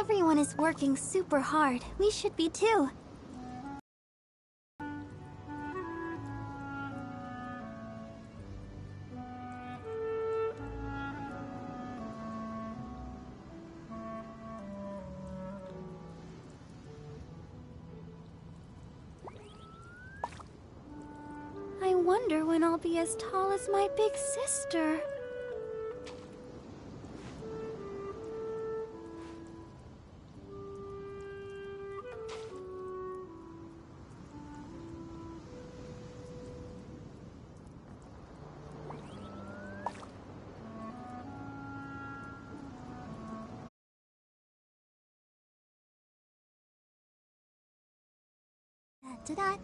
Everyone is working super hard. We should be too. I wonder when I'll be as tall as my big sister. Da-da-da.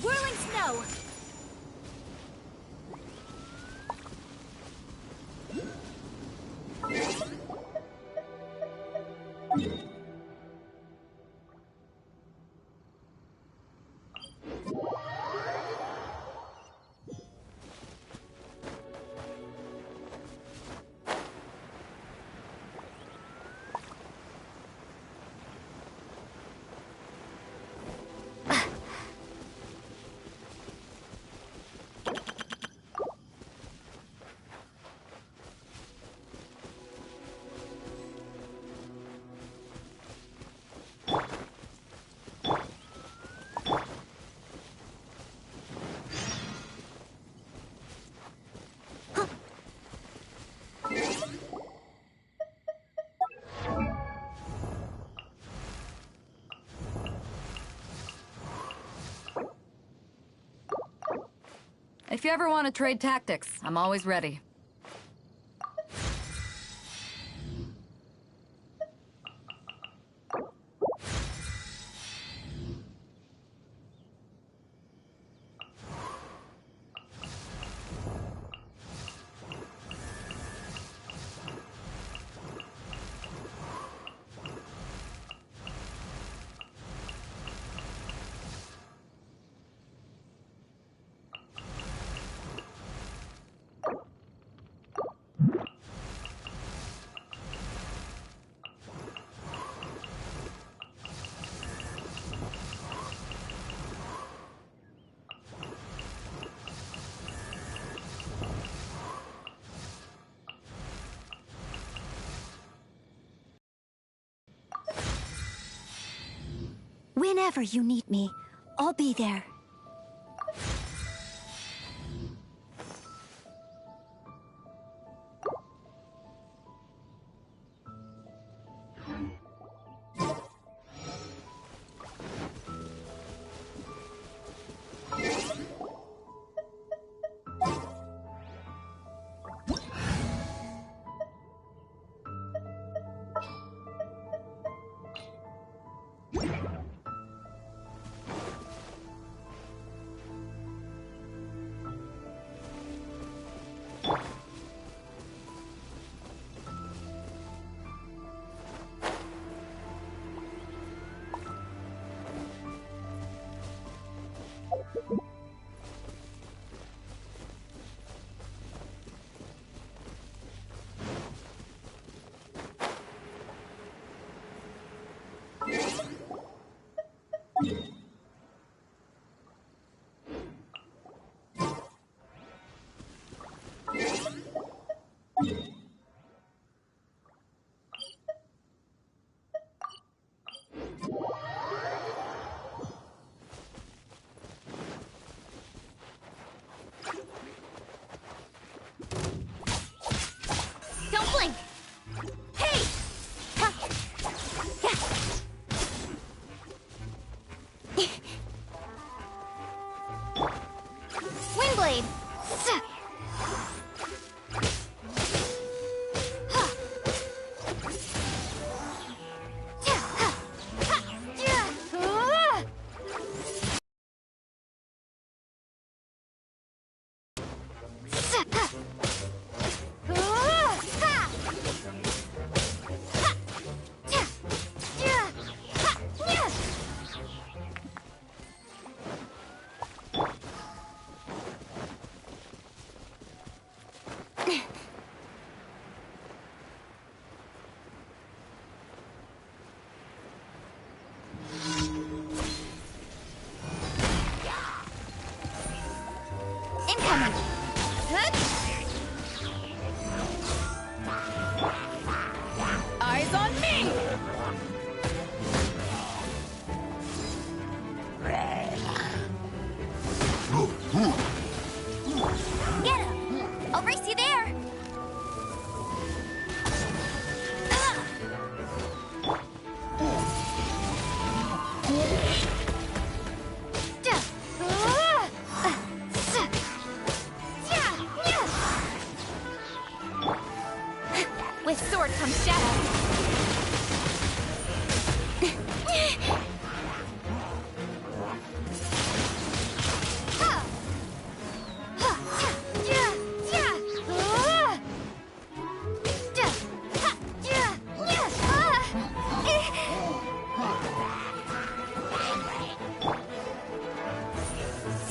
Whirling snow! If you ever want to trade tactics, I'm always ready. Whenever you need me, I'll be there. Don't blink! Hey! Ha! Yeah. Windblade! Incoming! Eyes on me! Get him! I'll race you there! With sword comes shadow.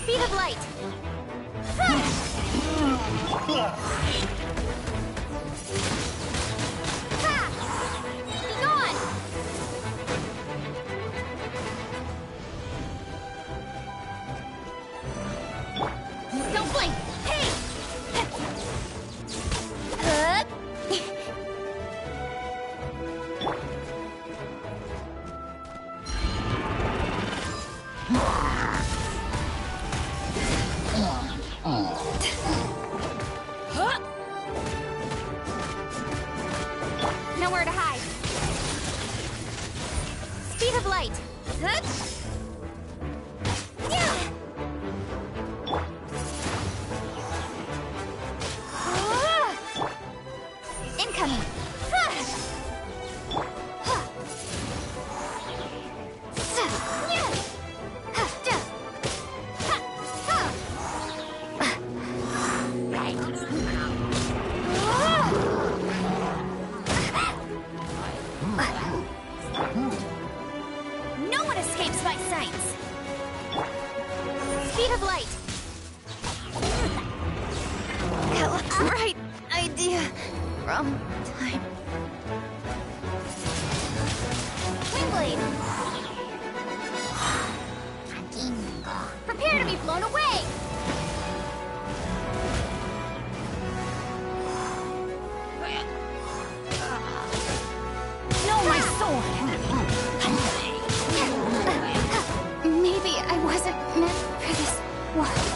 Speed of light. Be gone! Don't blink! Hey! Nowhere to hide. Speed of light. Incoming. No one escapes my sights. Speed of light. That looks right. Idea. Wrong time. Windblade. Prepare to be blown away. No, my sword. Maybe I wasn't meant for this world.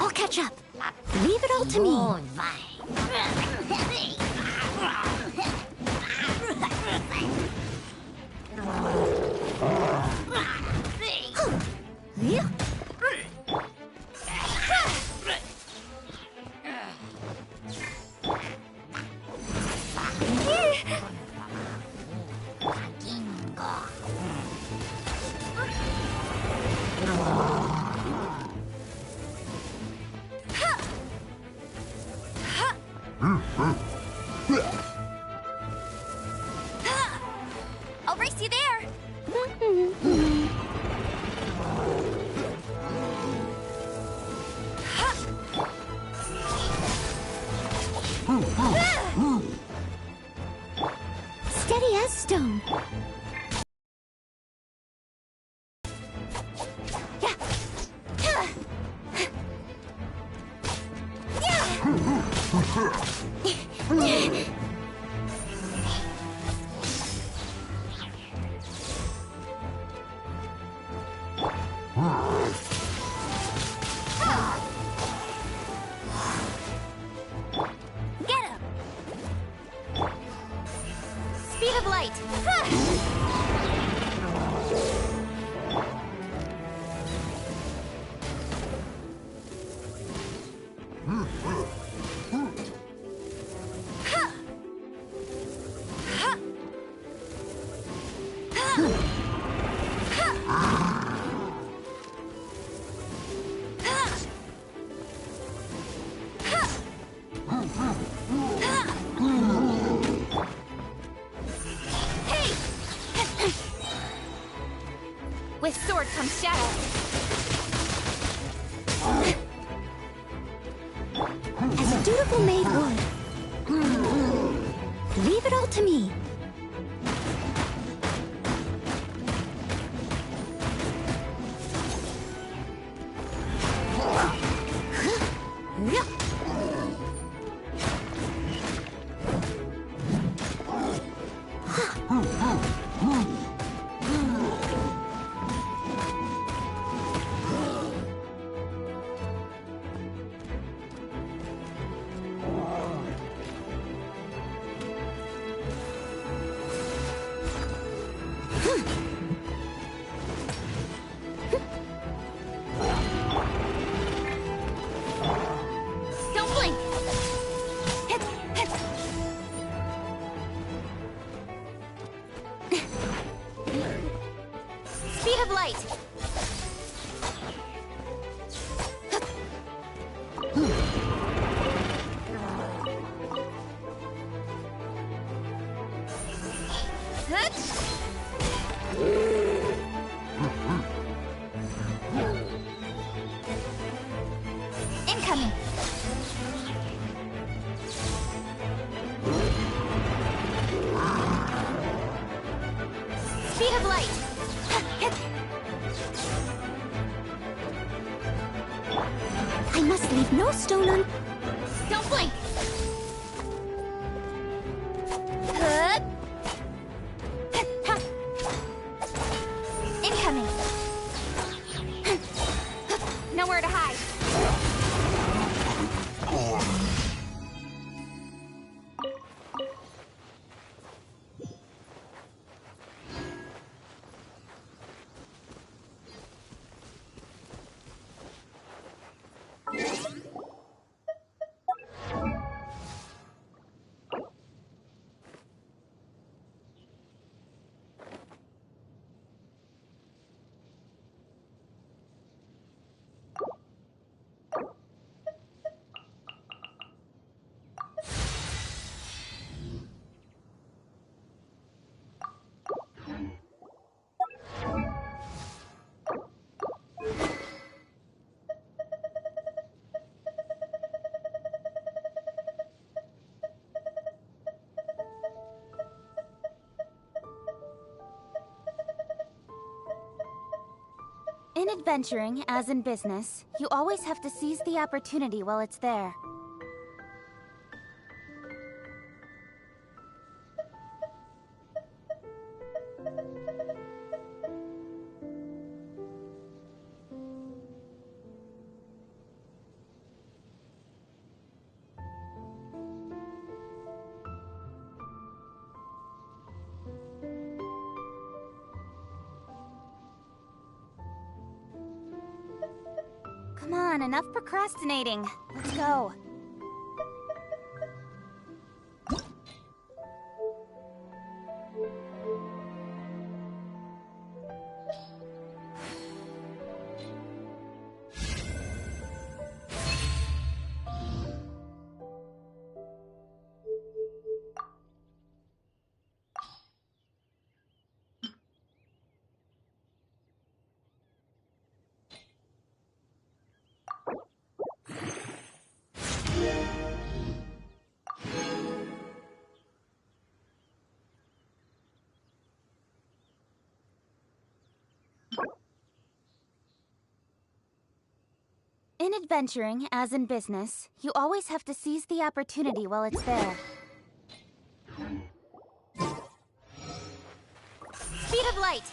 I'll catch up. Leave it all to me. Race you there! Steady as stone. Get him! Speed of light. With sword comes shadow. As a dutiful maid would. Leave it all to me. Don't blink! Speed of light! Incoming! Speed of light! I must leave no stone un... Don't blink! Incoming! Nowhere to hide! In adventuring, as in business, you always have to seize the opportunity while it's there. Come on, enough procrastinating. Let's go. In adventuring, as in business, you always have to seize the opportunity while it's there. Speed of light!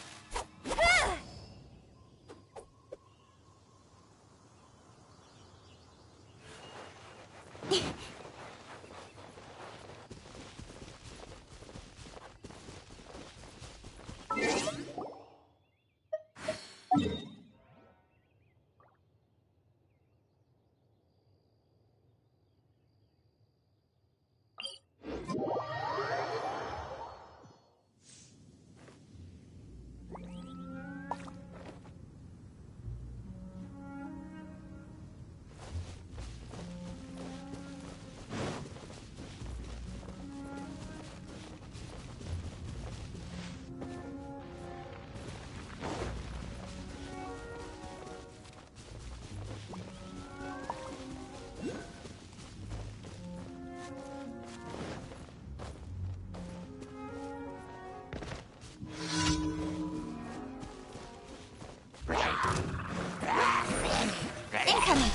Incoming!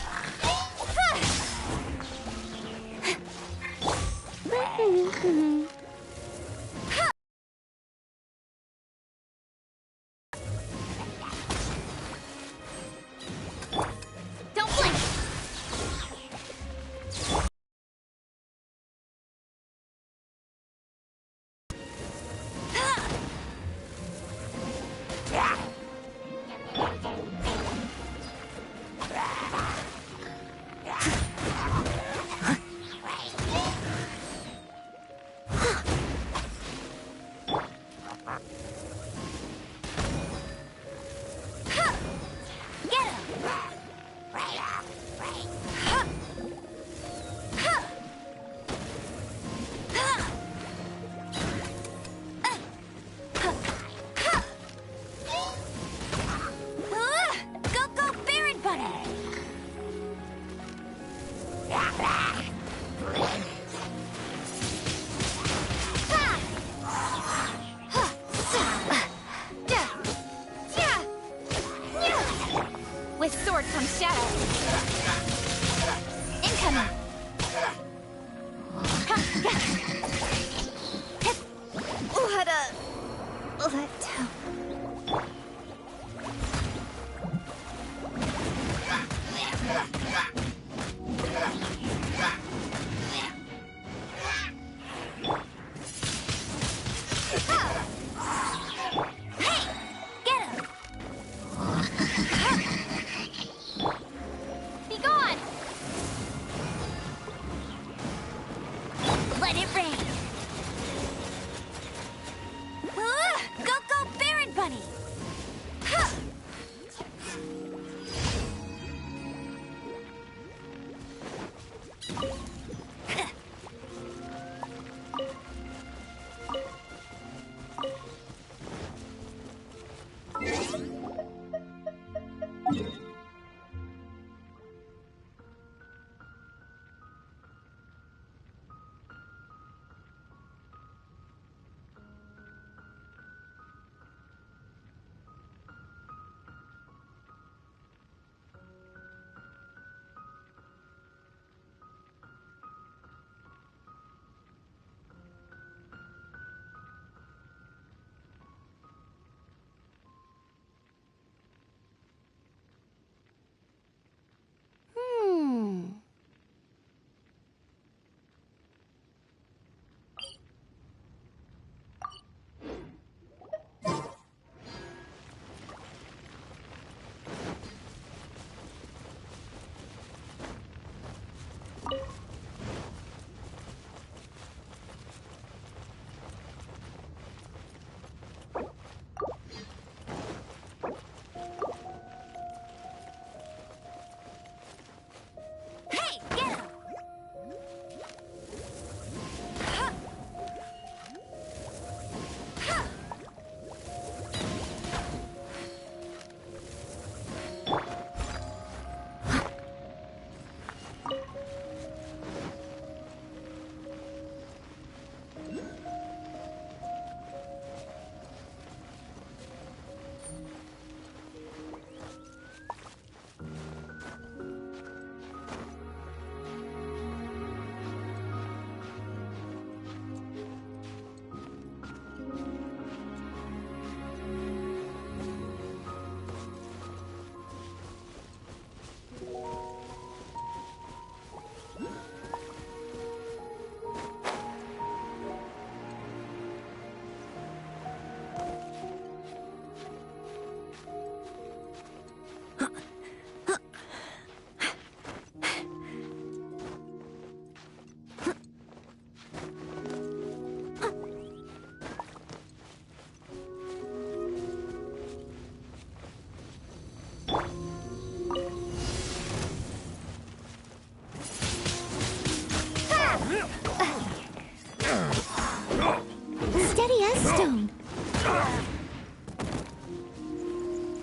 Don't blink! With sword comes shadow. Incoming. What a letdown. Let it rain! Go, go, Baron Bunny!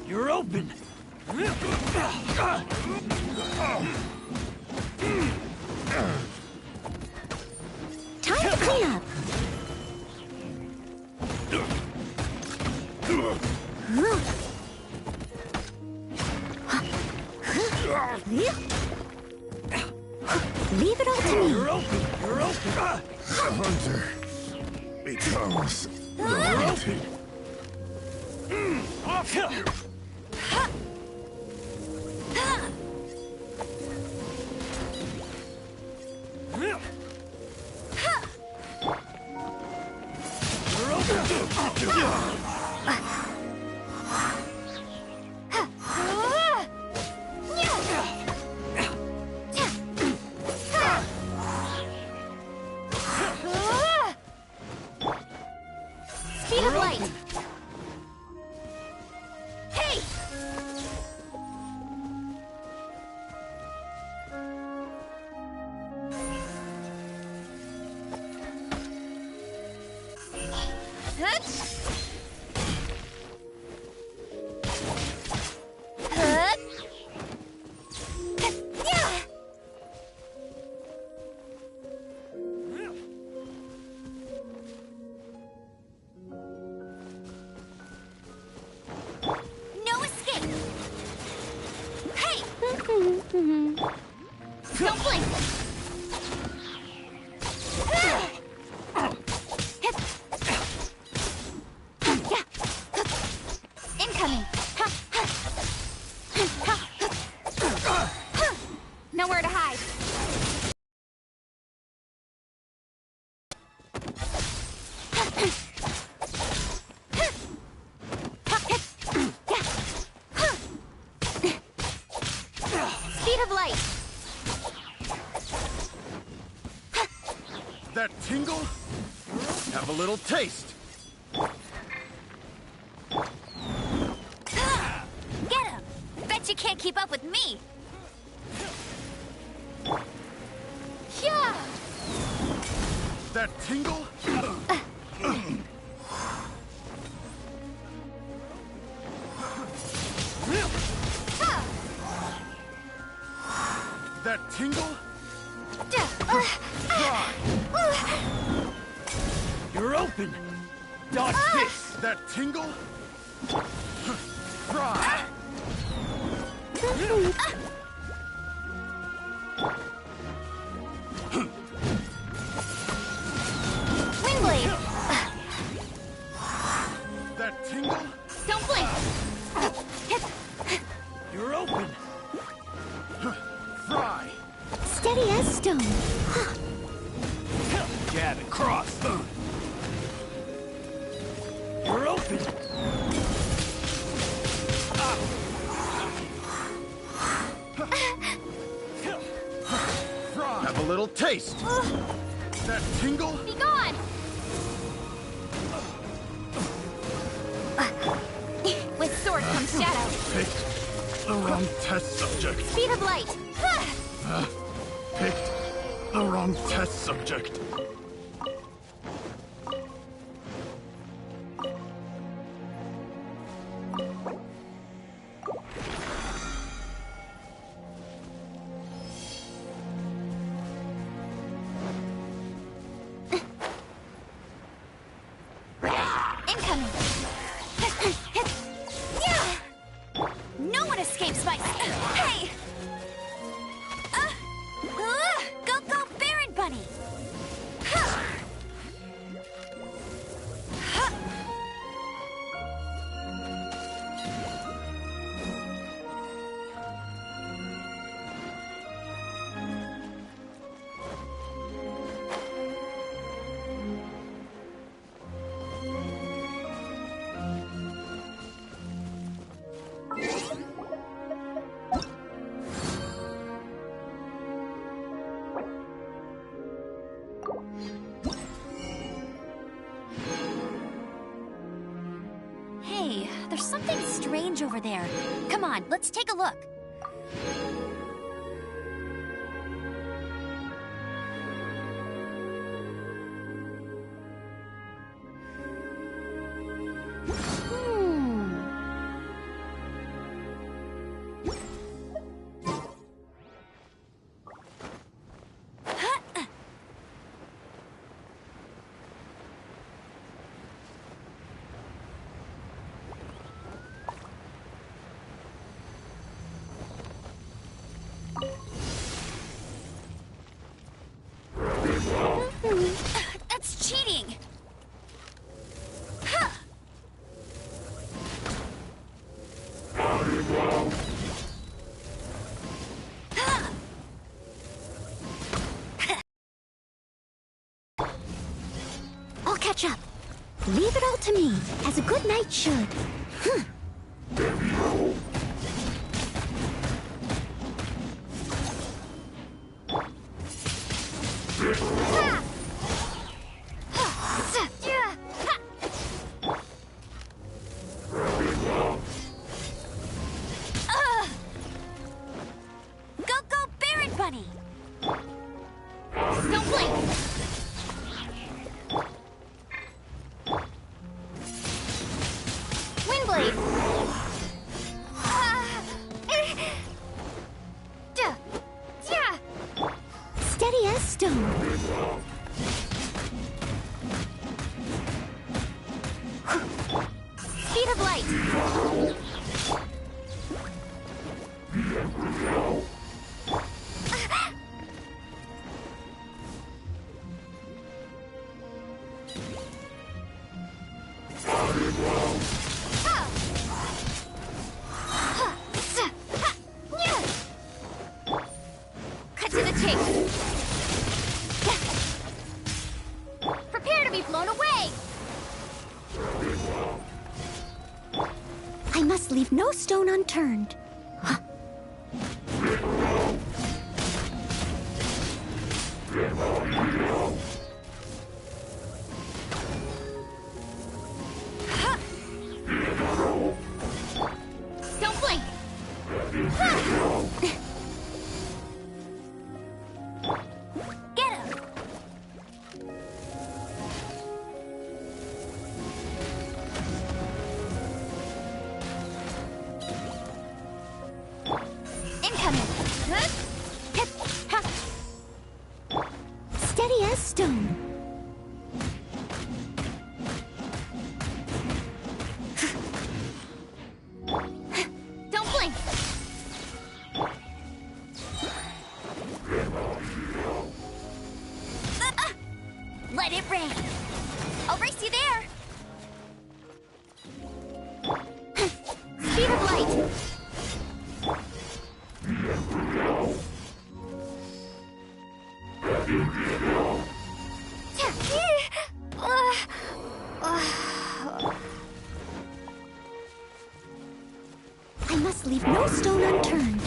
You're open! Time to clean up. Leave it all to me. You're open! You're open! The hunter becomes the hunted. Speed of light. Hey! No escape! Hey! Don't blink! Incoming! Nowhere to hide. Speed of light. That tingle? Have a little taste. Get him! Bet you can't keep up with me. Yeah. That tingle? That tingle? You're open! Dodge this! That tingle? Fry! Windblade. That tingle? Don't blink. You're open! Fry! Steady as stone. Jab and cross! You're open! Fry! Have a little taste. That tingle? Be gone. With sword comes shadow. Picked the wrong test subject. Speed of light. Picked the wrong test subject. Incoming. No one escapes my... Hey! Go, go, Baron Bunny! Hey, there's something strange over there. Come on, let's take a look. catch up. Leave it all to me, as a good knight should. Steady as stone. Speed of light. Cut to the chase. Prepare to be blown away. I must leave no stone unturned. Don't blink. Get him. Incoming. Hip, ha. Steady as stone. Don't blink. Let it rain. I'll race you there. Speed of light. I must leave no stone unturned.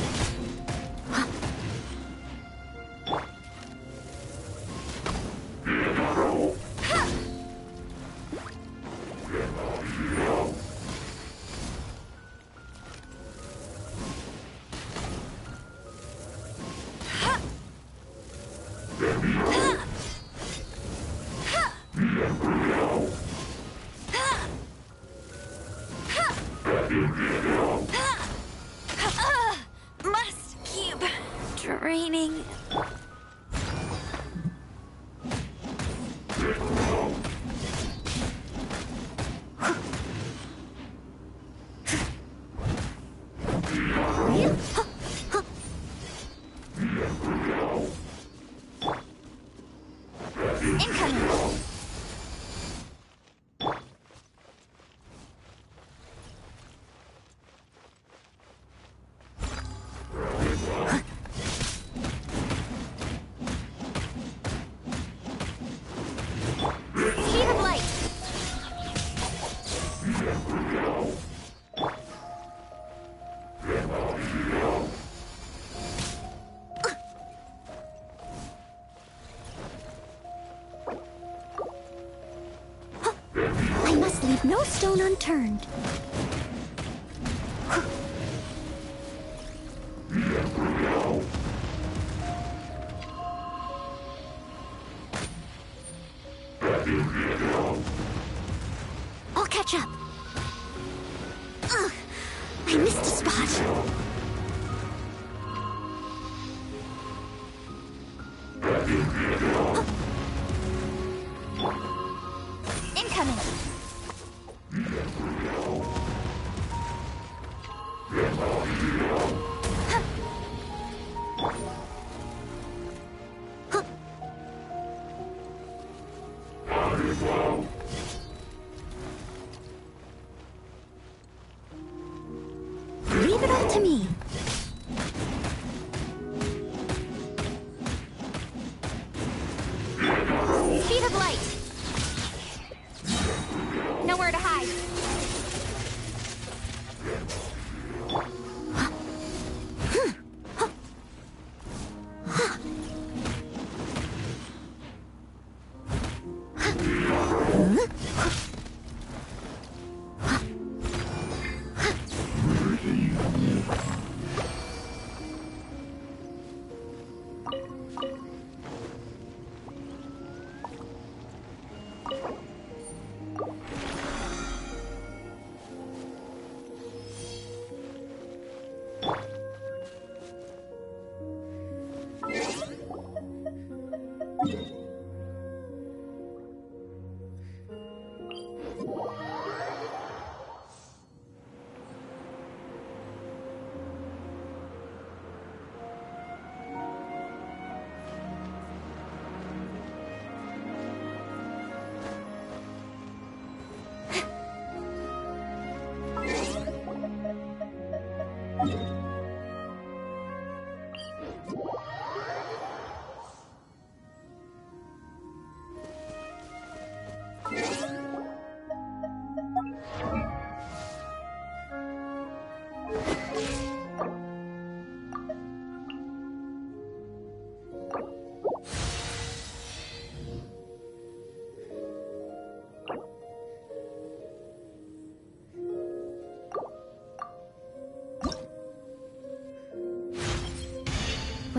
Must keep training. Incoming. Speed of light. I must leave no stone unturned. I'll catch up. Ugh, I missed a spot. Incoming. Leave it all to me. Speed of light.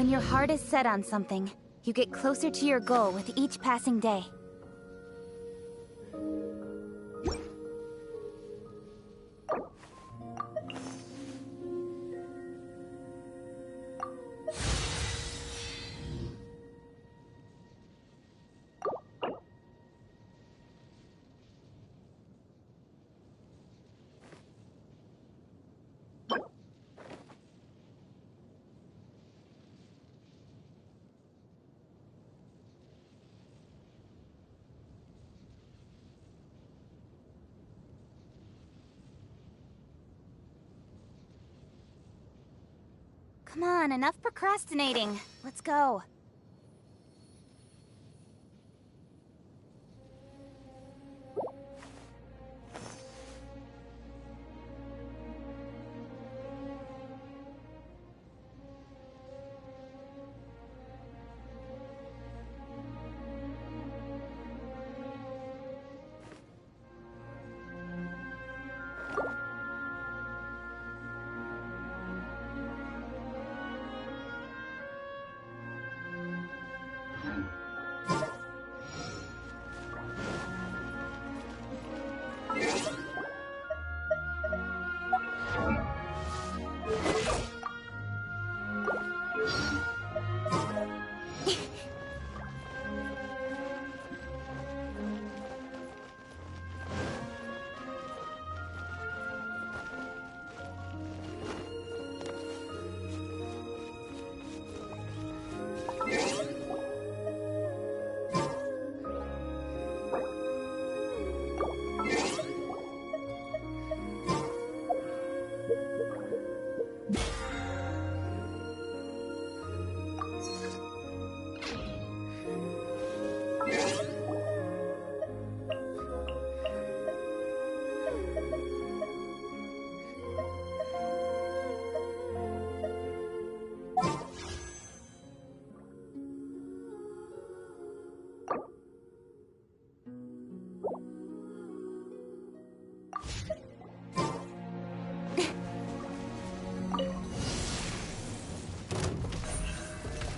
When your heart is set on something, you get closer to your goal with each passing day. Come on, enough procrastinating. Let's go.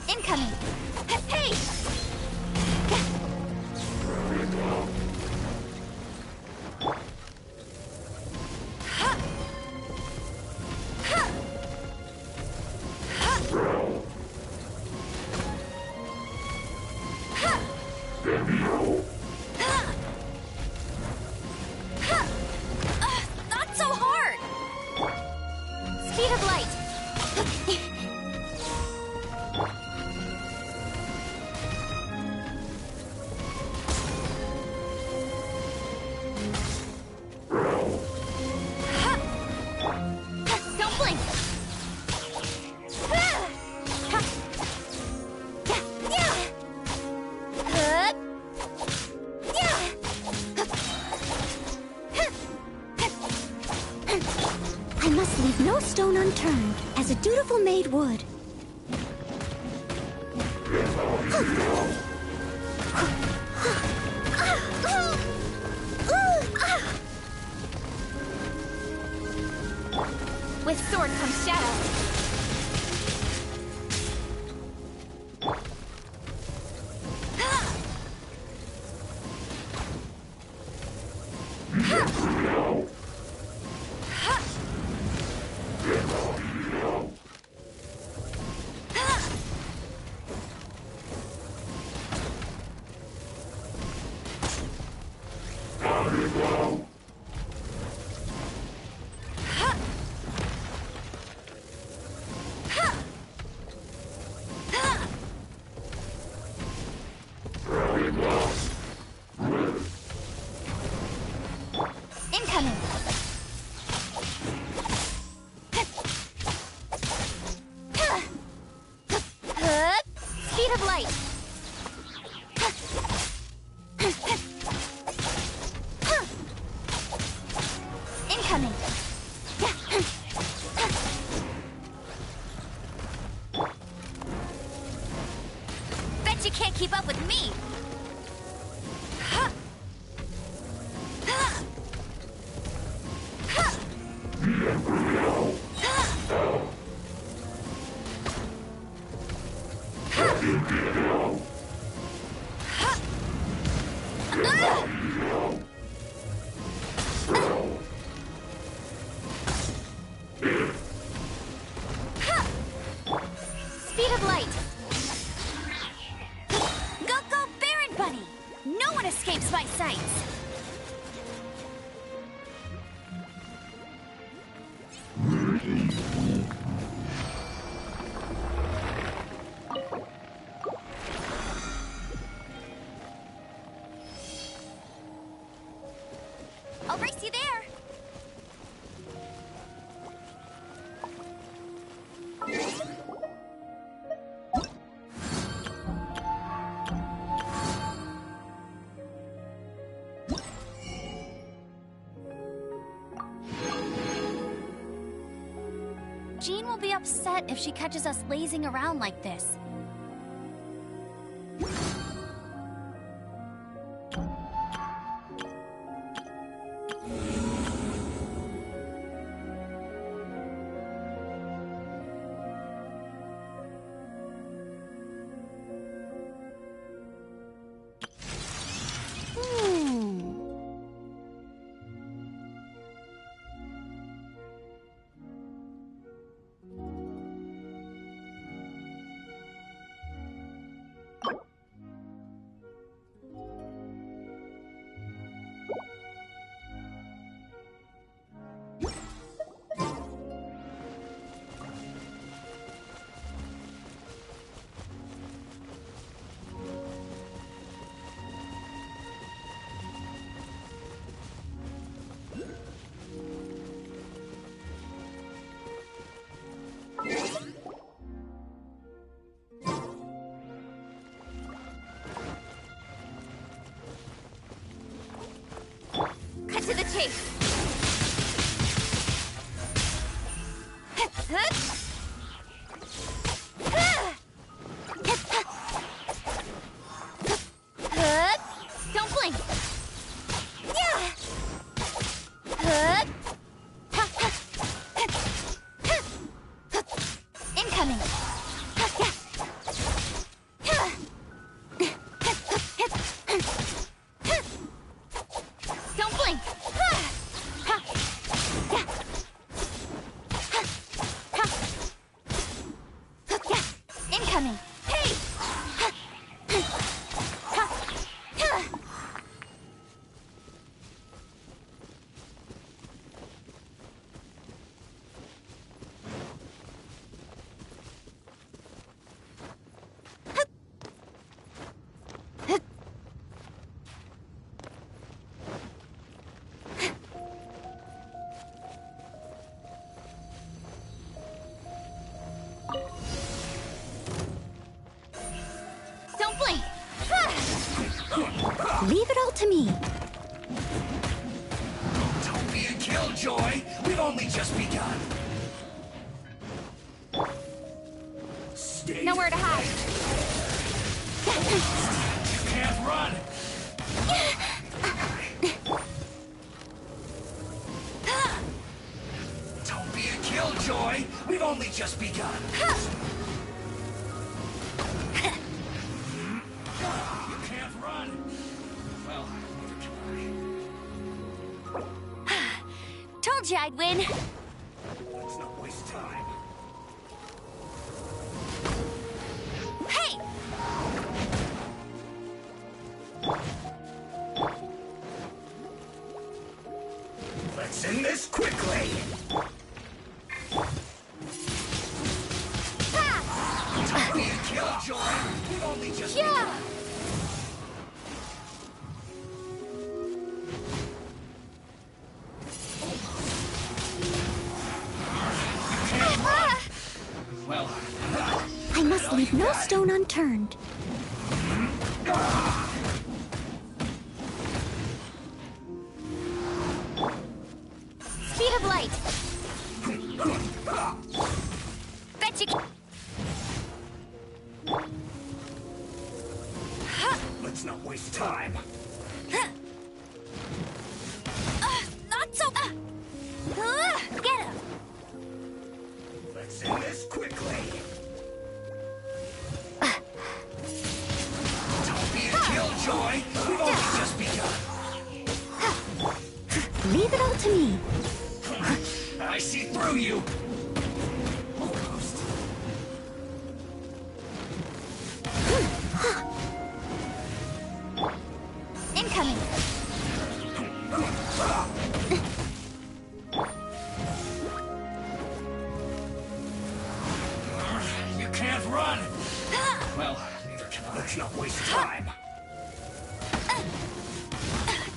Incoming! Hey! Not so hard! Speed of light! Don't blink! I must leave no stone unturned, as a dutiful maid would. With sword comes shadow. Incoming! Speed of light! Incoming! Bet you can't keep up with me! will be upset if she catches us lazing around like this. Cut to the chase. Don't blink. Incoming. Don't blink. Incoming. Hey! Don't blink. Leave it all to me. Don't be a killjoy. We've only just begun. Stay. Nowhere to hide. You can't run. Don't be a killjoy. We've only just begun. You can't run. Well, neither can Told you I'd win. I. Let's not waste time. Hey! Let's end this quickly. Don't be a killjoy. We've only just begun. Well, I must leave no stone unturned. Speed of light. Bet you let's not waste time. not so. Get him. Let's end this quickly. Don't be a killjoy. We've only just begun. Leave it all to me. I see through you. Almost. Incoming. You can't run. Well, neither can I. Let's not waste time.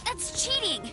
That's cheating.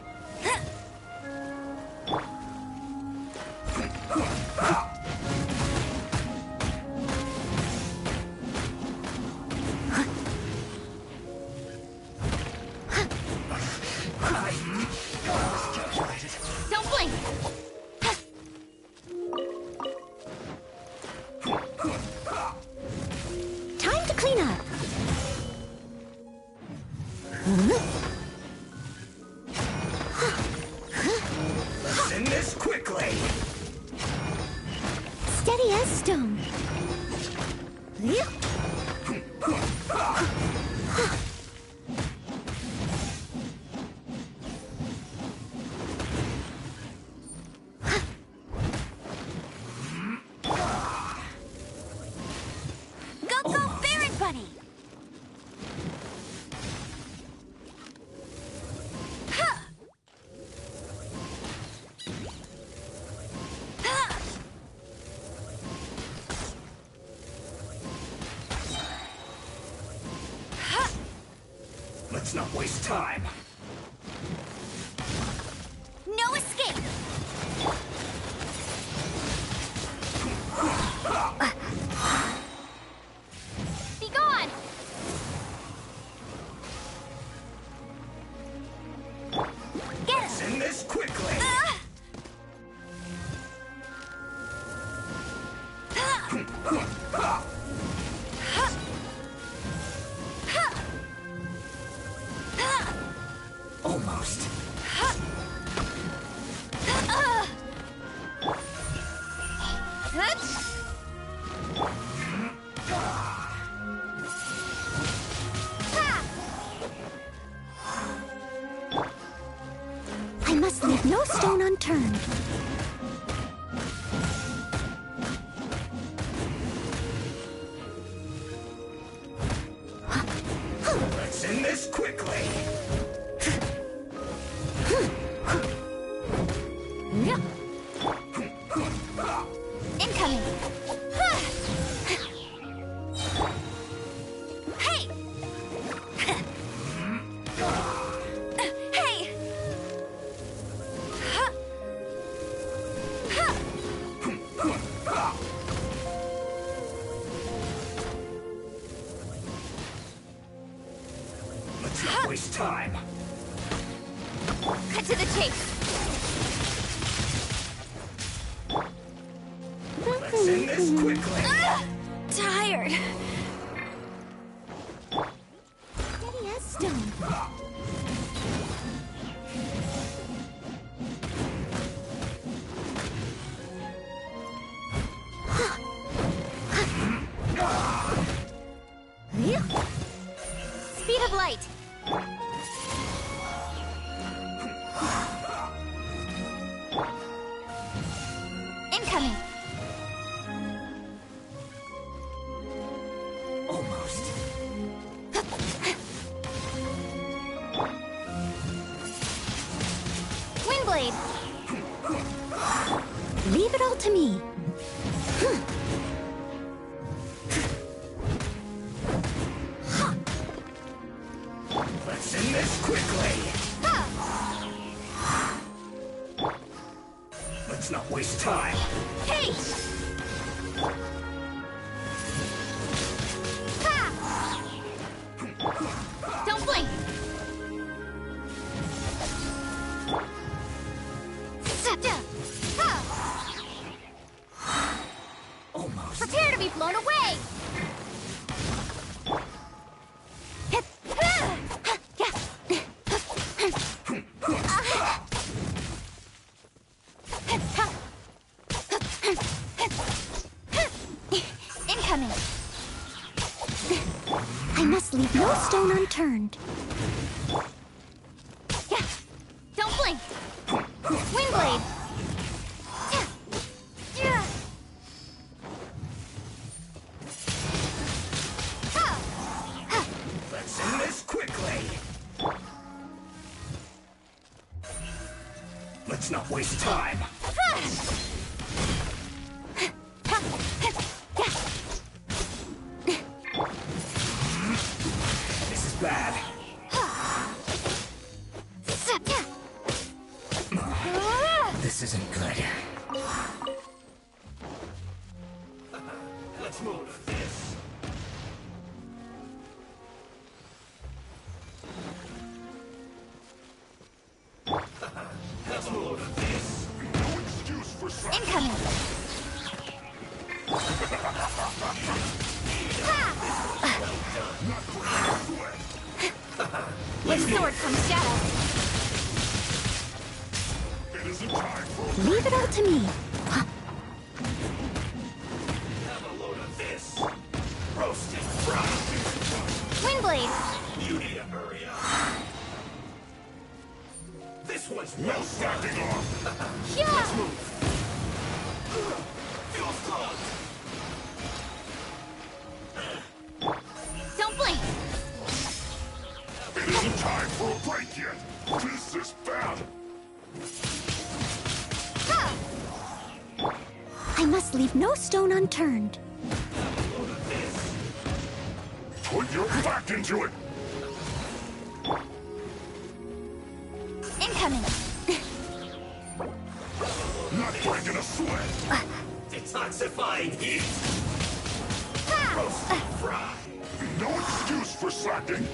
this quickly! Steady as stone. Go, go, Baron Bunny! Let's not waste time. No escape! Be gone! Get Let's him! end this quickly! Almost. I must leave no stone unturned. Let's end this quickly! Incoming! Hey! Hey! Let's not waste time. Cut to the chase! Let's end this quickly! Tired. Steady as stone. Speed of light. Incoming. Almost. Windblade. Leave it all to me. Let's end this quickly! Let's not waste time. Hey! Don't blink! Almost. Prepare to be blown away! Incoming! I must leave no stone unturned. Don't blink! Windblade! Let's end this quickly! Let's not waste time. This is bad. This isn't good. Let's move this. Let's move this. No excuse for Incoming! With sword comes shadow. isn't time for Leave it all to me. Have a load of this. Roasted fried. Windblade! You need to hurry up. This one's well slacking off. Yeah! Feels close. Don't blink! It isn't time for a break yet. This is bad. Ha! I must leave no stone unturned. Put your back into it. Incoming! Not breaking a sweat. Detoxifying heat. Ha! Roasted fried. No excuse for slacking.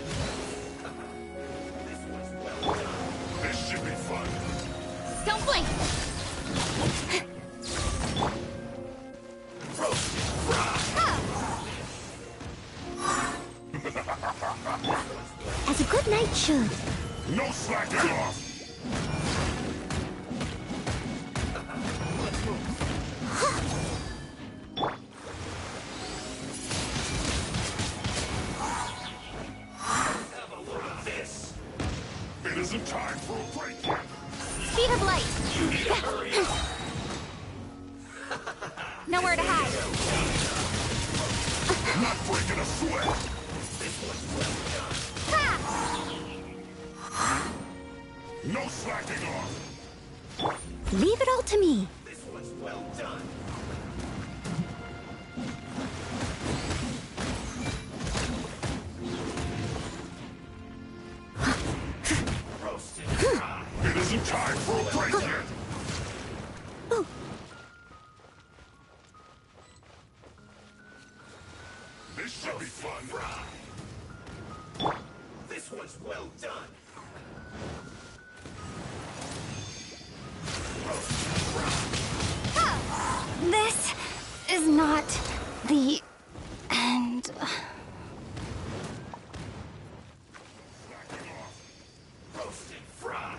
This one's well done. This should be fun. Don't blink! Roasted fried. As a good knight should. No slacking off. Have a load of this. It isn't time for a break yet. Speed of light! You need to hurry up. Nowhere to hide! Not breaking a sweat. This one's well done. Ha! No slacking off. Leave it all to me. This one's well done. Roasted fried. It isn't time for a break yet. This should be fun. Fried. This one's well done. This is not the end. Slacking off. Roasted fried.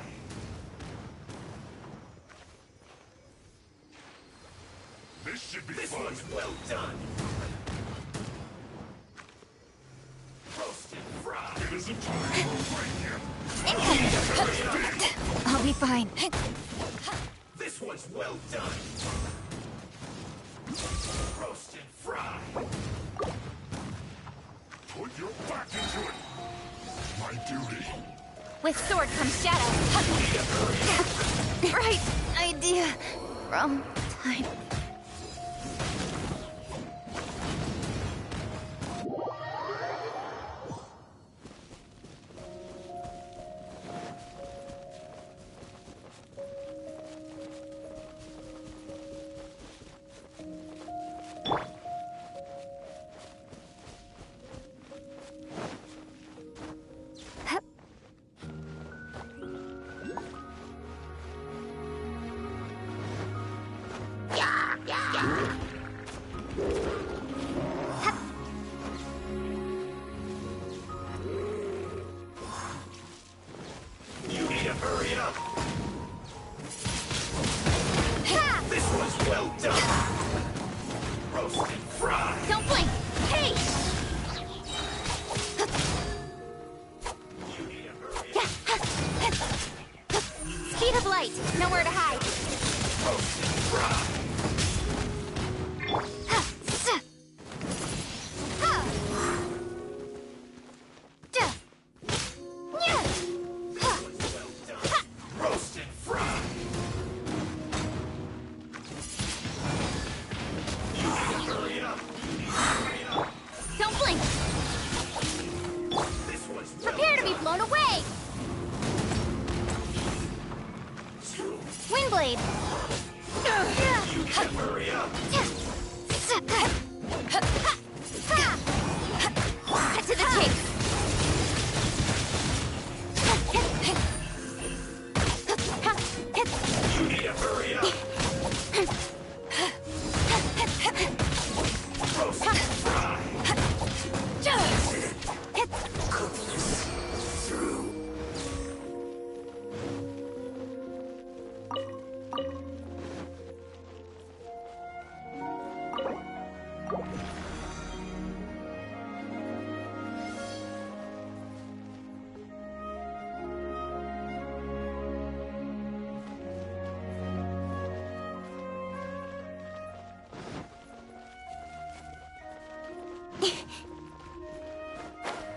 This should be This fun. one's well done. Roasted fried. It isn't time for a break yet. I'll be fine. This one's well done. Roasted fried. Put your back into it. My duty. With sword comes shadow. Right idea. Wrong time. You need to hurry up. Ha! This one's well done. Roasted fried. Don't blink! Hey! You need to hurry up. Speed of light! Nowhere to hide! Roasted fried. One's well done. Roasted fried. You need to hurry up. Don't blink! This one's well Prepare to be done. blown away! Windblade! You need to hurry up. Cut to the chase! You need to hurry up. Roasted fried.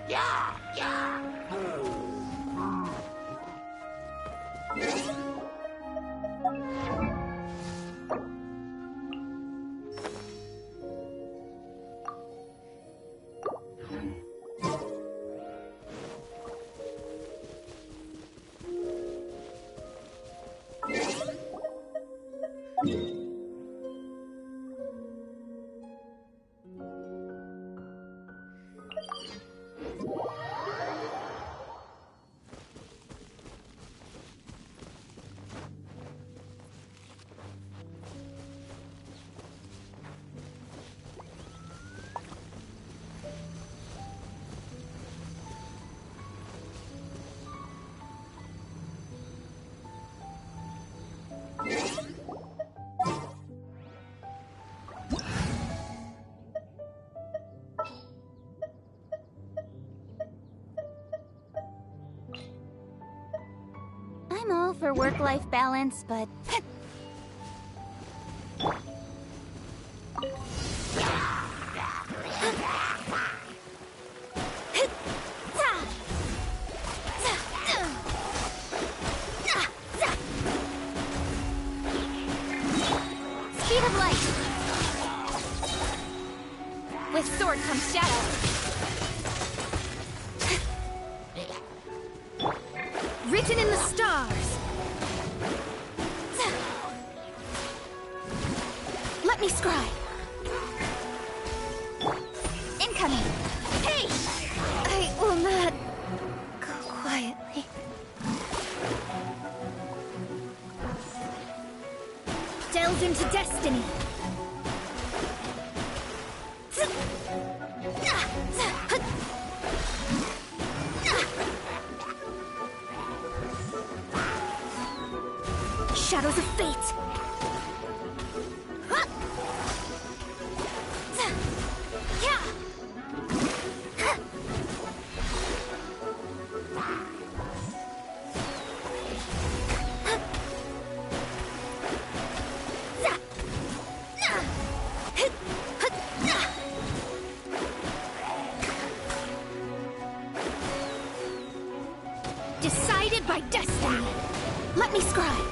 Yeah, yeah. I'm all for work-life balance, but... Speed of light! With sword comes shadow. Written in the stars. Let me scry. Incoming. Hey! I will not go quietly. Delve into destiny. Shadows of fate. Decided by destiny. Let me scry.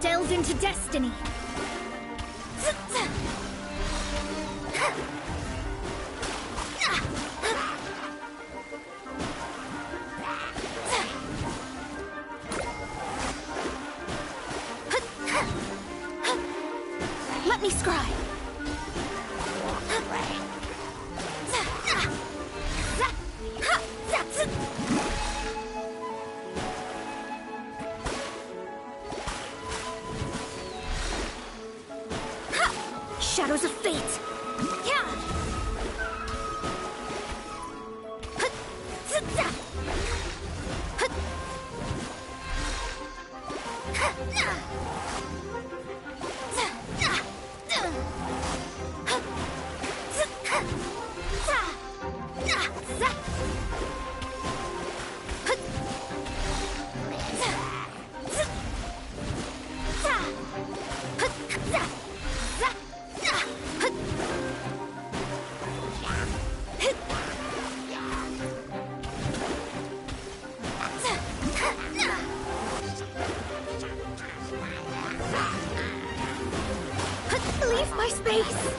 Delve into destiny. Let me scry. Shadows of fate. Leave my space!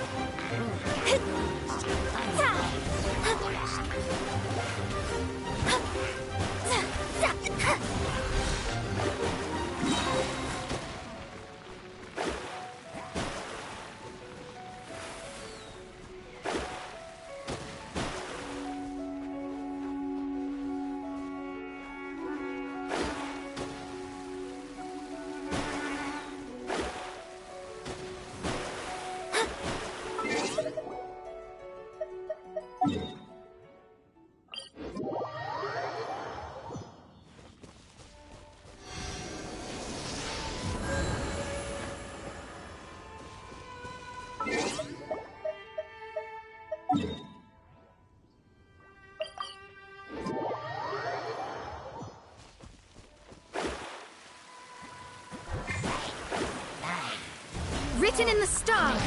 Written in the stars.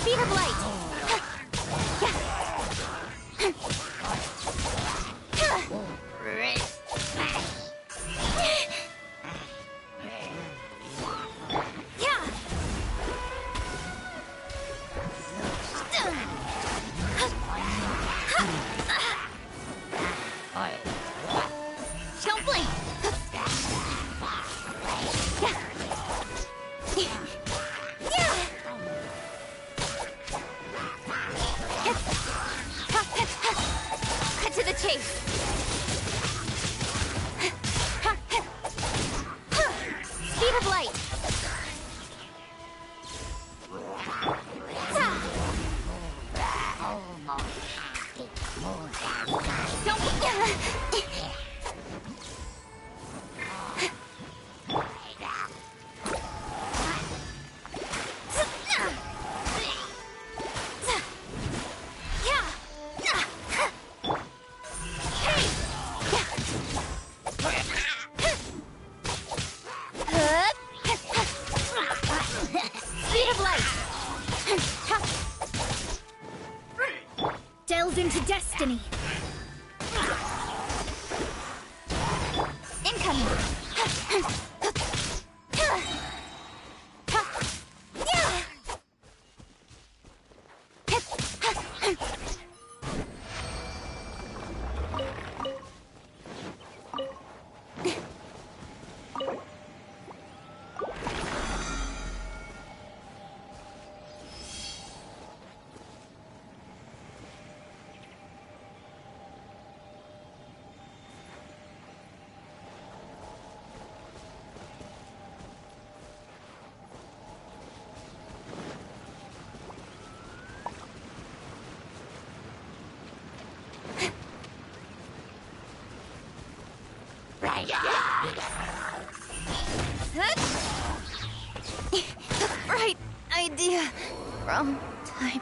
Speed of light. Don't blink! Cut to the chase. Speed of light. Speed of light. Delve into destiny. Incoming. Right idea. Wrong time.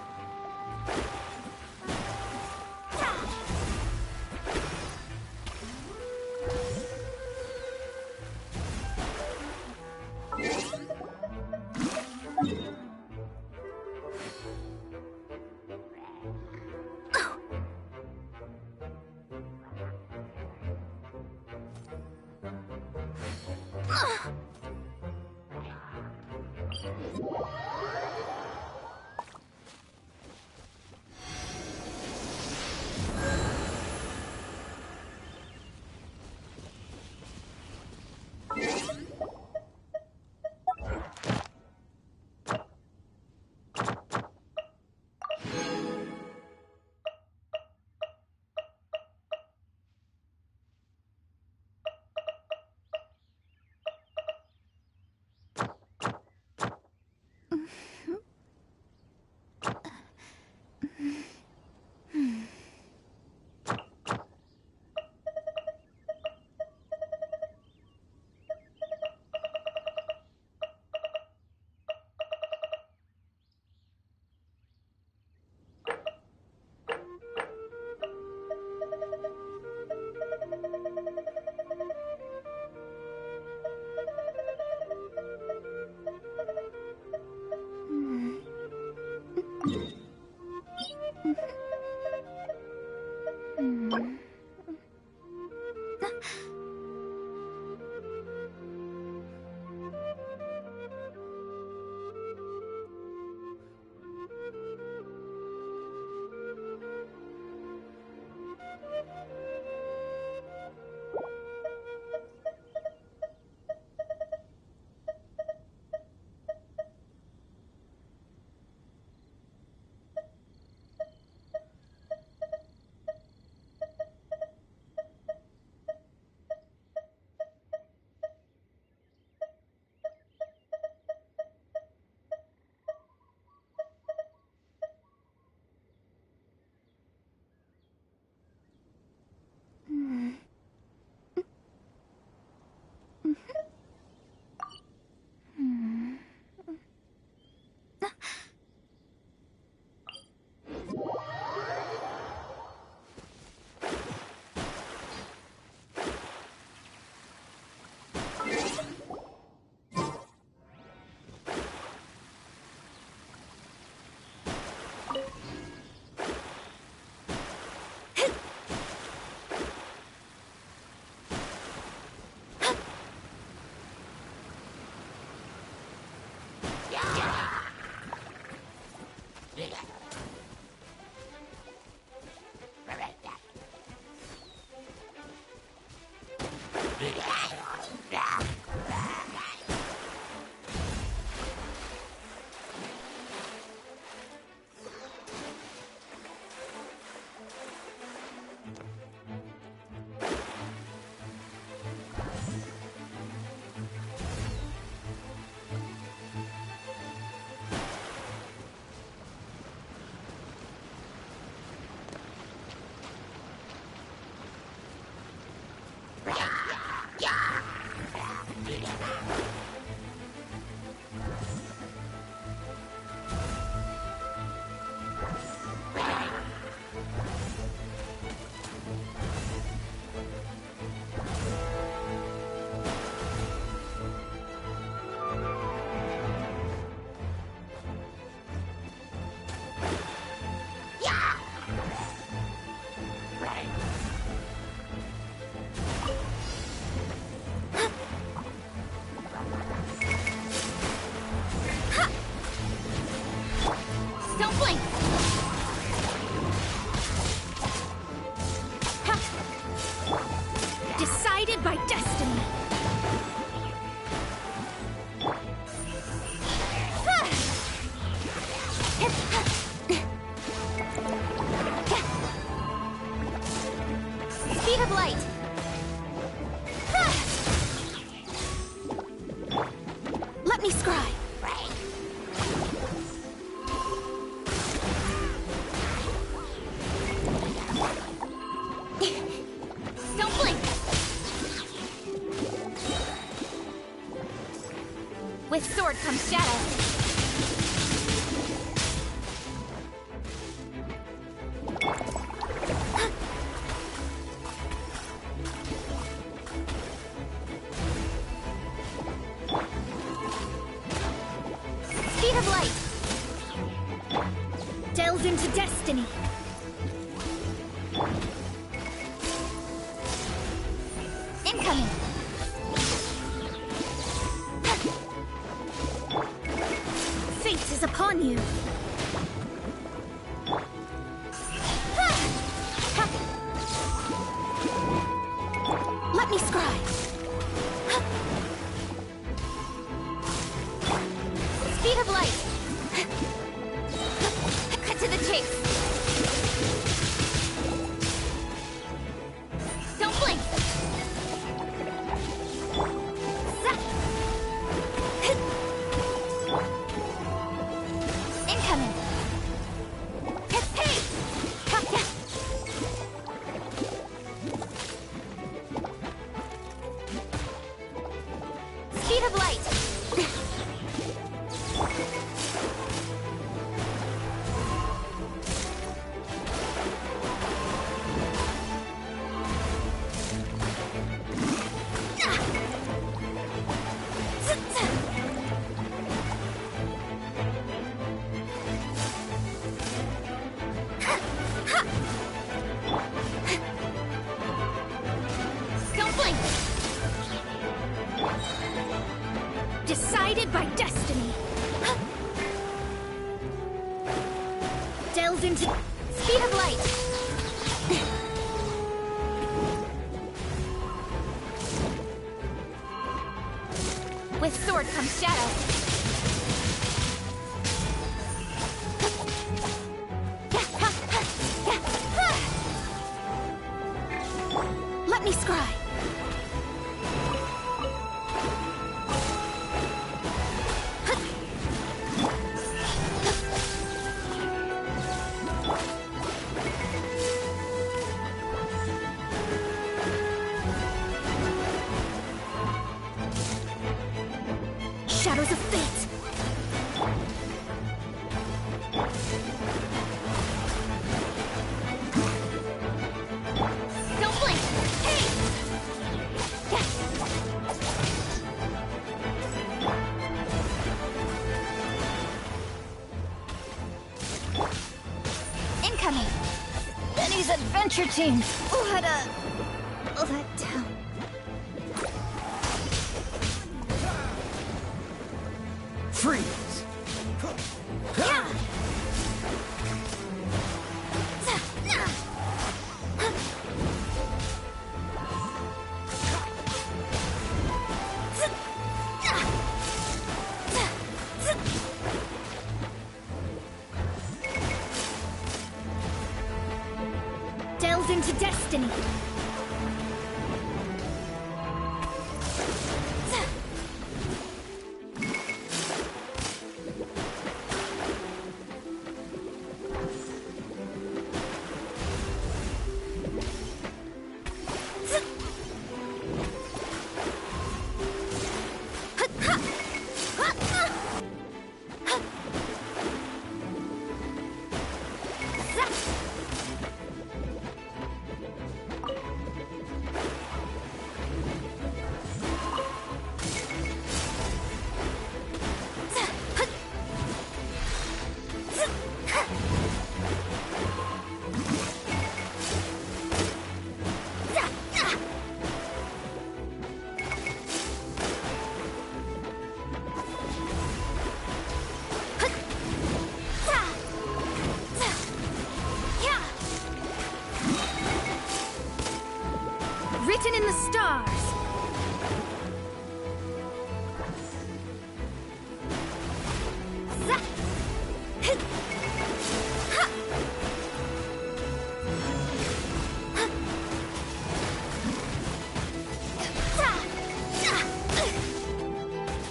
Don't blink! Ha! Decided by destiny. Speed of light. Let me scry. Don't blink! With sword comes shadow. Speed of light. Delve into destiny. Incoming. Fate is upon you. Let me scry. Speed of light. Cut to the chase. Don't blink! Incoming. Hey! Speed of light. Don't blink! Decided by destiny. Delve into Speed of light. With sword comes shadow. Let me scry. shadows of fate. Don't blink! Hey! Incoming. Benny's adventure team. Let down. Freeze! Delve into destiny. in the stars.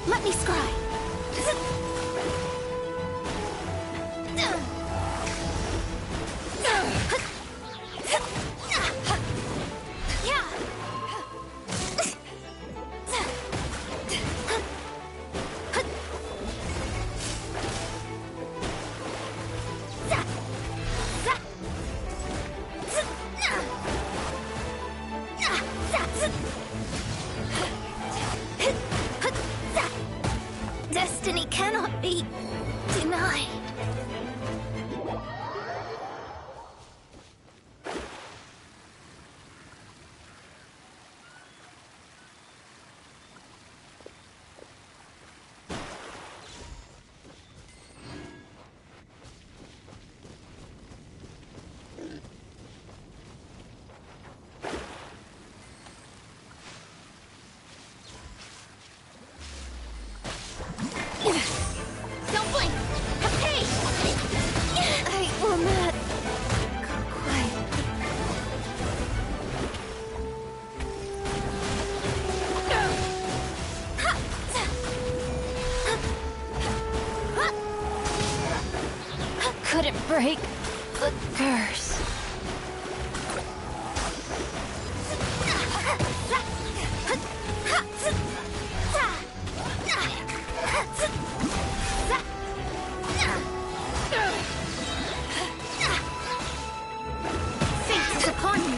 Let me scry. Destiny cannot be denied. Don't blink! Hey! I will not go quiet. Couldn't break the curse. Fate is upon you.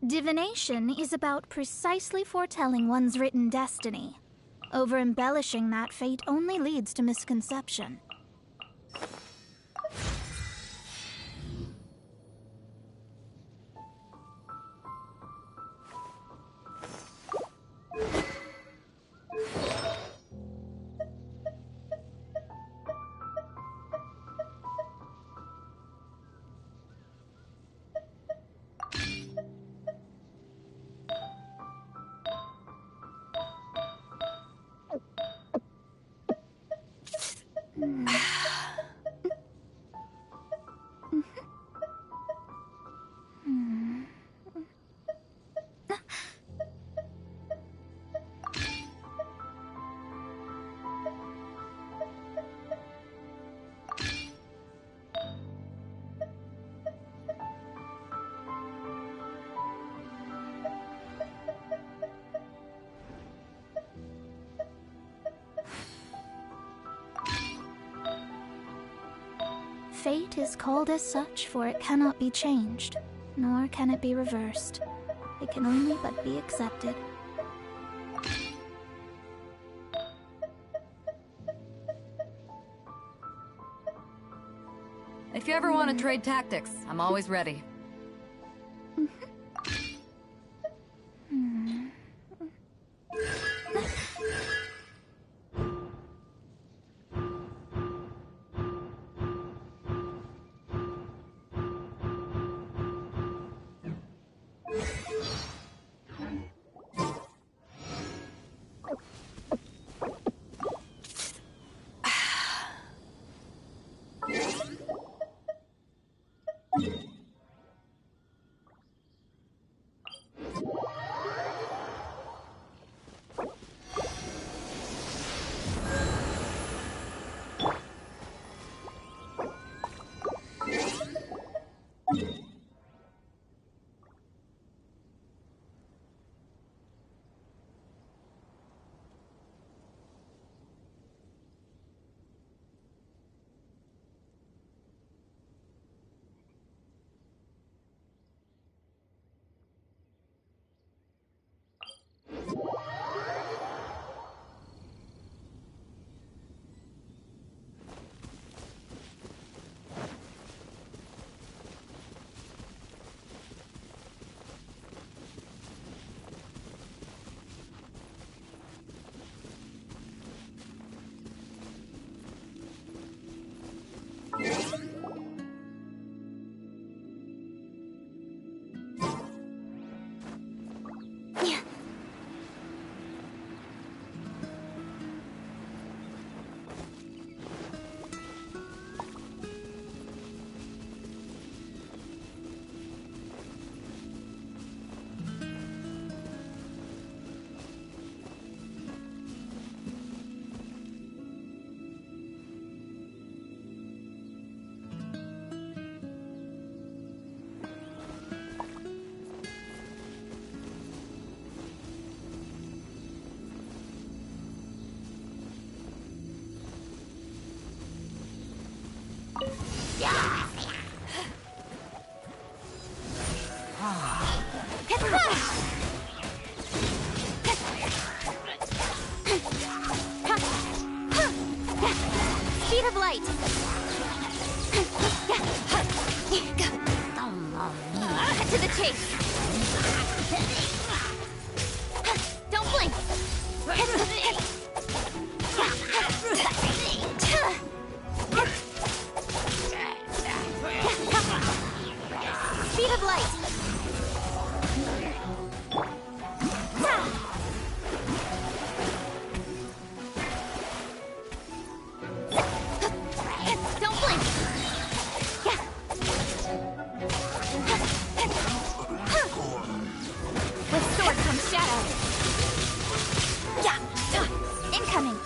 Divination is about precisely foretelling one's written destiny. Over-embellishing that fate only leads to misconception. Fate is called as such, for it cannot be changed, nor can it be reversed. It can only but be accepted. If you ever want to trade tactics, I'm always ready. chase! Don't blink! Speed of light! Don't blink! With sword comes shadow. Incoming.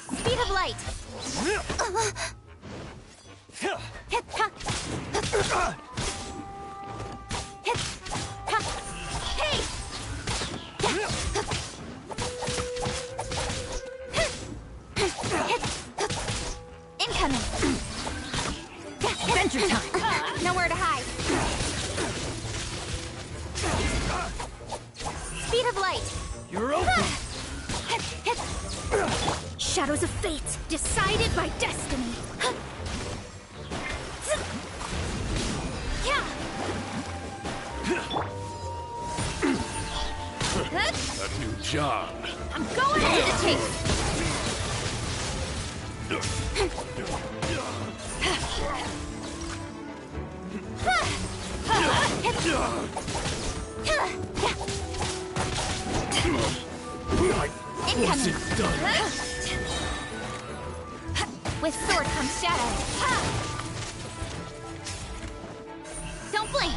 Speed of light! Hey! Incoming! Adventure time! Nowhere to hide! Speed of light! You're open! Shadows of fate, decided by destiny. A new job. I'm going into the chase! What's it done? With sword comes shadow. Don't blink!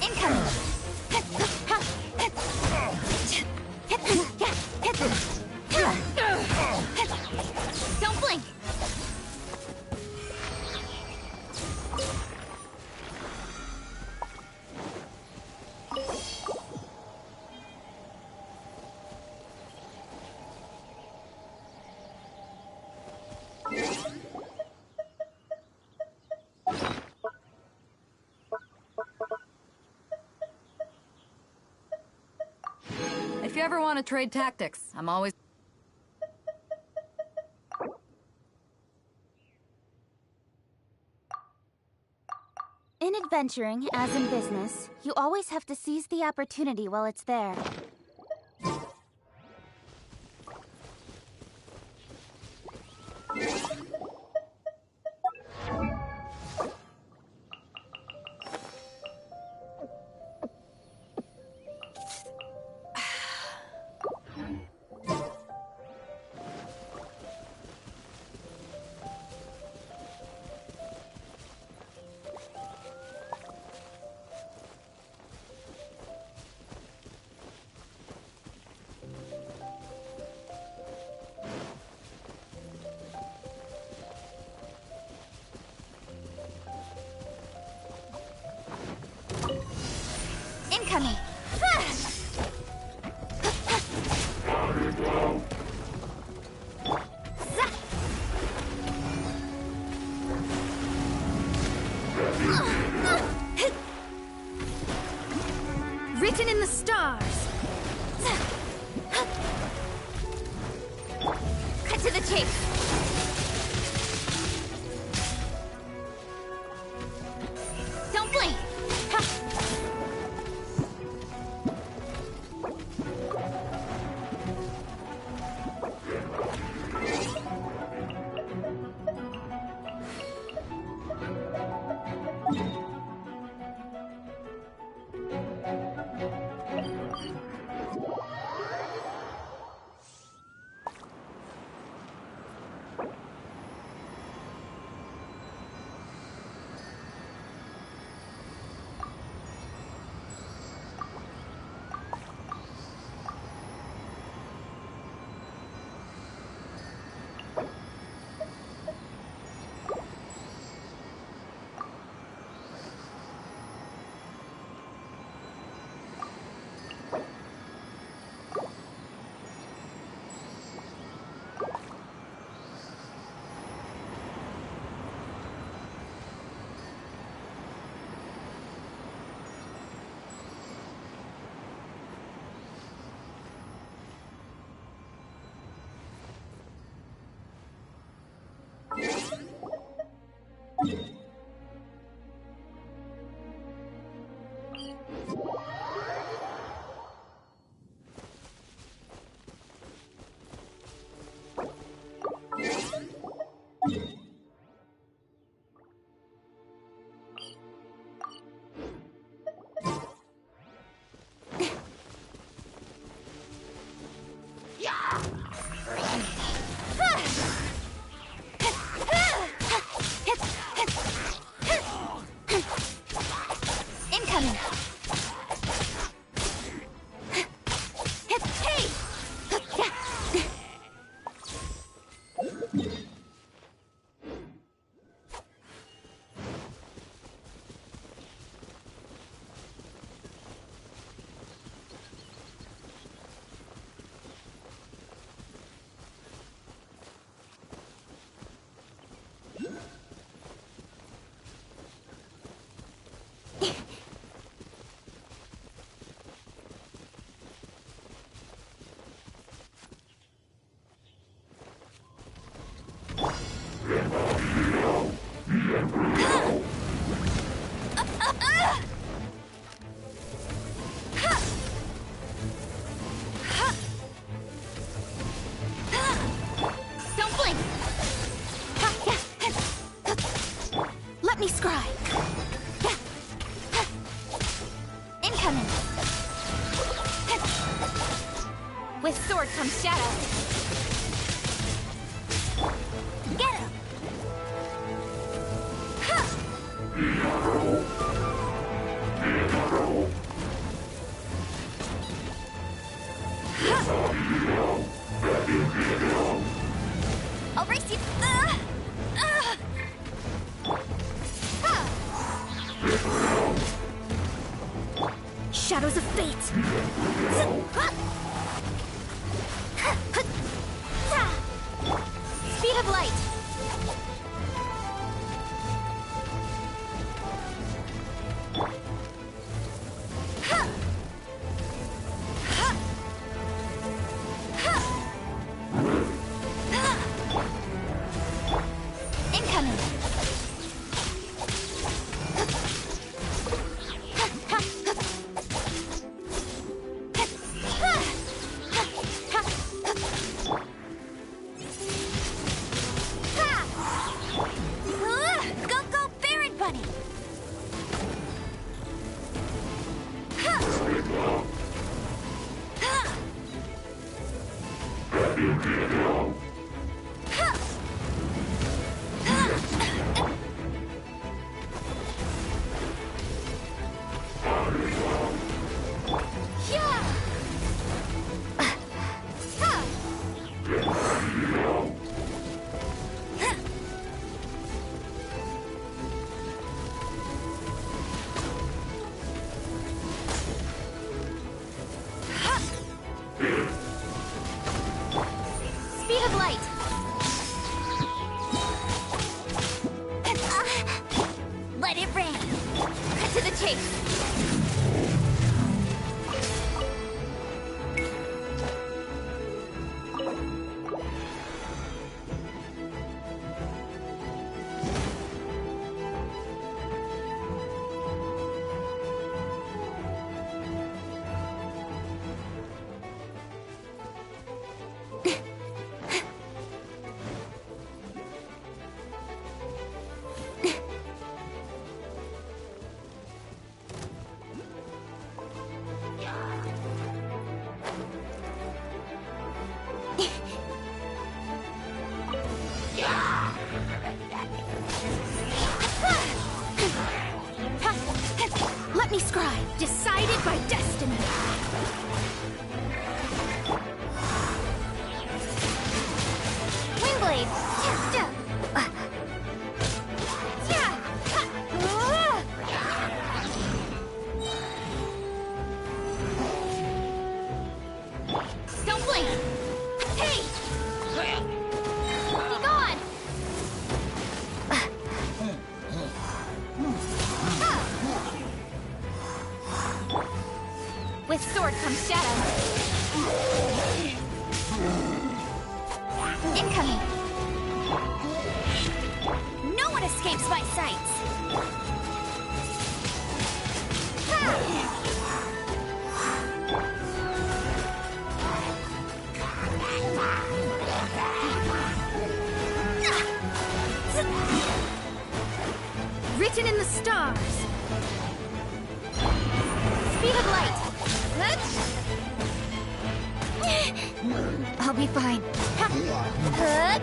Incoming! Don't blink! If you ever want to trade tactics, I'm always... In adventuring, as in business, you always have to seize the opportunity while it's there. Incoming! Written in the stars. chase! Don't blink! Ha! Incoming! Hey! Don't blink! Let me scry! Incoming! With sword comes shadow! Get him! I'll race you! Shadows of fate! Speed of light! Incoming! Go, go, Baron Bunny! Speed of light! Let it rain! Cut to the chase! Let me scry. Decided by destiny. Windblade! Don't blink! Hey! Be gone! With sword comes shadow. Incoming! No one escapes my sights! Written in the stars. Speed of light! I'll be fine. Hey!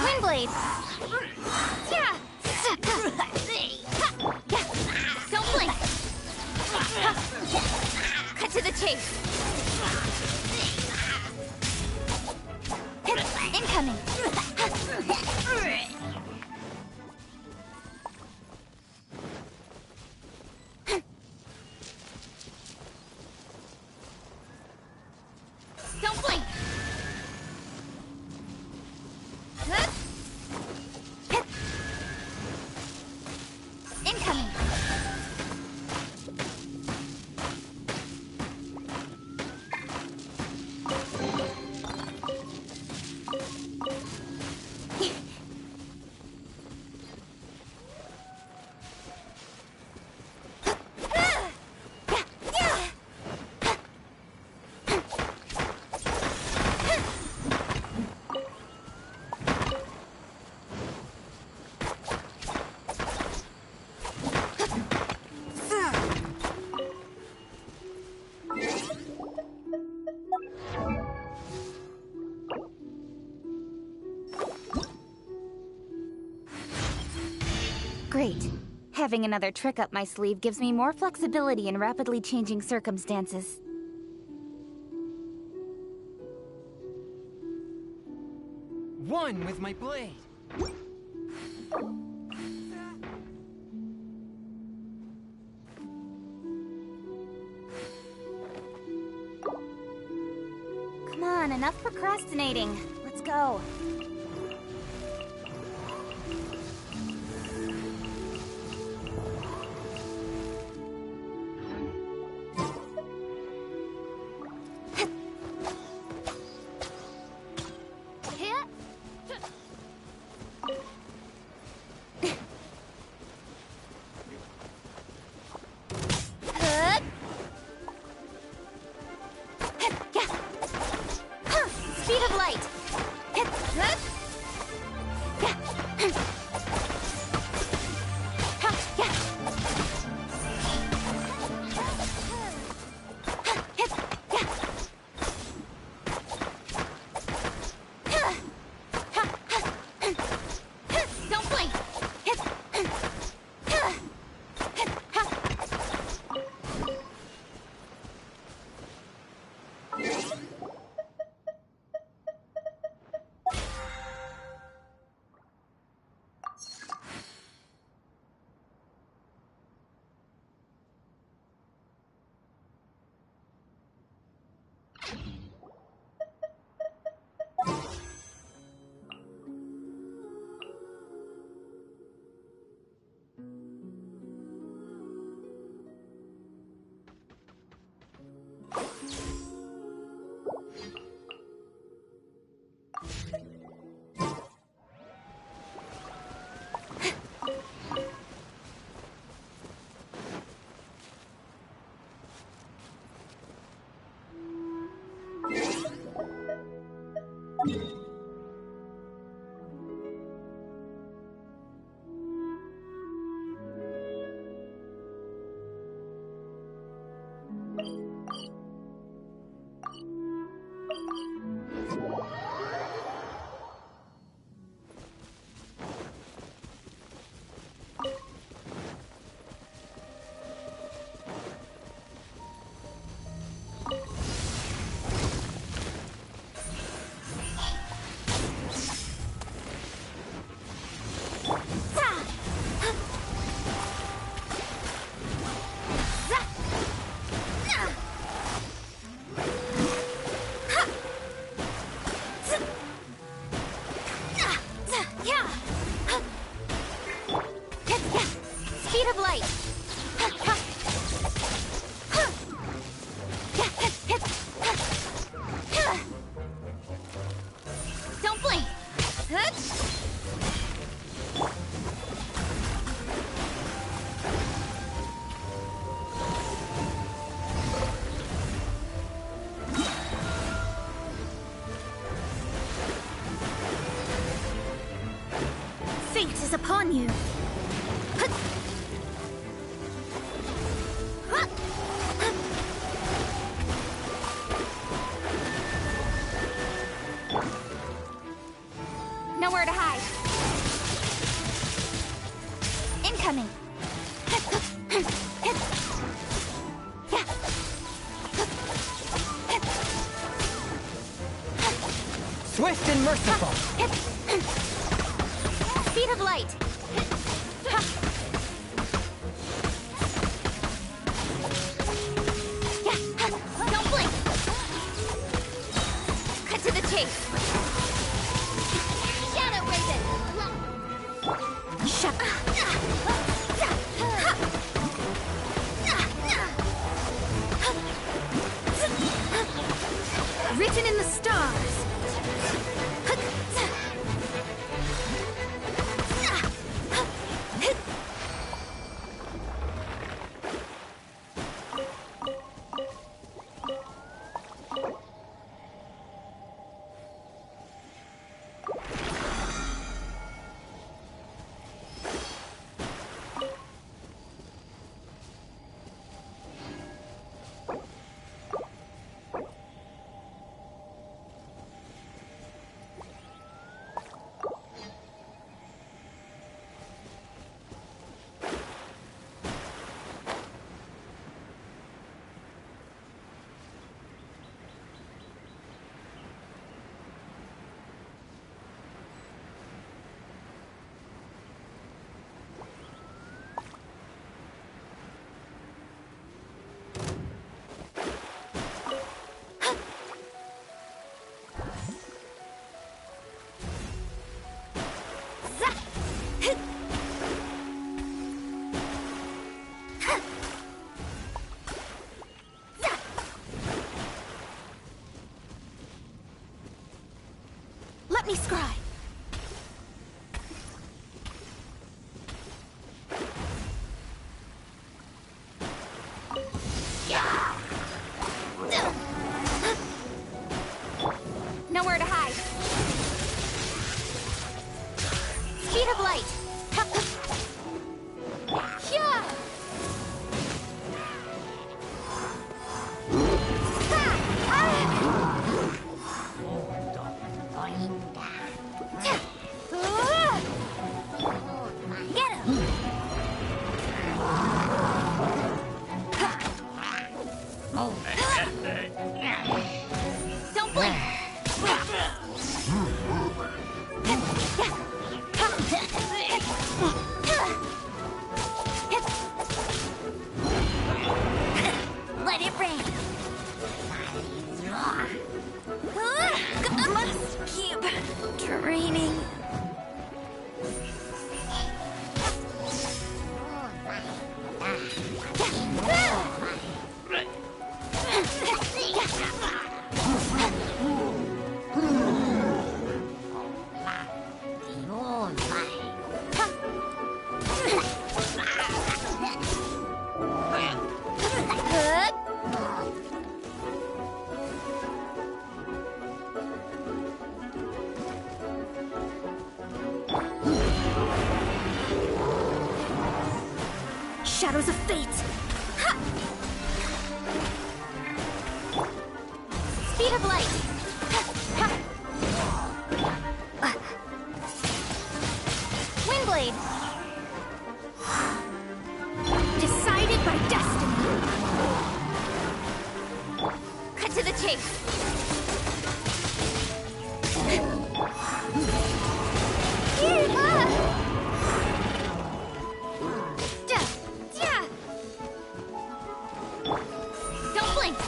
Wind blade. Yeah. Don't blink. Cut to the chase. Incoming. Don't blink. Incoming. Great. Having another trick up my sleeve gives me more flexibility in rapidly changing circumstances. One with my blade. Come on, enough procrastinating. Let's go. Speed of light. Don't blink. Speed of light. Don't blink. Fate is upon you. Nowhere to hide. Incoming. Swift and merciful. Speed of light. Don't blink. Cut to the chase. Shadow Raven. Shut. Written in the stars. Let me scry. Nowhere to hide. Speed of light. Don't blink. Let it rain. Must keep training. Shadows of fate. Ha! Speed of light. Ha! Ha! Windblade. Decided by destiny. Cut to the chase. Don't blink.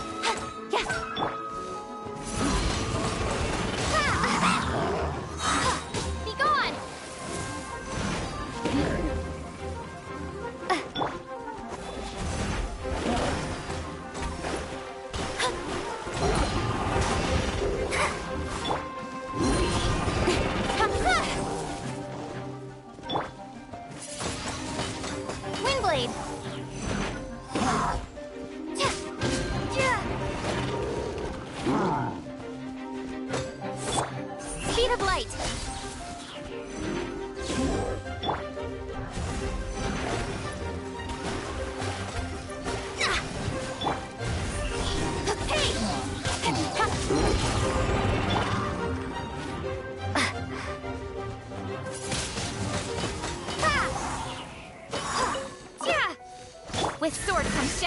Be gone.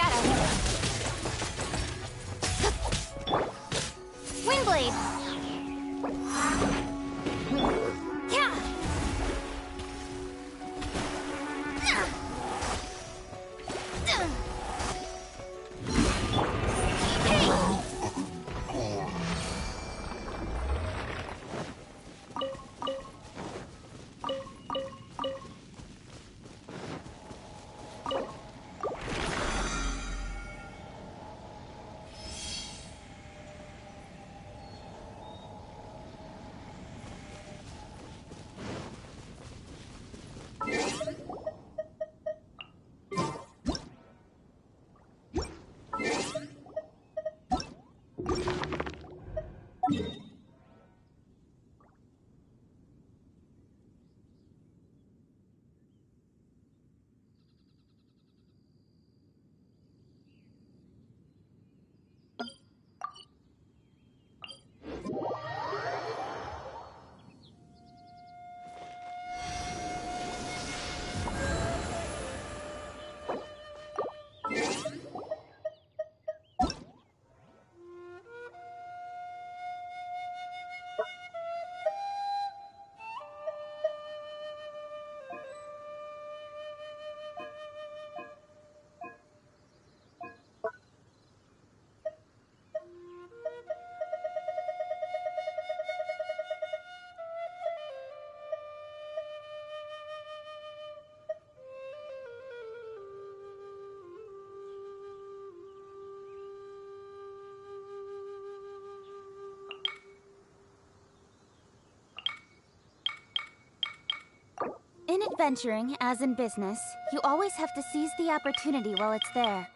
shadow. Windblade. Yeah. In adventuring, as in business, you always have to seize the opportunity while it's there.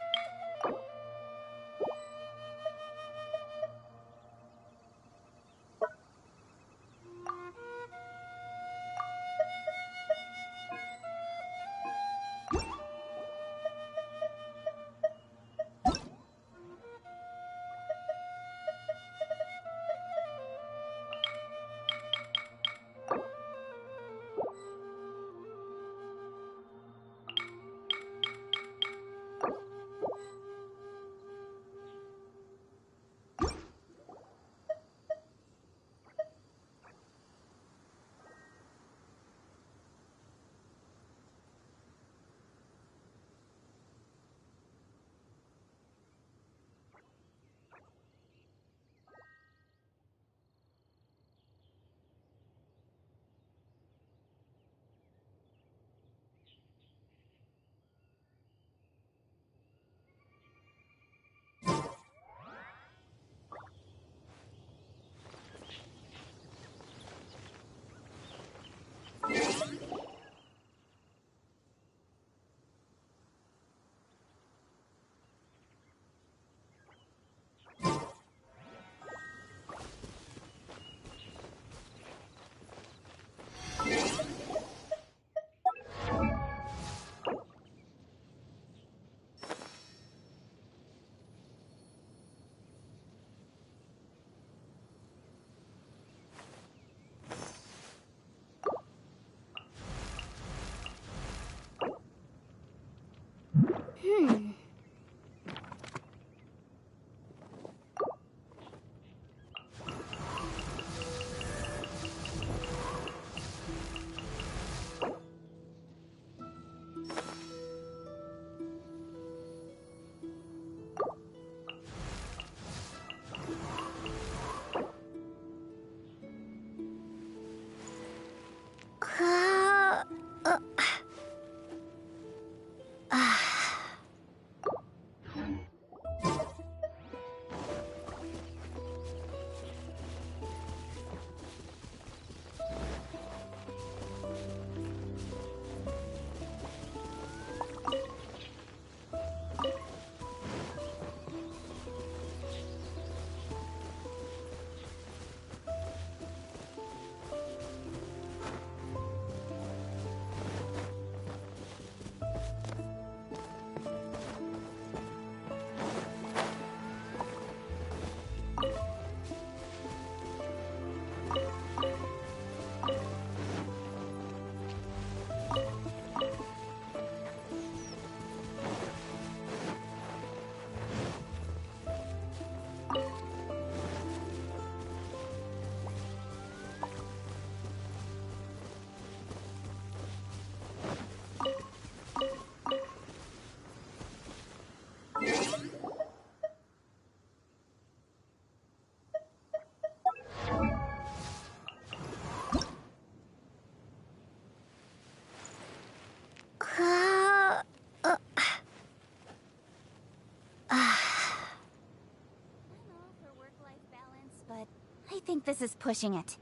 think this is pushing it.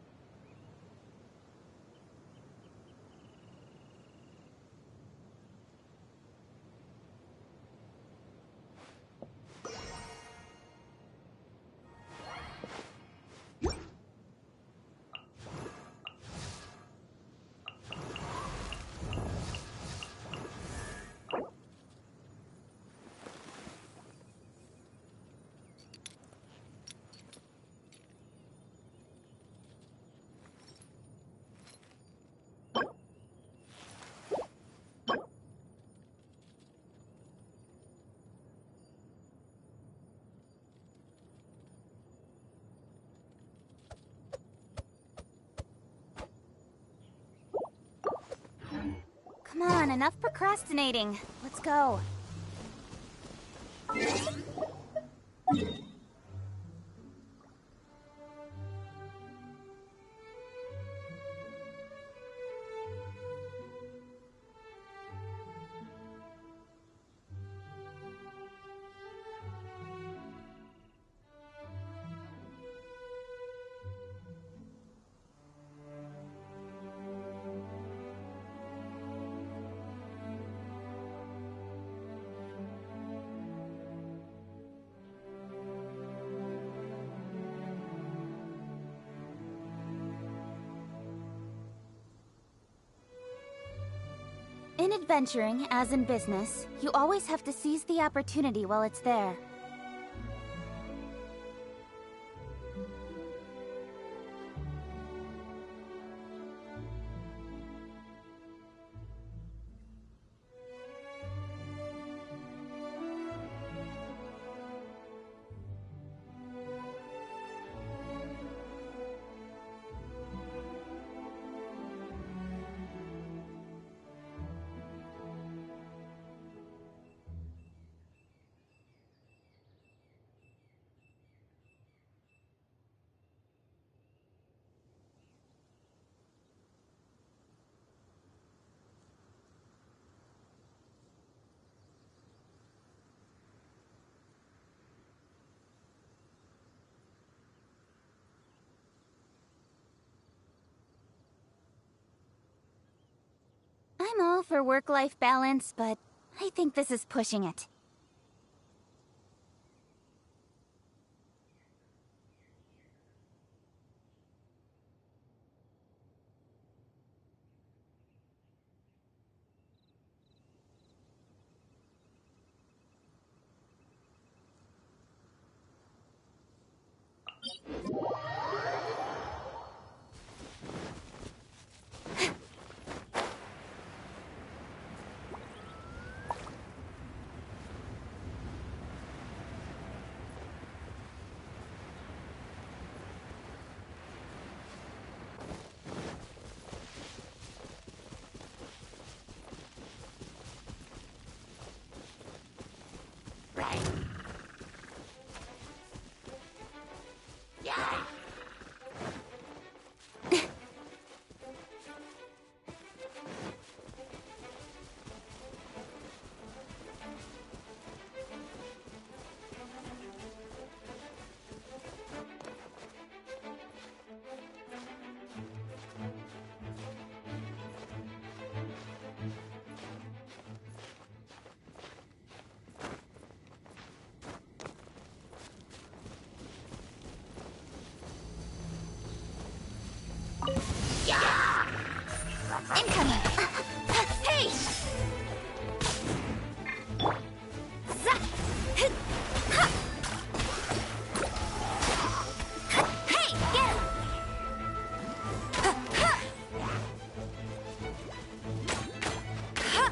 Come on, enough procrastinating. Let's go. In adventuring, as in business, you always have to seize the opportunity while it's there. I'm all for work-life balance, but I think this is pushing it. Incoming! Hey! Zap! Ha! Hey! Get him! Ha! Ha! Ha! Ha!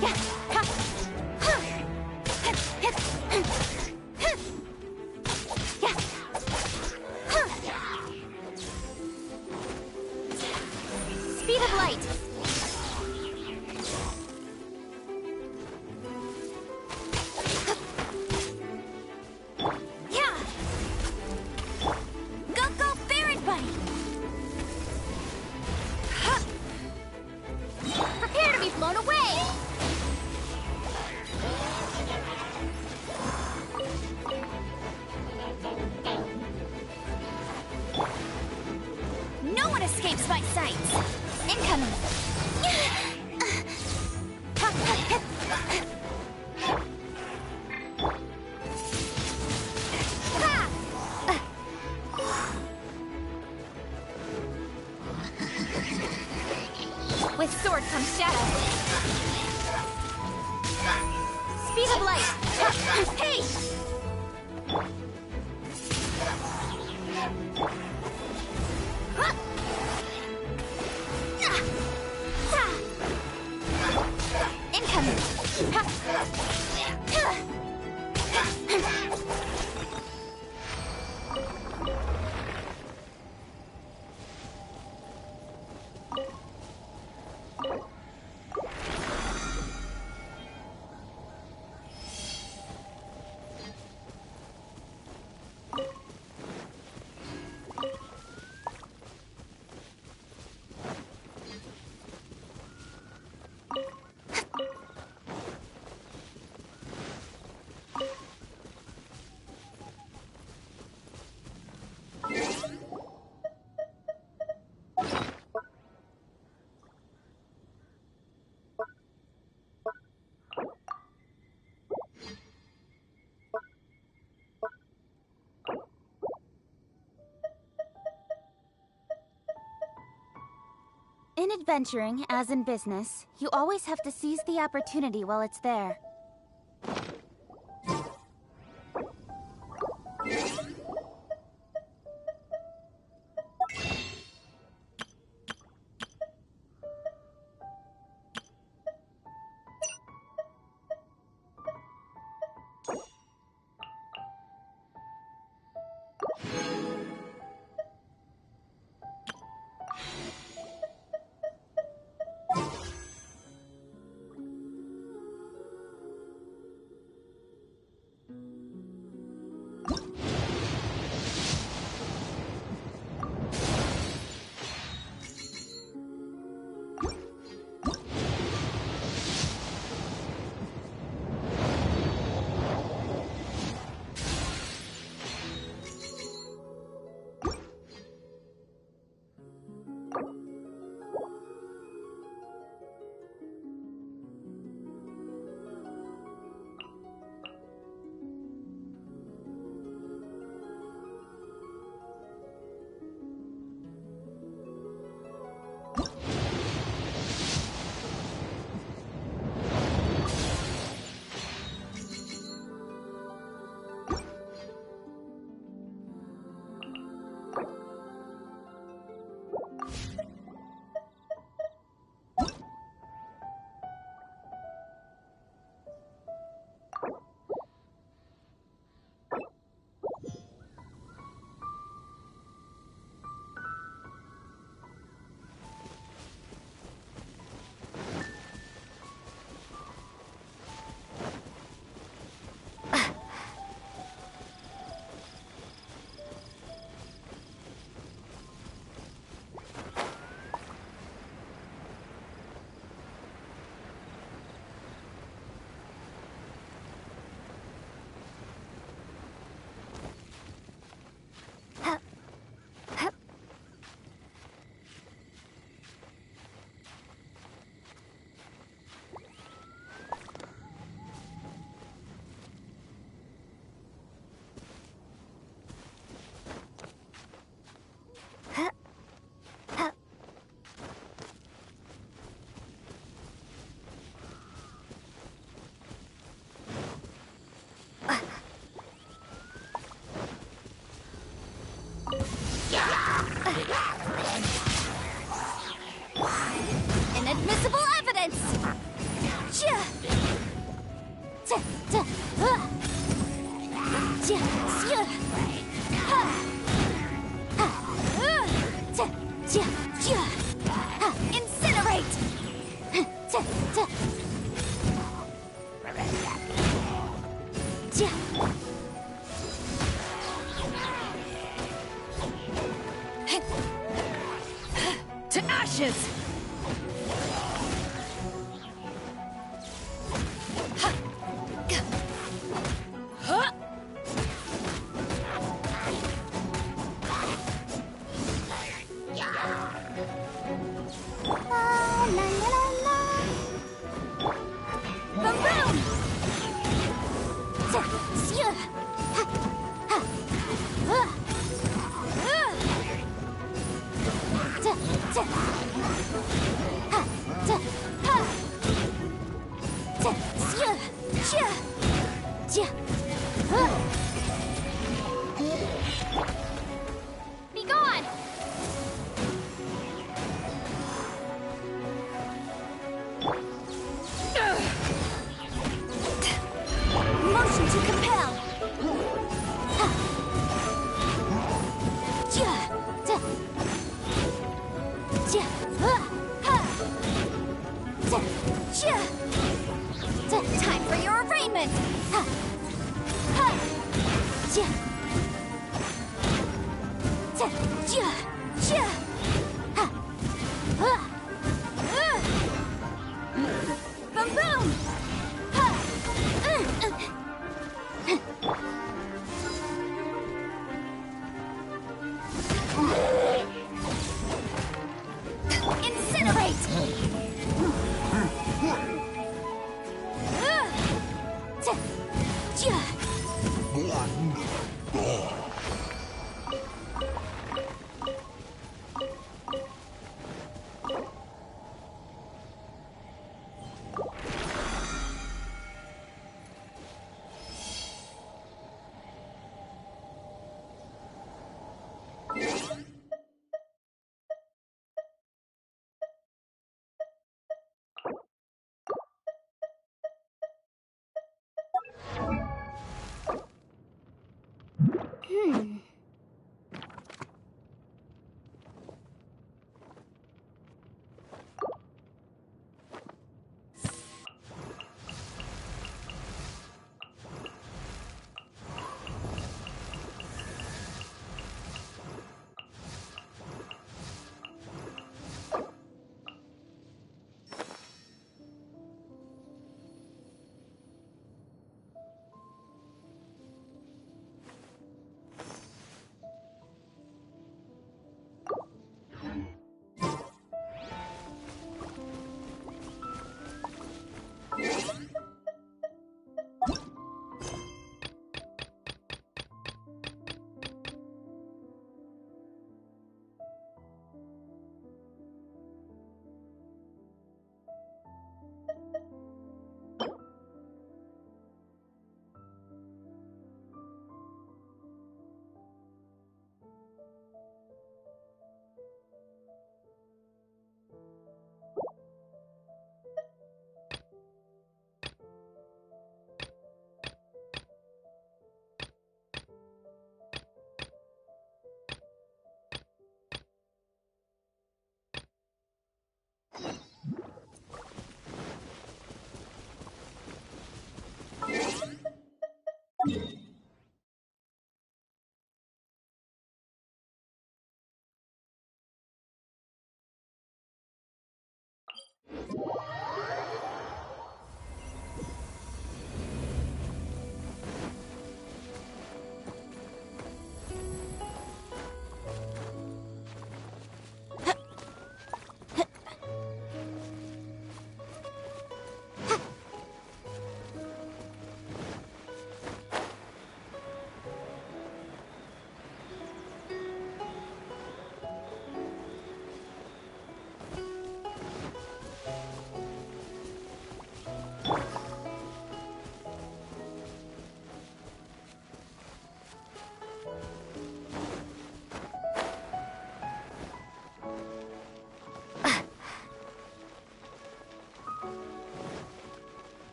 Speed of light. Yeah. Go, go, Barret Buddy. Prepare to be blown away. No one escapes my sights. Incoming. With sword comes shadow. Speed of light. Hey! Incoming. In adventuring, as in business, you always have to seize the opportunity while it's there. Incinerate! To ashes! Be gone! Motion to compel! Time for your arraignment! Boom boom!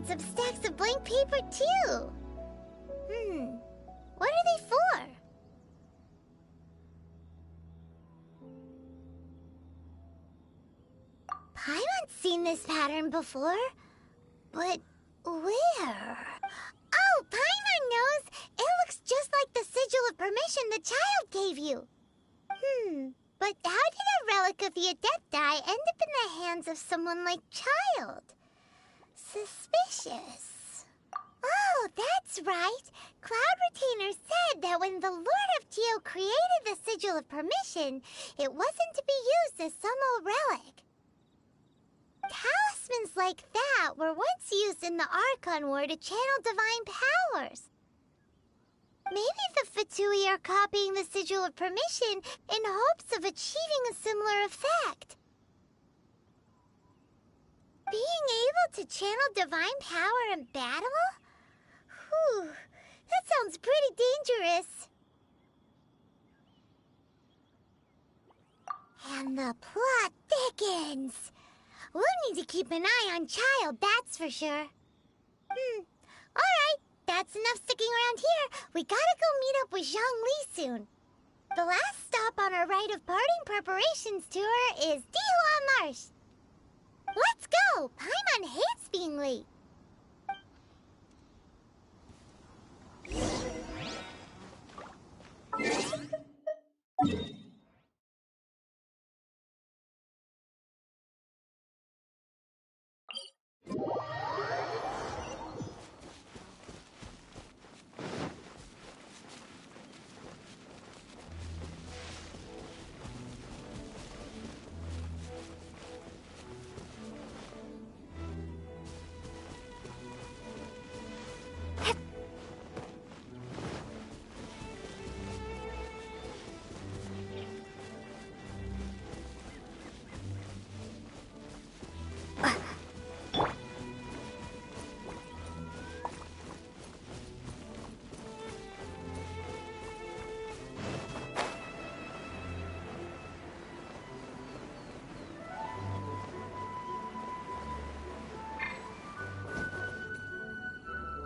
and some stacks of blank paper, too. What are they for? Paimon's seen this pattern before, but where? Oh, Paimon knows! It looks just like the sigil of permission the child gave you. But how did a relic of the Adepti end up in the hands of someone like Child? Suspicious. Oh, that's right. Cloud Retainer said that when the Lord of Geo created the Sigil of Permission, it wasn't to be used as some old relic. Talismans like that were once used in the Archon War to channel divine powers. Maybe the Fatui are copying the Sigil of Permission in hopes of achieving a similar effect. Being able to channel divine power in battle? Whew, that sounds pretty dangerous. And the plot thickens. We'll need to keep an eye on Child, that's for sure. Alright, that's enough sticking around here. We gotta go meet up with Zhongli soon. The last stop on our rite of parting preparations tour is Dihua Marsh. Let's go! Paimon hates being late.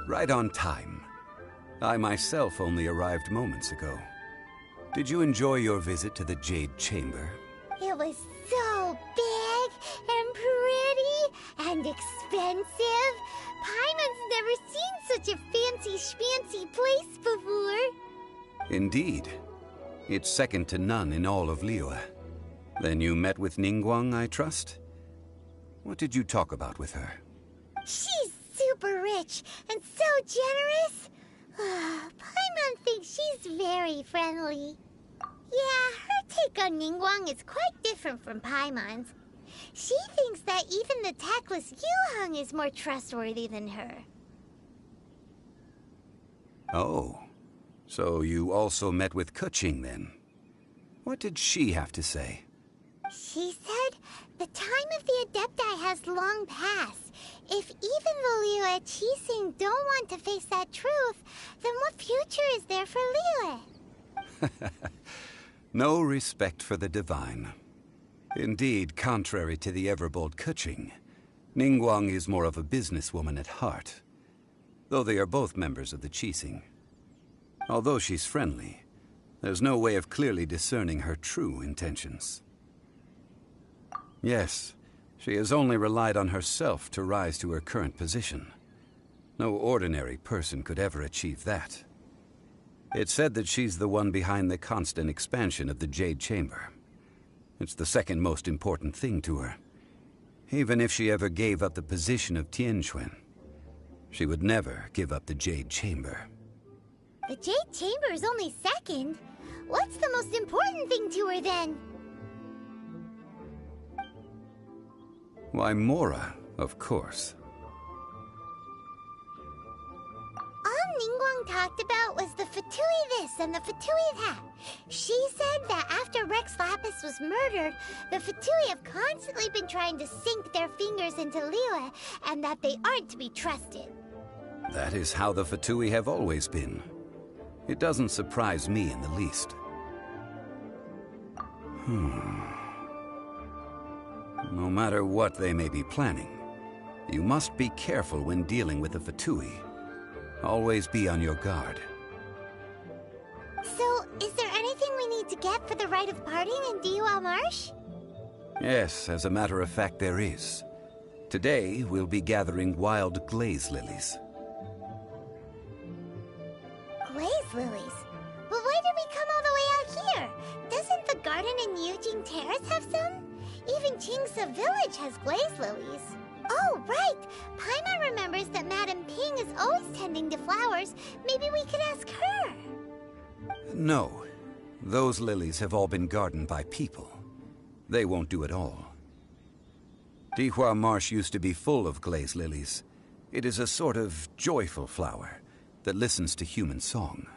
Right on time. I myself only arrived moments ago. Did you enjoy your visit to the Jade Chamber? It was so big and pretty and expensive. Paimon's never seen such a fancy schmancy place before. Indeed. It's second to none in all of Liyue. Then you met with Ningguang, I trust? What did you talk about with her? She's super rich and so generous. Paimon thinks she's very friendly. Yeah, her take on Ningguang is quite different from Paimon's. She thinks that even the tactless Yuheng is more trustworthy than her. Oh, so you also met with Keqing then? What did she have to say? She said the time of the Adepti has long passed. If even the Liyue Qixing don't want to face that truth, then what future is there for Liyue? No respect for the divine. Indeed, contrary to the ever-bold Keqing, Ningguang is more of a businesswoman at heart, though they are both members of the Qixing. Although she's friendly, there's no way of clearly discerning her true intentions. Yes, she has only relied on herself to rise to her current position. No ordinary person could ever achieve that. It's said that she's the one behind the constant expansion of the Jade Chamber. It's the second most important thing to her. Even if she ever gave up the position of Tianquan, she would never give up the Jade Chamber. The Jade Chamber is only second. What's the most important thing to her then? Why, Mora, of course. All Ningguang talked about was the Fatui this and the Fatui that. She said that after Rex Lapis was murdered, the Fatui have constantly been trying to sink their fingers into Liyue, and that they aren't to be trusted. That is how the Fatui have always been. It doesn't surprise me in the least. No matter what they may be planning, You must be careful when dealing with the Fatui. Always be on your guard. So, is there anything we need to get for the rite of parting in Diwa Marsh? Yes, as a matter of fact, there is. Today, we'll be gathering wild glaze lilies. Glaze lilies? But why did we come all the way out here? Doesn't the garden in Eugene Terrace have some? Even Chingsa Village has glaze lilies. Oh, right! Paimon remembers that Madame Ping is always tending to flowers. Maybe we could ask her. No. Those lilies have all been gardened by people. They won't do it all. Dihua Marsh used to be full of glaze lilies. It is a sort of joyful flower that listens to human song.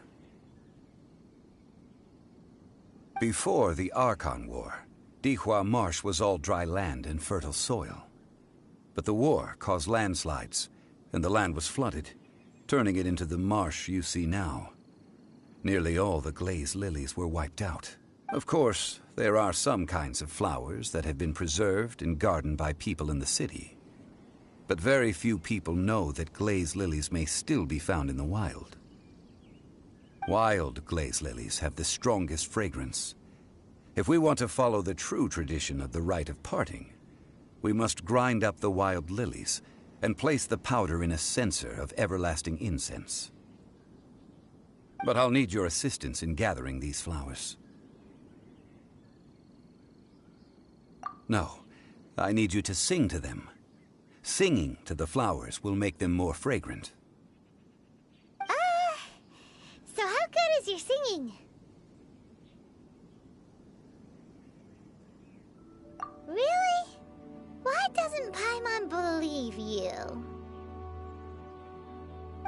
Before the Archon War, Dihua Marsh was all dry land and fertile soil. But the war caused landslides, and the land was flooded, turning it into the marsh you see now. Nearly all the glaze lilies were wiped out. Of course, there are some kinds of flowers that have been preserved and gardened by people in the city. But very few people know that glaze lilies may still be found in the wild. Wild glaze lilies have the strongest fragrance. If we want to follow the true tradition of the rite of parting, we must grind up the wild lilies and place the powder in a censer of everlasting incense. But I'll need your assistance in gathering these flowers. No, I need you to sing to them. Singing to the flowers will make them more fragrant. So how good is your singing? Really? Why doesn't Paimon believe you?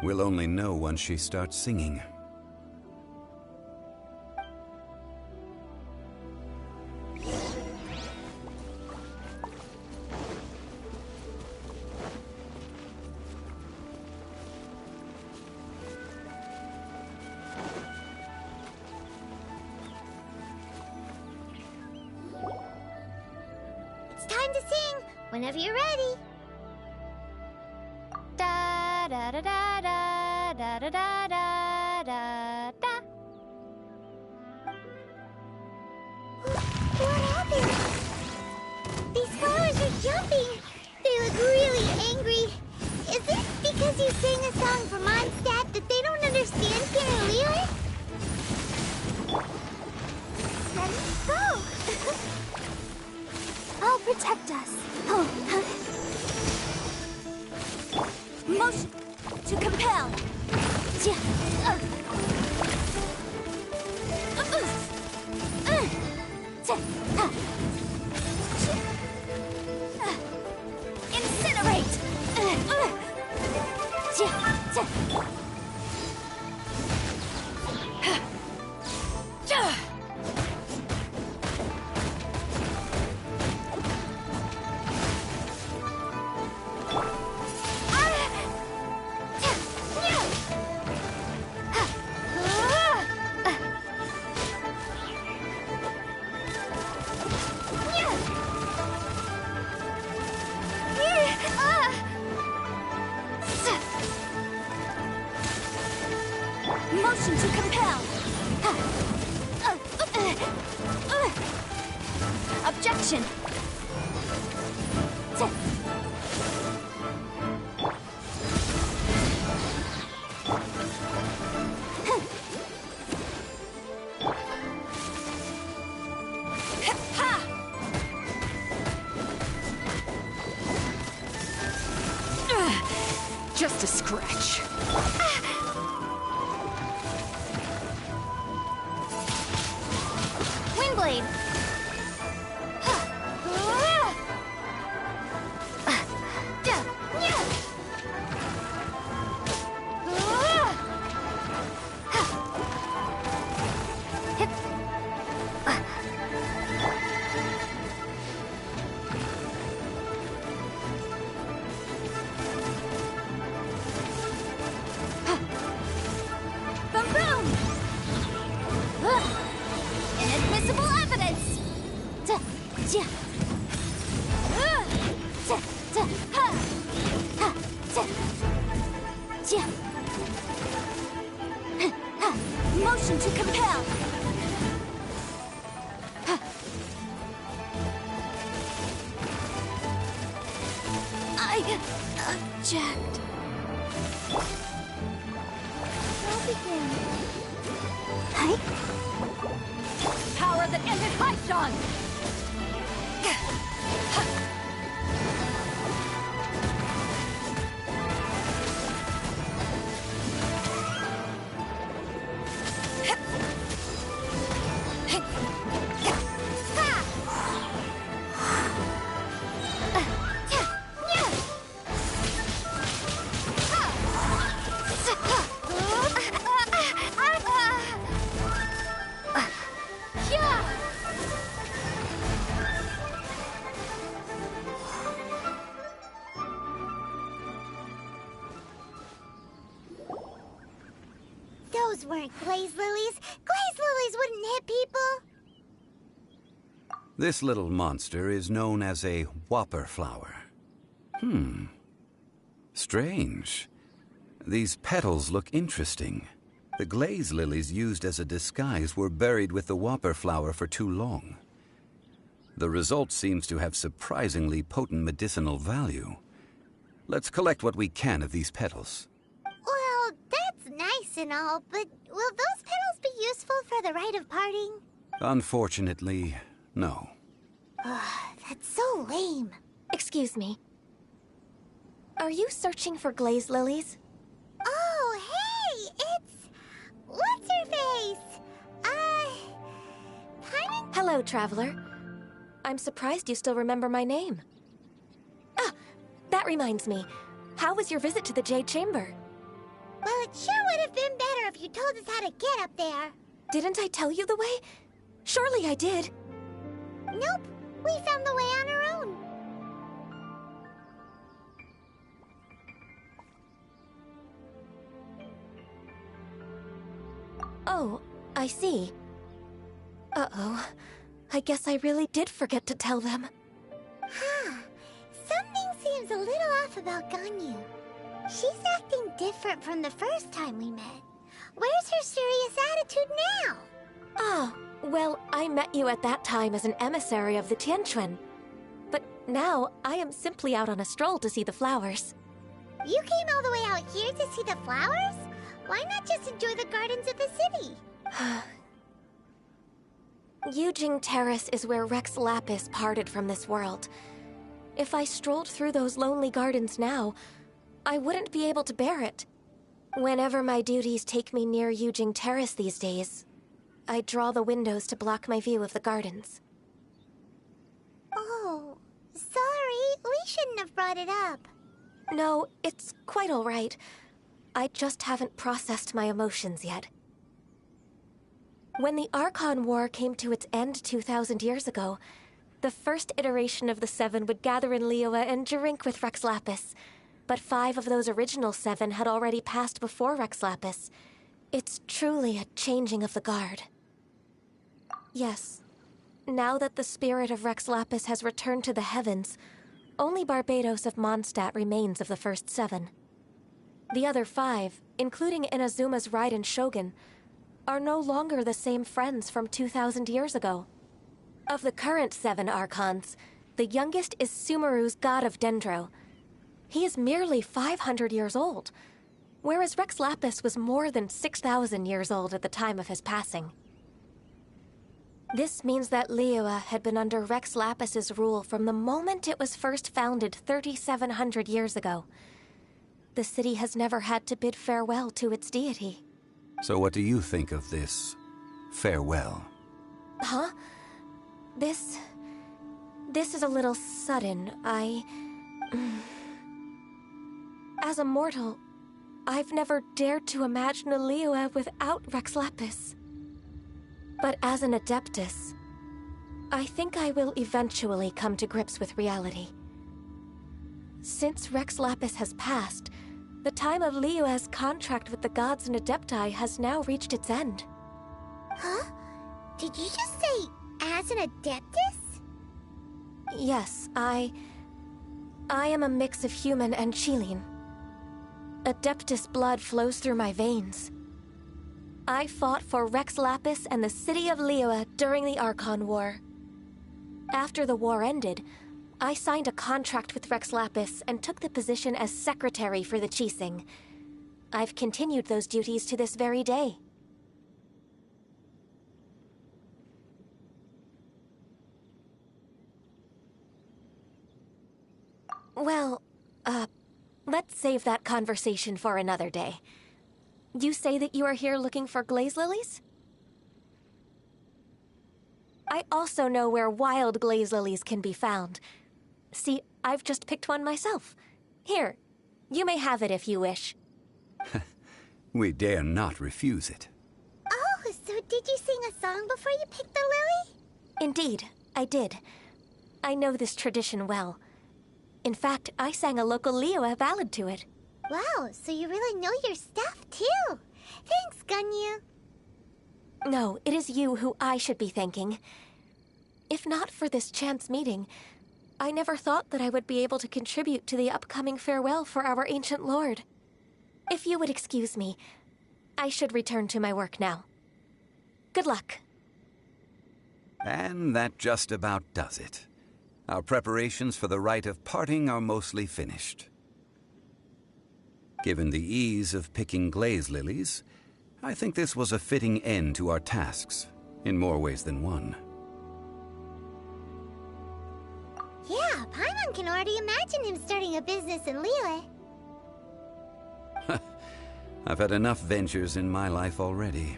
We'll only know once she starts singing. It's time to sing, whenever you're ready. Da da da da da da da da da da da. What happened? These flowers are jumping. They look really angry. Is it because you sang a song for Mondstadt that they don't understand Canalier? Ready? Go! I'll protect us. Motion to compel. Incinerate. Motion to compel. Objection. Just a scratch. Windblade. Boom boom. Inadmissible evidence. Motion to compel. I object. I'll begin. Hi. Power that ended Haishan! Those weren't glaze lilies. Glaze lilies wouldn't hit people. This little monster is known as a whopper flower. Strange. These petals look interesting. The glaze lilies used as a disguise were buried with the whopper flower for too long. The result seems to have surprisingly potent medicinal value. Let's collect what we can of these petals. Well, that's nice and all, but will those petals be useful for the rite of parting? Unfortunately, no. That's so lame. Excuse me. Are you searching for glaze lilies? Oh, hey! It's... What's-her-face? Pardon? Hello, traveler. I'm surprised you still remember my name. Ah, that reminds me. How was your visit to the Jade Chamber? Well, it sure would have been better if you told us how to get up there. Didn't I tell you the way? Surely I did. Nope. We found the way on our own. Oh, I see. Uh-oh. I guess I really did forget to tell them. Huh. Something seems a little off about Ganyu. She's acting different from the first time we met. Where's her serious attitude now? Ah, well, I met you at that time as an emissary of the Tianquan. But now, I am simply out on a stroll to see the flowers. You came all the way out here to see the flowers? Why not just enjoy the gardens of the city? Yujing Terrace is where Rex Lapis parted from this world. If I strolled through those lonely gardens now, I wouldn't be able to bear it. Whenever my duties take me near Yujing Terrace these days, I draw the windows to block my view of the gardens. Oh, sorry. We shouldn't have brought it up. No, it's quite all right. I just haven't processed my emotions yet. When the Archon War came to its end 2,000 years ago, the first iteration of the Seven would gather in Liyue and drink with Rex Lapis. But 5 of those original 7 had already passed before Rex Lapis. It's truly a changing of the guard. Yes. Now that the spirit of Rex Lapis has returned to the heavens, only Barbados of Mondstadt remains of the first 7. The other 5, including Inazuma's Raiden Shogun, are no longer the same friends from 2,000 years ago. Of the current 7 Archons, the youngest is Sumeru's god of Dendro. He is merely 500 years old, whereas Rex Lapis was more than 6,000 years old at the time of his passing. This means that Liyue had been under Rex Lapis's rule from the moment it was first founded 3,700 years ago. The city has never had to bid farewell to its deity. So what do you think of this farewell? Huh? This is a little sudden. As a mortal, I've never dared to imagine a Liyue without Rex Lapis. But as an Adeptus, I think I will eventually come to grips with reality. Since Rex Lapis has passed, the time of Liyue's contract with the gods and Adepti has now reached its end. Huh? Did you just say, as an Adeptus? Yes, I am a mix of human and Qilin. Adeptus blood flows through my veins. I fought for Rex Lapis and the city of Liyue during the Archon War. After the war ended, I signed a contract with Rex Lapis and took the position as secretary for the Qixing. I've continued those duties to this very day. Well, let's save that conversation for another day. You say that you are here looking for glaze lilies? I also know where wild glaze lilies can be found. See, I've just picked one myself. Here, you may have it if you wish. We dare not refuse it. Oh, so did you sing a song before you picked the lily? Indeed, I did. I know this tradition well. In fact, I sang a local Liyue ballad to it. Wow, so you really know your stuff, too. Thanks, Ganyu. No, it is you who I should be thanking. If not for this chance meeting, I never thought that I would be able to contribute to the upcoming farewell for our ancient lord. If you would excuse me, I should return to my work now. Good luck. And that just about does it. Our preparations for the rite of parting are mostly finished. Given the ease of picking glaze lilies, I think this was a fitting end to our tasks, in more ways than one. Yeah, Paimon can already imagine him starting a business in Liyue. I've had enough ventures in my life already.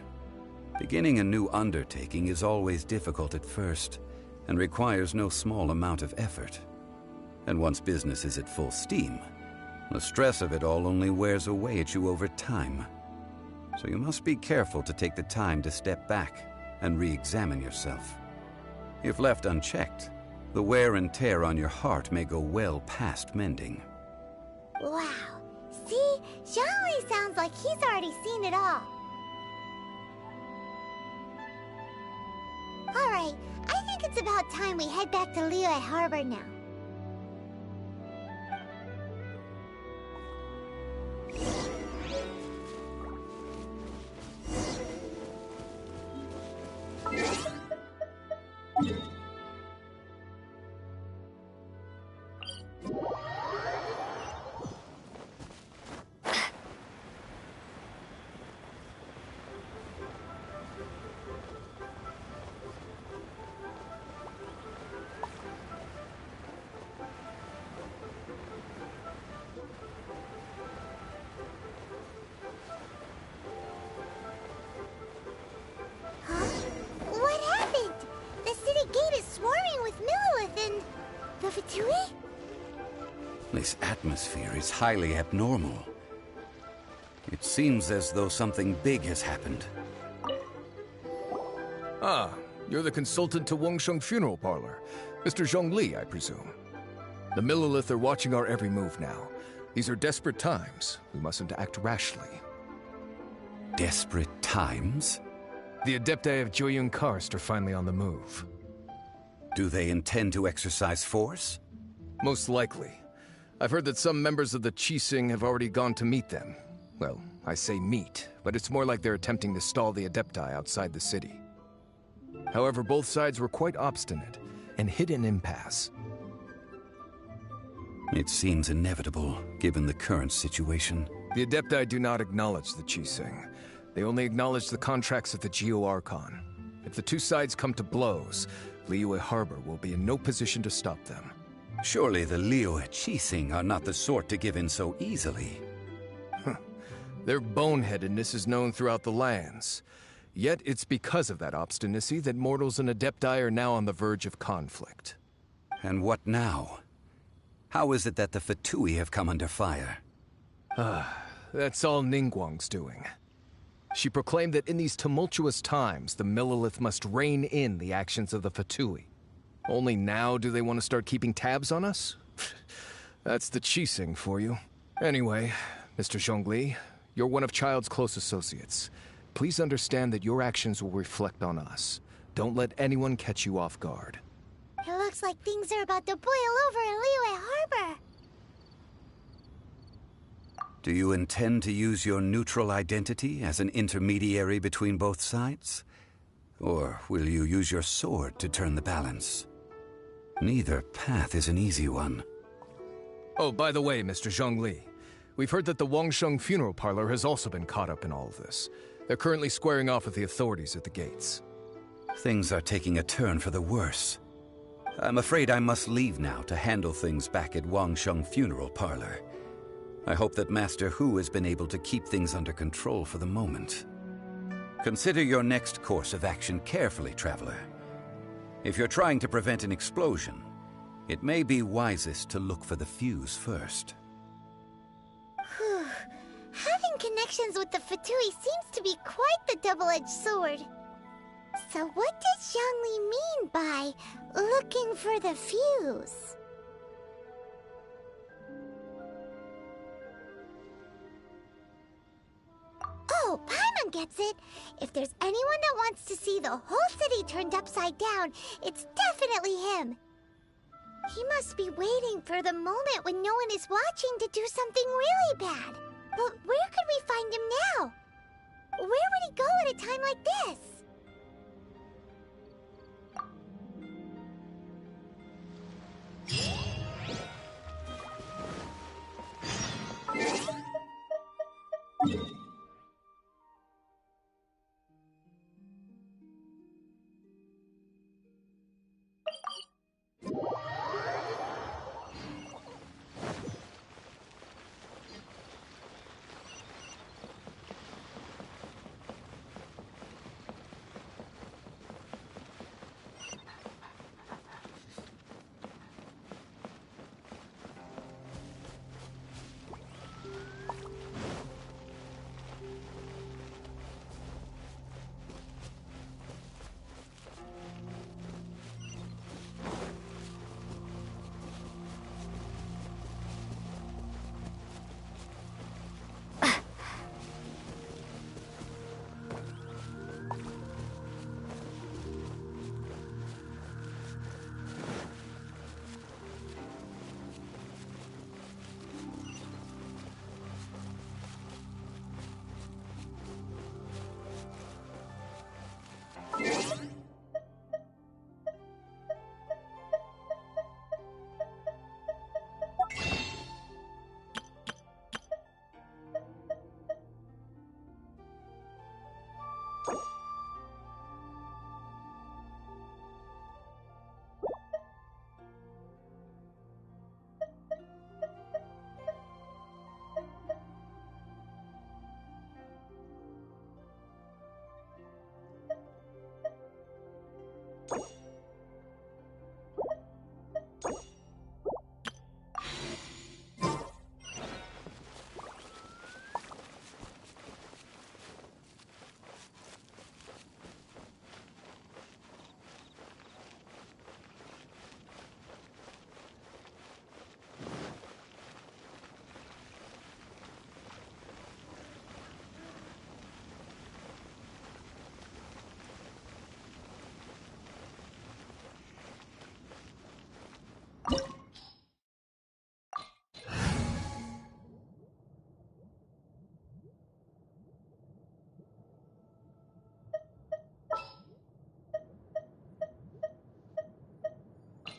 Beginning a new undertaking is always difficult at first, and requires no small amount of effort. And once business is at full steam, the stress of it all only wears away at you over time. So you must be careful to take the time to step back and re-examine yourself. If left unchecked, the wear and tear on your heart may go well past mending. Wow. See? Zhongli sounds like he's already seen it all. Alright, I think it's about time we head back to Liyue Harbor now. This atmosphere is highly abnormal. It seems as though something big has happened. Ah, you're the consultant to Wengsheng Funeral Parlor. Mr. Zhongli, I presume. The Millilith are watching our every move now. These are desperate times. We mustn't act rashly. Desperate times? The Adepti of Joyun Karst are finally on the move. Do they intend to exercise force? Most likely. I've heard that some members of the Qixing have already gone to meet them. Well, I say meet, but it's more like they're attempting to stall the Adepti outside the city. However, both sides were quite obstinate and hit an impasse. It seems inevitable, given the current situation. The Adepti do not acknowledge the Qixing. They only acknowledge the contracts of the Geo-Archon. If the two sides come to blows, Liyue Harbor will be in no position to stop them. Surely the Liyue Qixing are not the sort to give in so easily. Their boneheadedness is known throughout the lands. Yet it's because of that obstinacy that mortals and Adepti are now on the verge of conflict. And what now? How is it that the Fatui have come under fire? That's all Ningguang's doing. She proclaimed that in these tumultuous times, the Millilith must rein in the actions of the Fatui. Only now do they want to start keeping tabs on us? That's the Qixing for you. Anyway, Mr. Zhongli, you're one of Child's close associates. Please understand that your actions will reflect on us. Don't let anyone catch you off guard. It looks like things are about to boil over in Liyue Harbor. Do you intend to use your neutral identity as an intermediary between both sides? Or will you use your sword to turn the balance? Neither path is an easy one. Oh, by the way, Mr. Zhongli, we've heard that the Wangsheng funeral parlor has also been caught up in all of this. They're currently squaring off with the authorities at the gates. Things are taking a turn for the worse. I'm afraid I must leave now to handle things back at Wangsheng funeral parlor. I hope that Master Hu has been able to keep things under control for the moment. Consider your next course of action carefully, Traveler. If you're trying to prevent an explosion, it may be wisest to look for the fuse first. Whew. Having connections with the Fatui seems to be quite the double-edged sword. So what does Zhongli mean by looking for the fuse? Oh, Paimon gets it! If there's anyone that wants to see the whole city turned upside down, it's definitely him! He must be waiting for the moment when no one is watching to do something really bad. But where could we find him now? Where would he go at a time like this?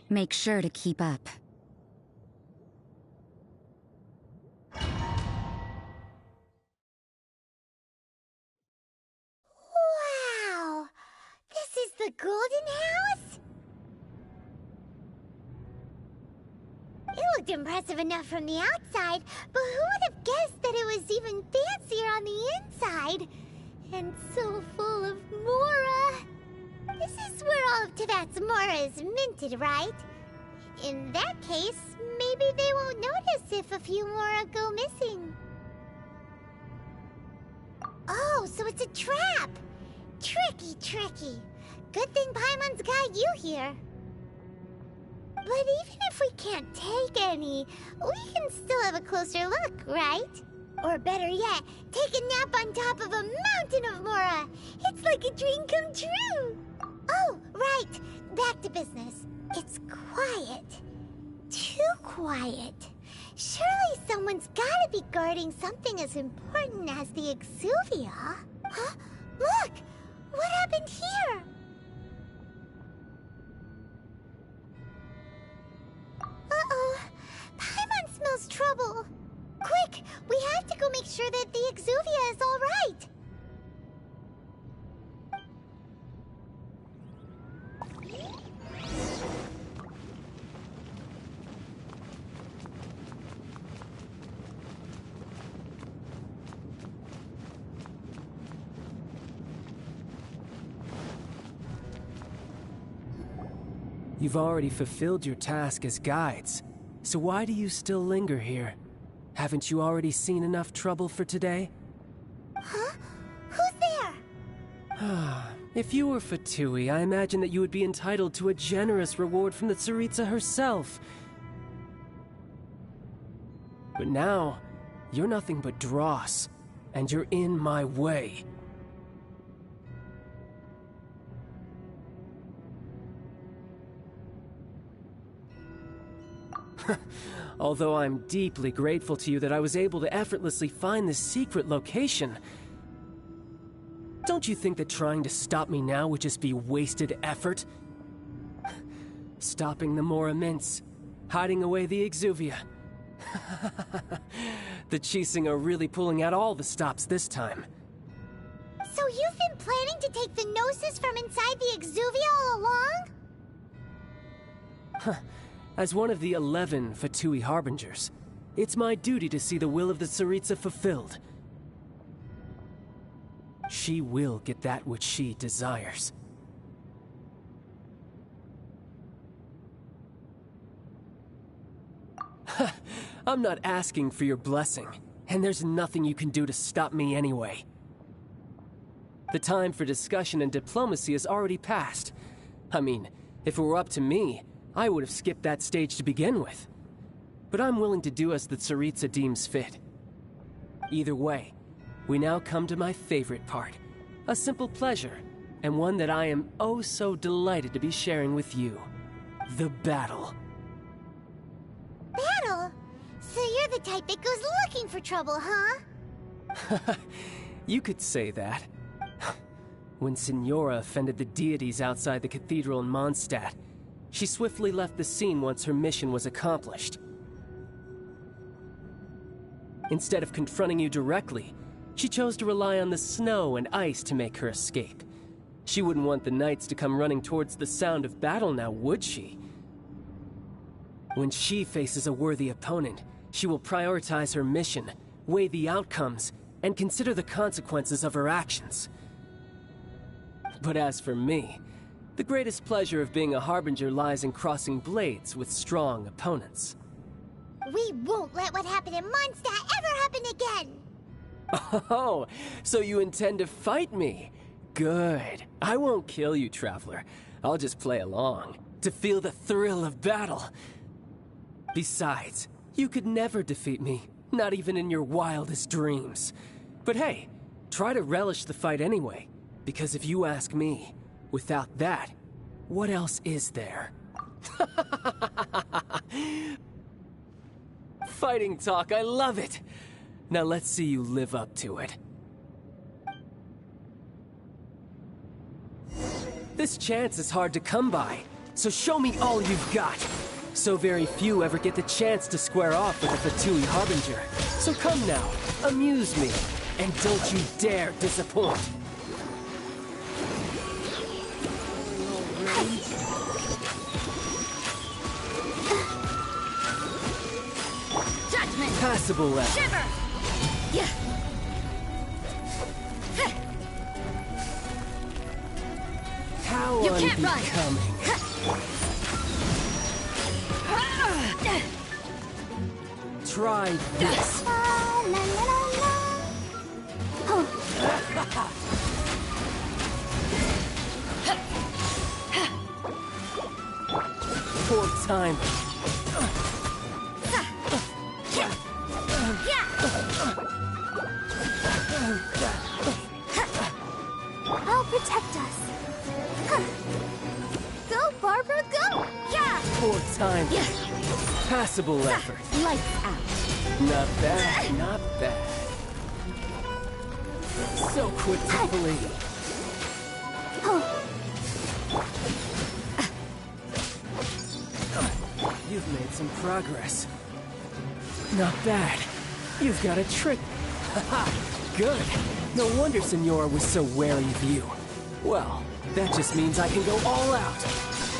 Make sure to keep up. Wow! This is the Golden House? It looked impressive enough from the outside, but who would have guessed that it was even fancier on the inside? And so full of Mora! This is where all of Teyvat's Mora is minted, right? In that case, maybe they won't notice if a few Mora go missing. Oh, so it's a trap! Tricky, tricky. Good thing Paimon's got you here. But even if we can't take any, we can still have a closer look, right? Or better yet, take a nap on top of a mountain of Mora. It's like a dream come true. Oh, right. Back to business. It's quiet. Too quiet. Surely someone's gotta be guarding something as important as the Exuvia. Huh? Look! What happened here? Uh-oh. Paimon smells trouble. Quick! We have to go make sure that the Exuvia is all right. You've already fulfilled your task as guides, so why do you still linger here? Haven't you already seen enough trouble for today? Huh? Who's there? If you were Fatui, I imagine that you would be entitled to a generous reward from the Tsaritsa herself. But now, you're nothing but dross, and you're in my way. Although I'm deeply grateful to you that I was able to effortlessly find this secret location, don't you think that trying to stop me now would just be wasted effort? Stopping the Mora Mints, hiding away the Exuvia. The Chising are really pulling out all the stops this time. So you've been planning to take the Gnosis from inside the Exuvia all along? As one of the 11 Fatui Harbingers, it's my duty to see the will of the Tsaritsa fulfilled. She will get that which she desires. I'm not asking for your blessing, and there's nothing you can do to stop me anyway. The time for discussion and diplomacy has already passed. I mean, if it were up to me, I would have skipped that stage to begin with. But I'm willing to do as the Tsaritsa deems fit. Either way, we now come to my favorite part. A simple pleasure, and one that I am oh so delighted to be sharing with you. The battle. Battle? So you're the type that goes looking for trouble, huh? You could say that. When Signora offended the deities outside the cathedral in Mondstadt, she swiftly left the scene once her mission was accomplished. Instead of confronting you directly, she chose to rely on the snow and ice to make her escape. She wouldn't want the knights to come running towards the sound of battle now, would she? When she faces a worthy opponent, she will prioritize her mission, weigh the outcomes, and consider the consequences of her actions. But as for me, the greatest pleasure of being a Harbinger lies in crossing blades with strong opponents. We won't let what happened in Mondstadt ever happen again! Oh, so you intend to fight me? Good. I won't kill you, Traveler. I'll just play along, to feel the thrill of battle. Besides, you could never defeat me, not even in your wildest dreams. But hey, try to relish the fight anyway, because if you ask me, without that, what else is there? Fighting talk, I love it! Now let's see you live up to it. This chance is hard to come by, so show me all you've got. So very few ever get the chance to square off with a Fatui Harbinger. So come now, amuse me, and don't you dare disappoint. Judgment! Passable left. Shiver! Yeah. How You can't run. unbecoming. Try this. Poor time. I'll protect us. Go, Barbara, go! Yeah! Poor time. Yeah. Passable effort. Lights out. Not bad, not bad. So quick to flee. You've made some progress. Not bad. You've got a trick. Haha, good. No wonder Senora was so wary of you. Well, that just means I can go all out.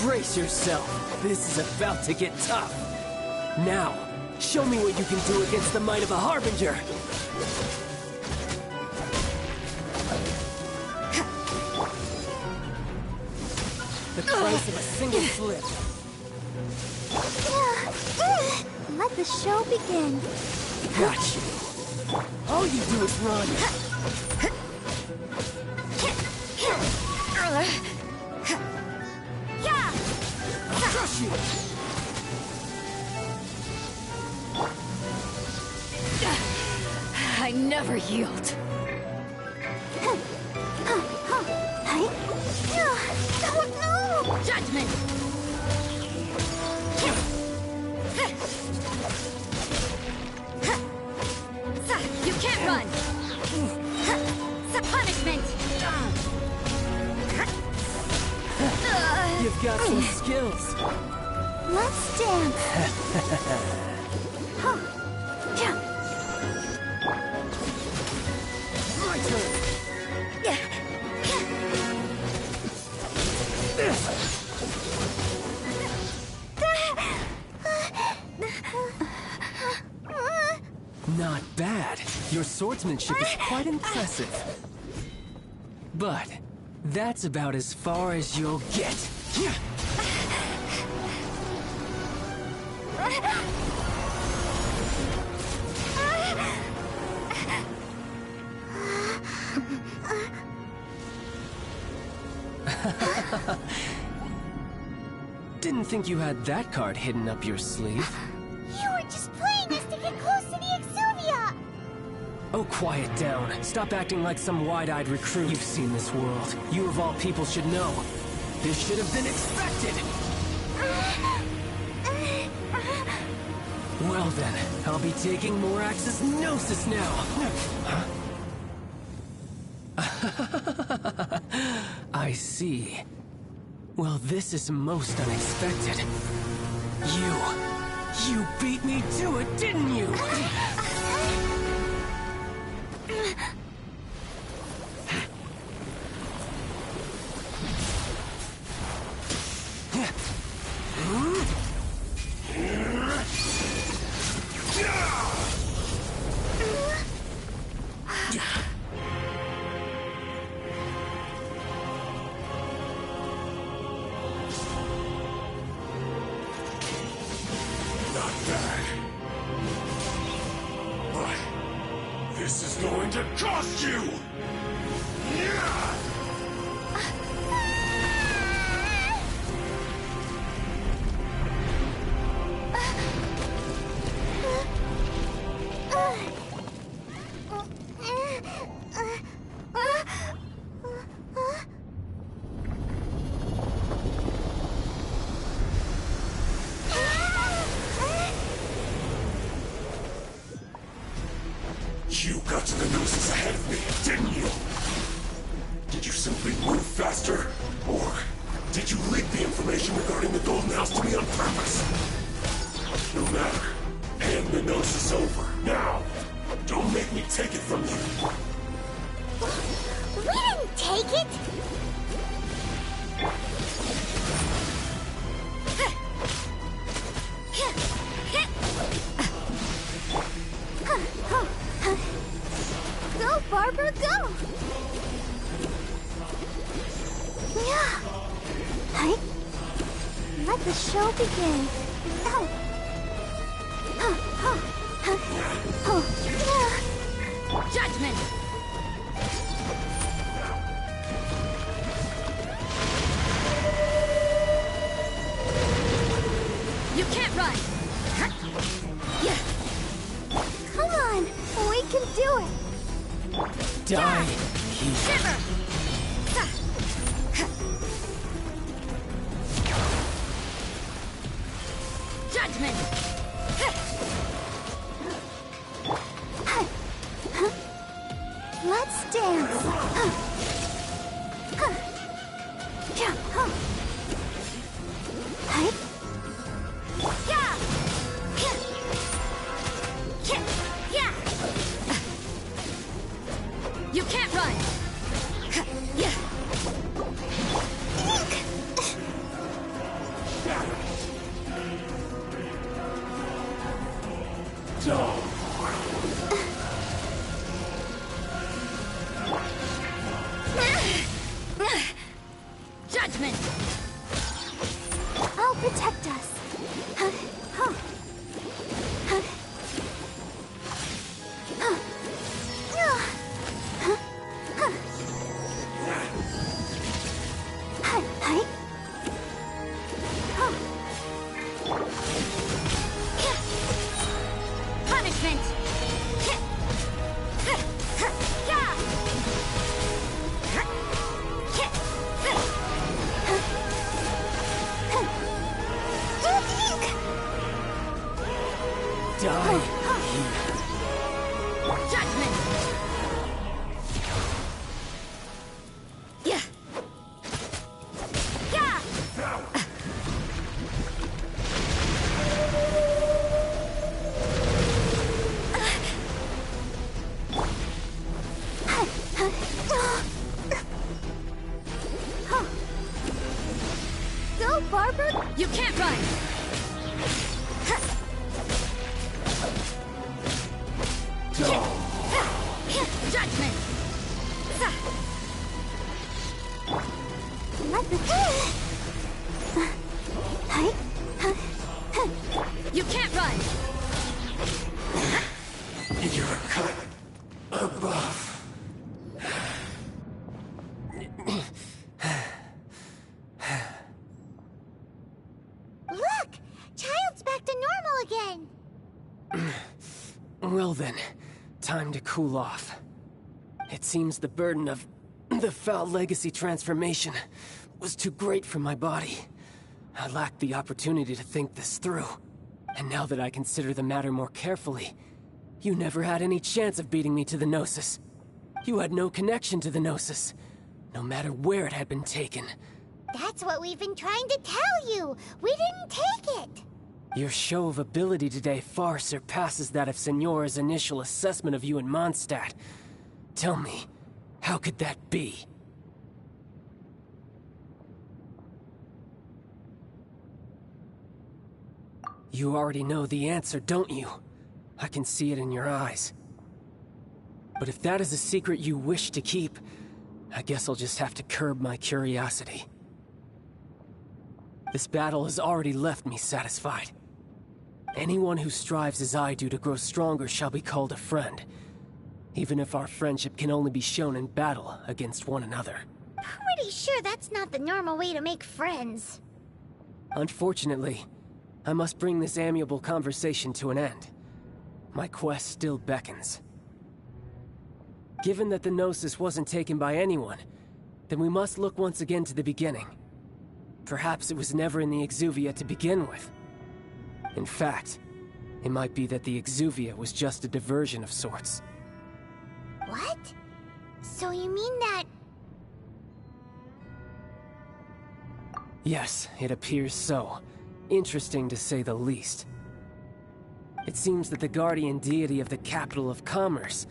Brace yourself. This is about to get tough. Now, show me what you can do against the might of a Harbinger. The price of a single slip. Let the show begin. Got you. All you do is run. Crush you. I never yield. Oh no! Judgment! You can't run! Punishment! You've got some skills. Let's dance. My turn. Not bad. Your swordsmanship is quite impressive. But that's about as far as you'll get. Didn't think you had that card hidden up your sleeve. You were just playing us to get close to the Exuvia! Oh, quiet down. Stop acting like some wide-eyed recruit. You've seen this world. You of all people should know. This should have been expected! Well then, I'll be taking Morax's Gnosis now! I see. Well, this is most unexpected. You beat me to it, didn't you? Not bad. But this is going to cost you! Yeah! You got to the Gnosis ahead of me, didn't you? Did you simply move faster? Or did you leak the information regarding the Golden House to me on purpose? No matter. Hand the Gnosis over, now! Don't make me take it from you! We didn't take it! Go, Barbara, go! Yeah. Hey. Let the show begin. Ow. Judgment! You can't run! Come on, we can do it. Die! Shiver! Judgment! dance! You can't run! Judgment! I'll protect us. Punishment! Die. Judgment! Yeah. Yeah. Go, Barbara! You can't run! Judgment! Let the... You can't run! You're cut above. Look! Child's back to normal again! Well then, time to cool off. It seems the burden of the foul legacy transformation was too great for my body. I lacked the opportunity to think this through. And now that I consider the matter more carefully, you never had any chance of beating me to the Gnosis. You had no connection to the Gnosis, no matter where it had been taken. That's what we've been trying to tell you! We didn't take it! Your show of ability today far surpasses that of Signora's initial assessment of you in Mondstadt. Tell me, how could that be? You already know the answer, don't you? I can see it in your eyes. But if that is a secret you wish to keep, I guess I'll just have to curb my curiosity. This battle has already left me satisfied. Anyone who strives as I do to grow stronger shall be called a friend, even if our friendship can only be shown in battle against one another. Pretty sure that's not the normal way to make friends. Unfortunately, I must bring this amiable conversation to an end. My quest still beckons. Given that the Gnosis wasn't taken by anyone, then we must look once again to the beginning. Perhaps it was never in the Exuvia to begin with. In fact, it might be that the Exuvia was just a diversion of sorts. What? So you mean that... Yes, it appears so. Interesting to say the least. It seems that the guardian deity of the capital of commerce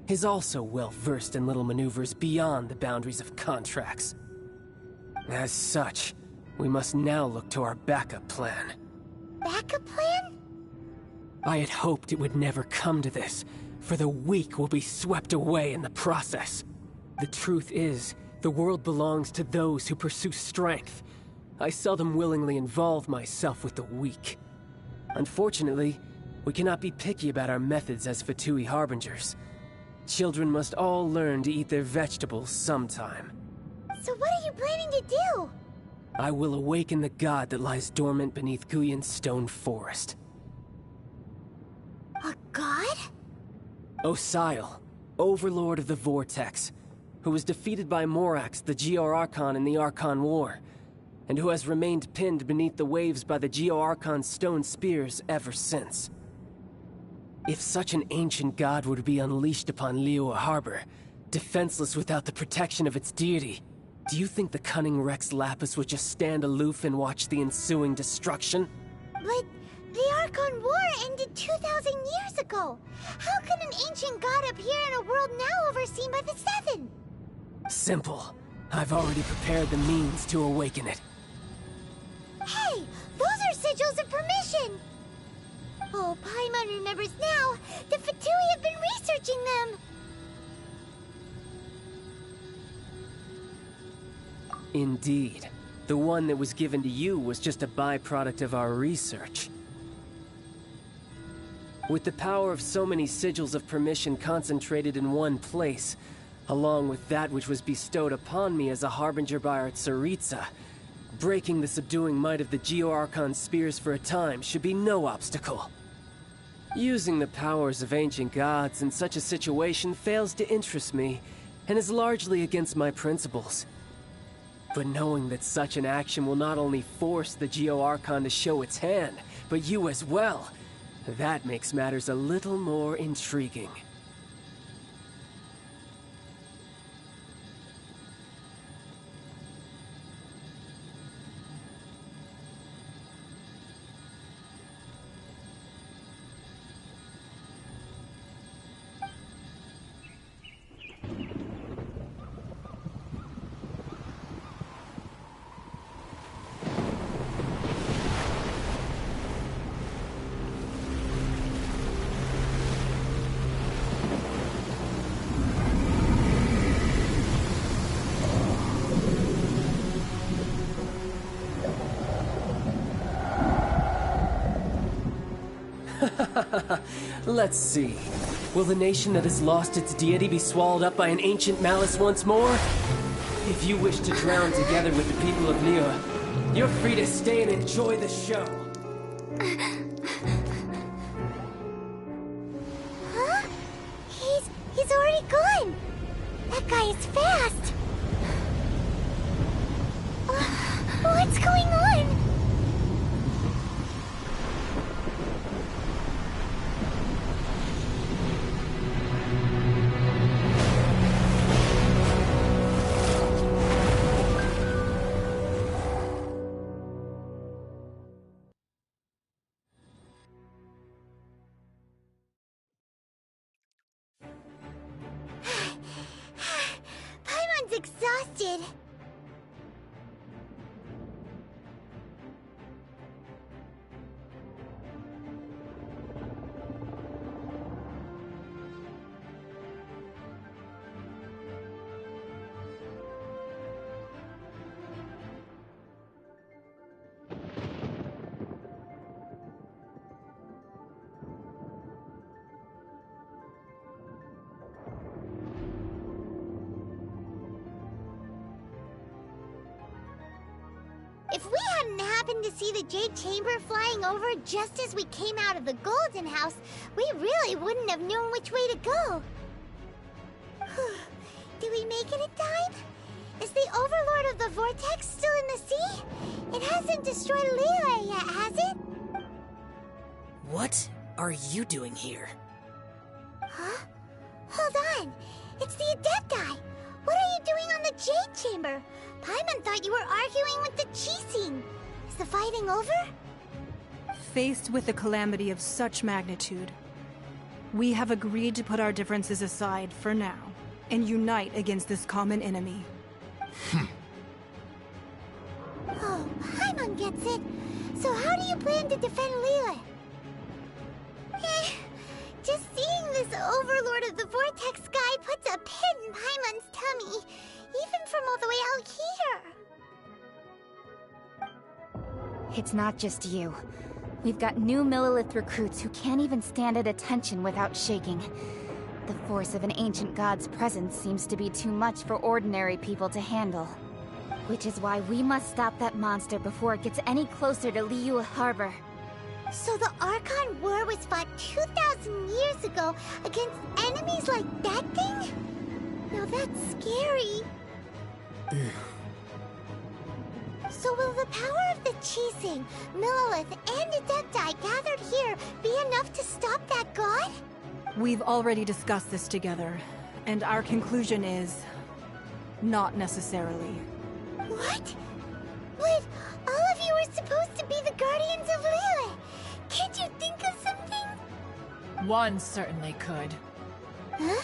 is also well versed in little maneuvers beyond the boundaries of contracts. As such, we must now look to our backup plan. Backup plan? I had hoped it would never come to this, for the weak will be swept away in the process. The truth is, the world belongs to those who pursue strength. I seldom willingly involve myself with the weak. Unfortunately, we cannot be picky about our methods as Fatui Harbingers. Children must all learn to eat their vegetables sometime. So what are you planning to do? I will awaken the god that lies dormant beneath Guyon's stone forest. A god? Osial, overlord of the Vortex, who was defeated by Morax, the Geo-Archon in the Archon War, and who has remained pinned beneath the waves by the Geo-Archon's stone spears ever since. If such an ancient god were to be unleashed upon Liyue Harbor, defenseless without the protection of its deity. Do you think the cunning Rex Lapis would just stand aloof and watch the ensuing destruction? But the Archon War ended 2,000 years ago. How can an ancient god appear in a world now overseen by the Seven? Simple. I've already prepared the means to awaken it. Hey, those are sigils of permission! Oh, Paimon remembers now. The Fatui have been researching them. Indeed. The one that was given to you was just a byproduct of our research. With the power of so many sigils of permission concentrated in one place, along with that which was bestowed upon me as a harbinger by our Tsaritsa, breaking the subduing might of the Geo-Archon spears for a time should be no obstacle. Using the powers of ancient gods in such a situation fails to interest me, and is largely against my principles. But knowing that such an action will not only force the Geo-Archon to show its hand, but you as well, that makes matters a little more intriguing. Let's see. Will the nation that has lost its deity be swallowed up by an ancient malice once more? If you wish to drown together with the people of Liyue, you're free to stay and enjoy the show. Huh? He's already gone. That guy is fast. What's going on? Paimon's exhausted. If we hadn't happened to see the Jade Chamber flying over just as we came out of the Golden House, we really wouldn't have known which way to go. Did we make it in time? Is the Overlord of the Vortex still in the sea? It hasn't destroyed Liyue yet, has it? What are you doing here? Huh? Hold on. It's the Adepti. What are you doing on the Jade Chamber? Paimon thought you were arguing with the Qixing. Is the fighting over? Faced with a calamity of such magnitude, we have agreed to put our differences aside for now and unite against this common enemy. Oh, Paimon gets it. So how do you plan to defend Liyue? Just seeing this Overlord of the Vortex guy puts a pit in Paimon's tummy, even from all the way out here. It's not just you. We've got new Millilith recruits who can't even stand at attention without shaking. The force of an ancient god's presence seems to be too much for ordinary people to handle. Which is why we must stop that monster before it gets any closer to Liyue Harbor. So the Archon War was fought 2,000 years ago against enemies like that thing? Now that's scary. So will the power of the Qixing, Millilith, and Adepti gathered here be enough to stop that god? We've already discussed this together, And our conclusion is... not necessarily. What? But all of you are supposed to be the Guardians of Liyue. Can't you think of something? One certainly could. Huh?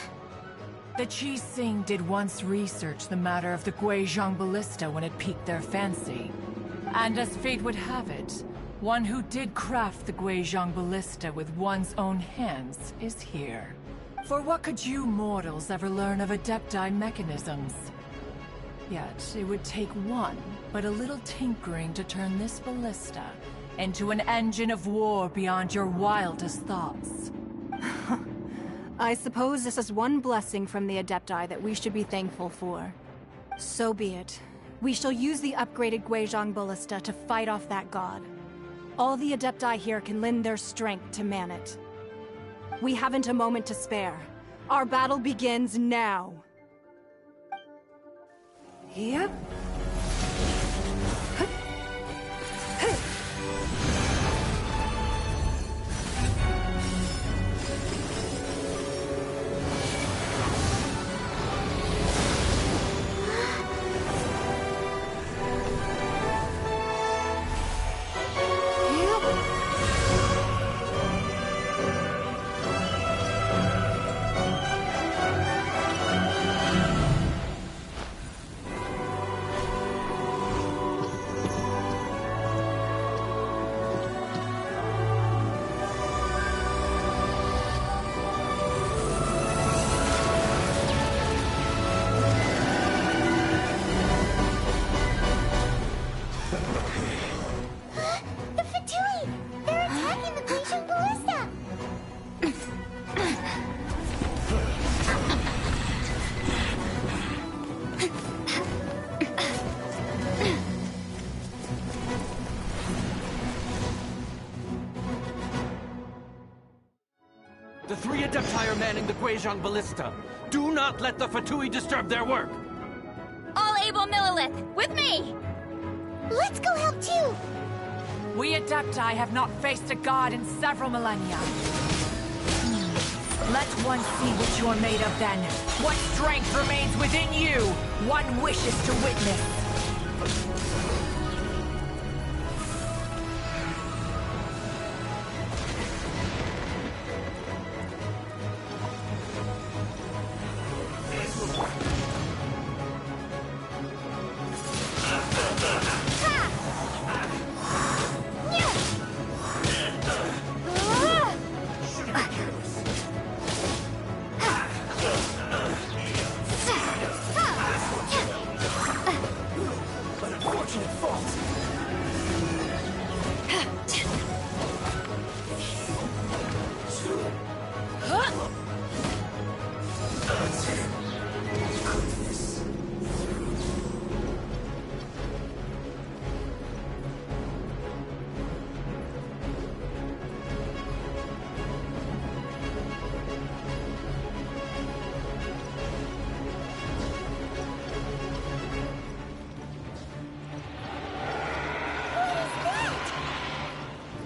The Qi Sing did once research the matter of the Guizhong Ballista when it piqued their fancy. And as fate would have it, one who did craft the Guizhong Ballista with one's own hands is here. For what could you mortals ever learn of Adepti mechanisms? Yet, it would take one, but a little tinkering to turn this ballista into an engine of war beyond your wildest thoughts. I suppose this is one blessing from the Adepti that we should be thankful for. So be it. We shall use the upgraded Guizhong Ballista to fight off that god. All the Adepti here can lend their strength to man it. We haven't a moment to spare. Our battle begins now. Yep. The three Adepti are manning the Guizhong Ballista. Do not let the Fatui disturb their work! All able Millilith, with me! Let's go help too! We Adepti have not faced a god in several millennia. Let one see what you are made of then. What strength remains within you? One wishes to witness.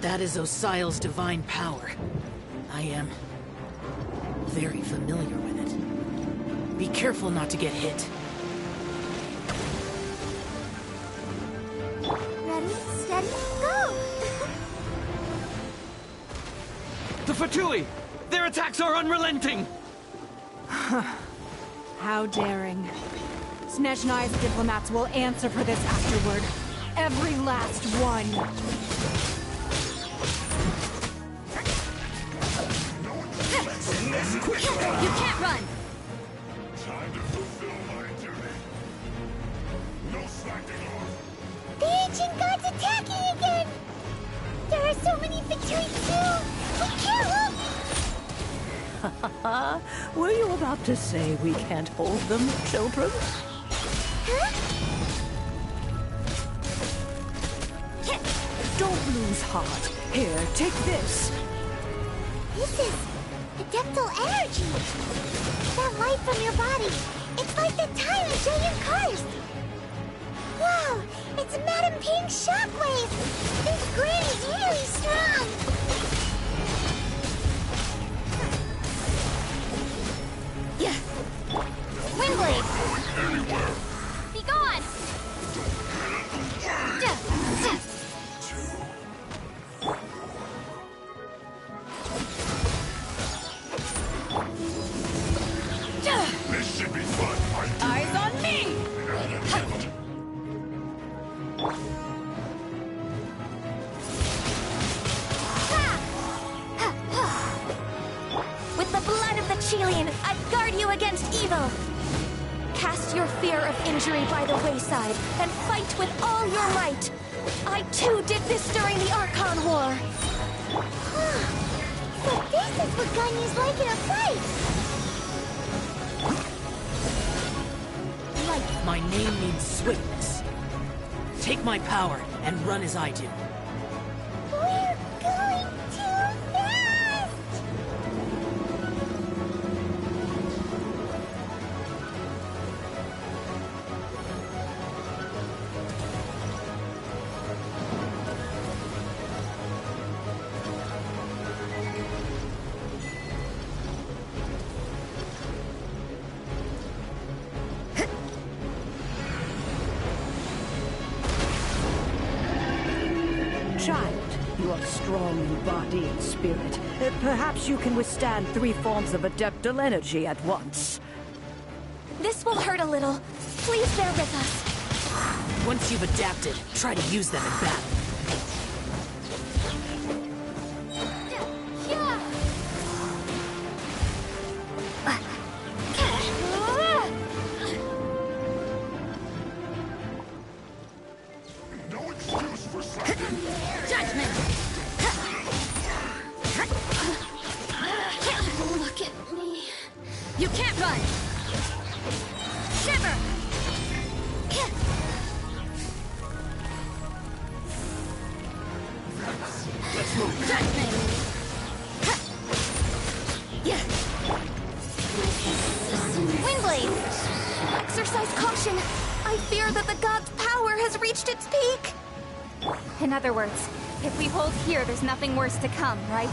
That is Osial's divine power. I am very familiar with it. Be careful not to get hit. Ready, steady, go! The Fatui! Their attacks are unrelenting! How daring. Snezhnai's diplomats will answer for this afterward. Every last one. You can't run! Time to fulfill my duty. No slacking off. The ancient god's attacking again! There are so many Fatui too! We can't look! Were you about to say we can't hold them, children? Huh? Don't lose heart. Here, take this. This is Adeptal energy! That light from your body, it's like the time of Jillian Karst! Wow, it's Madame Ping's shockwave! This grid is really strong! Yeah. Windblade! Anywhere. Be gone! This should be fun. Eyes on me! With the blood of the Chilean, I guard you against evil! Cast your fear of injury by the wayside, and fight with all your might! I too did this during the Archon War! So this is what Ganyu's like in a fight! My name means swiftness. Take my power and run as I do. We're going too fast! Child, you are strong in body and spirit. Perhaps you can withstand 3 forms of adeptal energy at once. This will hurt a little. Please bear with us. Once you've adapted, try to use them in battle. No excuse for slacking. Judgment! Look at me. You can't run! Shiver! Let's move. Judgment! Windblade! Exercise caution! I fear that the god's power has reached its peak! In other words, if we hold here, there's nothing worse to come, right?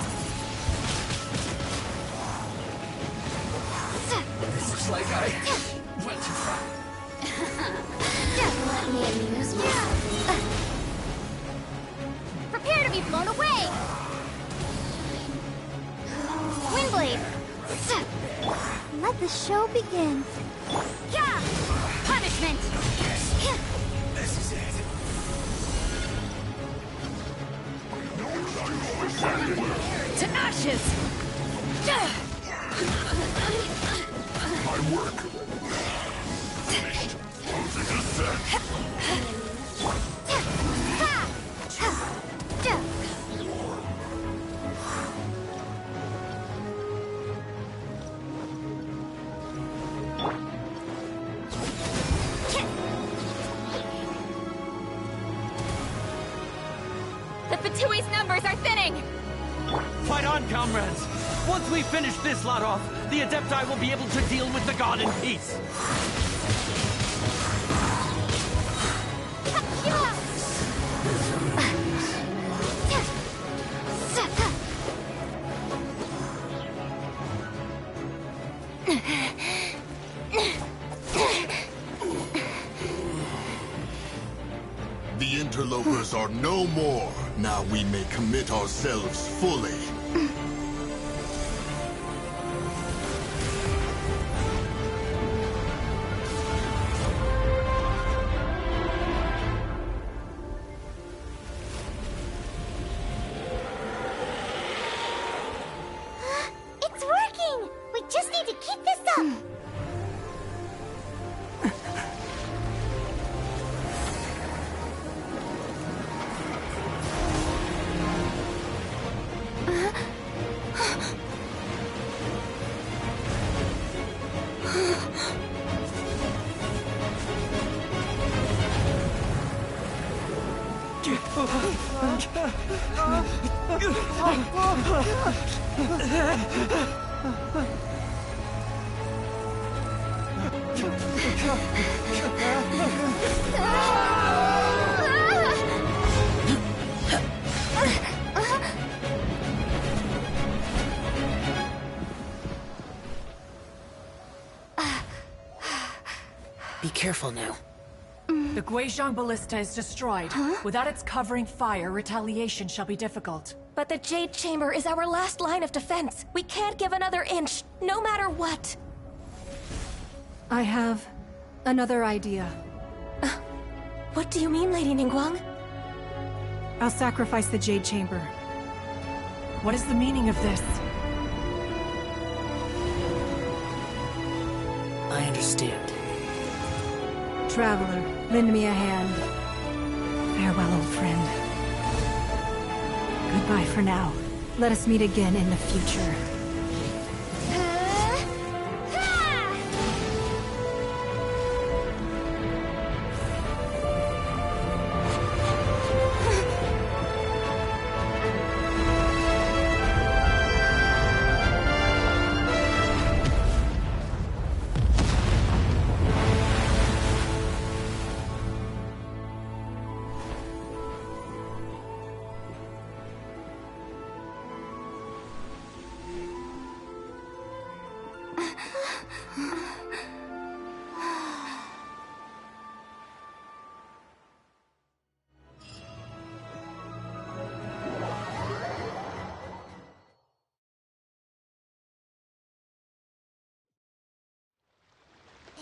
Looks like I went too far. Let me amuse myself. Prepare to be blown away! Windblade! Let the show begin. Yeah! Punishment! This is it. To ashes! My work. Finished. Something is set. The Fatui's numbers are thinning! Fight on, comrades! Once we finish this lot off, the Adepti will be able to deal with the god in peace. The interlopers are no more. Now we may commit ourselves fully. It's working! We just need to keep this up! Be careful now. The Guizhong Ballista is destroyed. Without its covering fire, retaliation shall be difficult. But the Jade Chamber is our last line of defense. We can't give another inch, no matter what. I have another idea. What do you mean, Lady Ningguang? I'll sacrifice the Jade Chamber. What is the meaning of this? I understand. Traveler, lend me a hand. Farewell, old friend. Goodbye for now. Let us meet again in the future.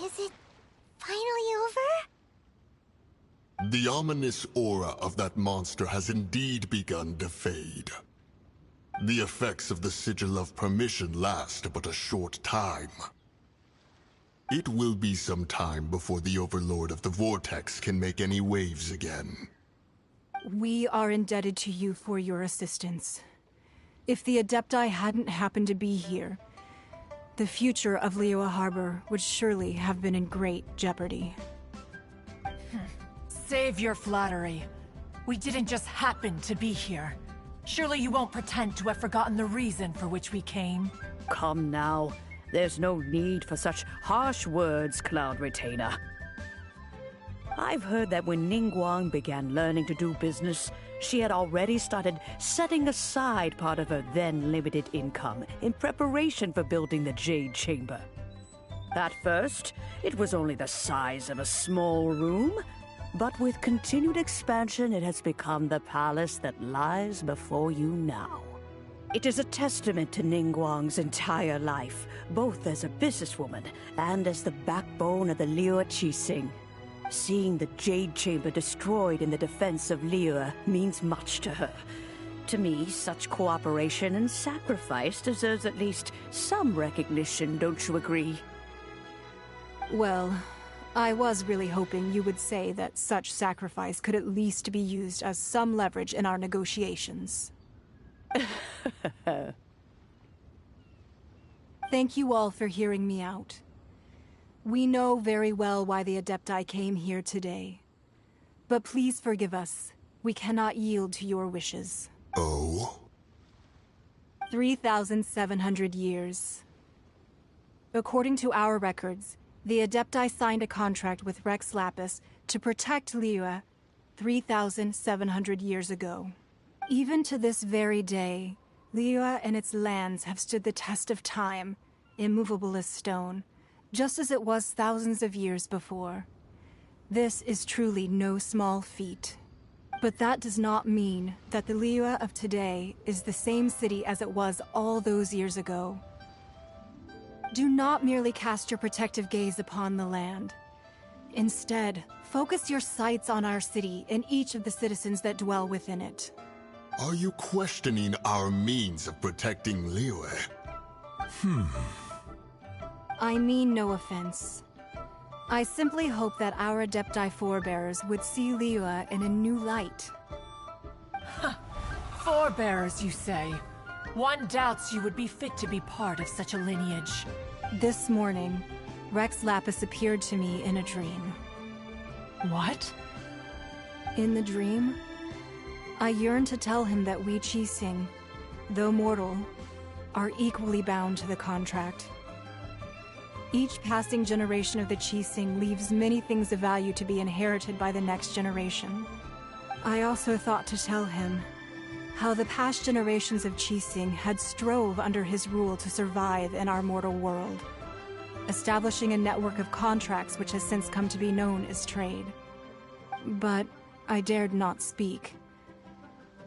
Is it finally over? The ominous aura of that monster has indeed begun to fade. The effects of the Sigil of Permission last but a short time. It will be some time before the Overlord of the Vortex can make any waves again. We are indebted to you for your assistance. If the Adepti hadn't happened to be here, the future of Liyue Harbor would surely have been in great jeopardy. Save your flattery. We didn't just happen to be here. Surely you won't pretend to have forgotten the reason for which we came. Come now. There's no need for such harsh words, Cloud Retainer. I've heard that when Ningguang began learning to do business, she had already started setting aside part of her then limited income in preparation for building the Jade Chamber. At first, it was only the size of a small room, but with continued expansion, it has become the palace that lies before you now. It is a testament to Ningguang's entire life, both as a businesswoman and as the backbone of the Liyue Qixing. Seeing the Jade Chamber destroyed in the defense of Liyue means much to her. To me, such cooperation and sacrifice deserves at least some recognition, don't you agree? Well, I was really hoping you would say that such sacrifice could at least be used as some leverage in our negotiations. Thank you all for hearing me out. We know very well why the Adepti came here today. But please forgive us. We cannot yield to your wishes. Oh? 3,700 years. According to our records, the Adepti signed a contract with Rex Lapis to protect Liyue 3,700 years ago. Even to this very day, Liyue and its lands have stood the test of time, immovable as stone, just as it was thousands of years before. This is truly no small feat. But that does not mean that the Liyue of today is the same city as it was all those years ago. Do not merely cast your protective gaze upon the land. Instead, focus your sights on our city and each of the citizens that dwell within it. Are you questioning our means of protecting Liyue? I mean no offense. I simply hope that our Adepti forebears would see Liyue in a new light. Forebears, you say? One doubts you would be fit to be part of such a lineage. This morning, Rex Lapis appeared to me in a dream. What? In the dream, I yearned to tell him that we Qixing, though mortal, are equally bound to the contract. Each passing generation of the Qixing leaves many things of value to be inherited by the next generation. I also thought to tell him how the past generations of Qixing had strove under his rule to survive in our mortal world. establishing a network of contracts which has since come to be known as trade. But I dared not speak.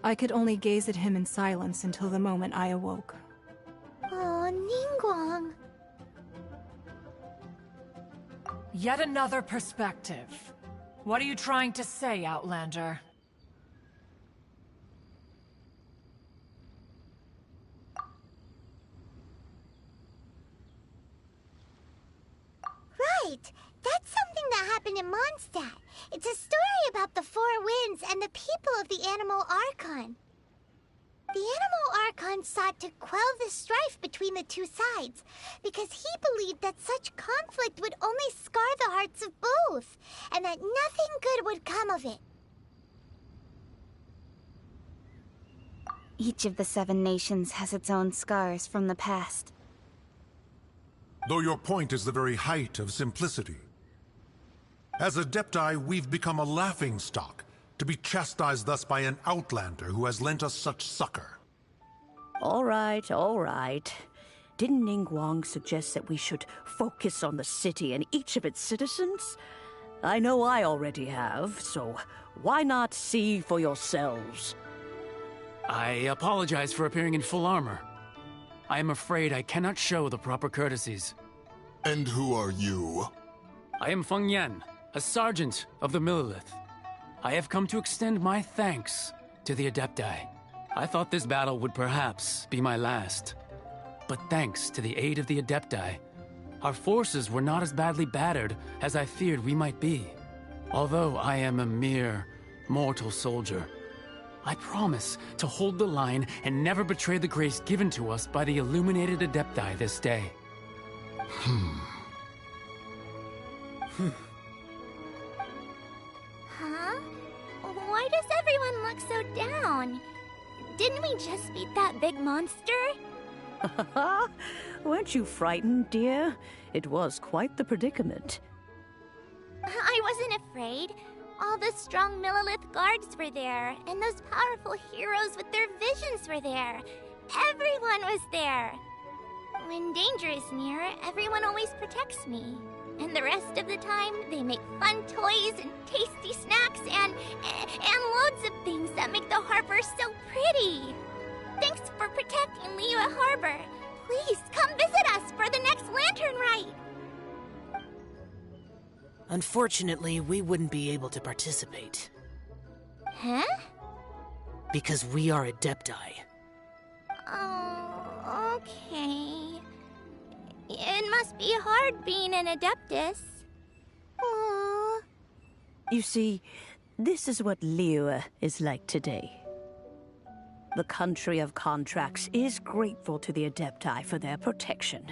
I could only gaze at him in silence until the moment I awoke. Oh, Ningguang. Yet another perspective. What are you trying to say, Outlander? Right! That's something that happened in Mondstadt. It's a story about the Four Winds and the people of the Animal Archon. The Animal Archon sought to quell the strife between the two sides, because he believed that such conflict would only scar the hearts of both, and that nothing good would come of it. Each of the 7 nations has its own scars from the past. Though your point is the very height of simplicity. As Adepti, we've become a laughingstock, to be chastised thus by an outlander who has lent us such succor. All right, all right. Didn't Ningguang suggest that we should focus on the city and each of its citizens? I know I already have, so why not see for yourselves? I apologize for appearing in full armor. I am afraid I cannot show the proper courtesies. And who are you? I am Feng Yan, a sergeant of the Millelith. I have come to extend my thanks to the Adepti. I thought this battle would perhaps be my last. But thanks to the aid of the Adepti, our forces were not as badly battered as I feared we might be. Although I am a mere mortal soldier, I promise to hold the line and never betray the grace given to us by the illuminated Adepti this day. Huh? Why does everyone look so down? Didn't we just beat that big monster? Weren't you frightened, dear? It was quite the predicament. I wasn't afraid. All the strong Millelith guards were there, and those powerful heroes with their visions were there. Everyone was there. When danger is near, everyone always protects me. And the rest of the time, they make fun toys and tasty snacks and loads of things that make the harbor so pretty. Thanks for protecting Liyue Harbor. Please come visit us for the next lantern rite. Unfortunately, we wouldn't be able to participate. Huh? Because we are Adepti. Oh, okay. It must be hard being an Adeptus. Aww. You see, this is what Liyue is like today. The country of contracts is grateful to the Adepti for their protection.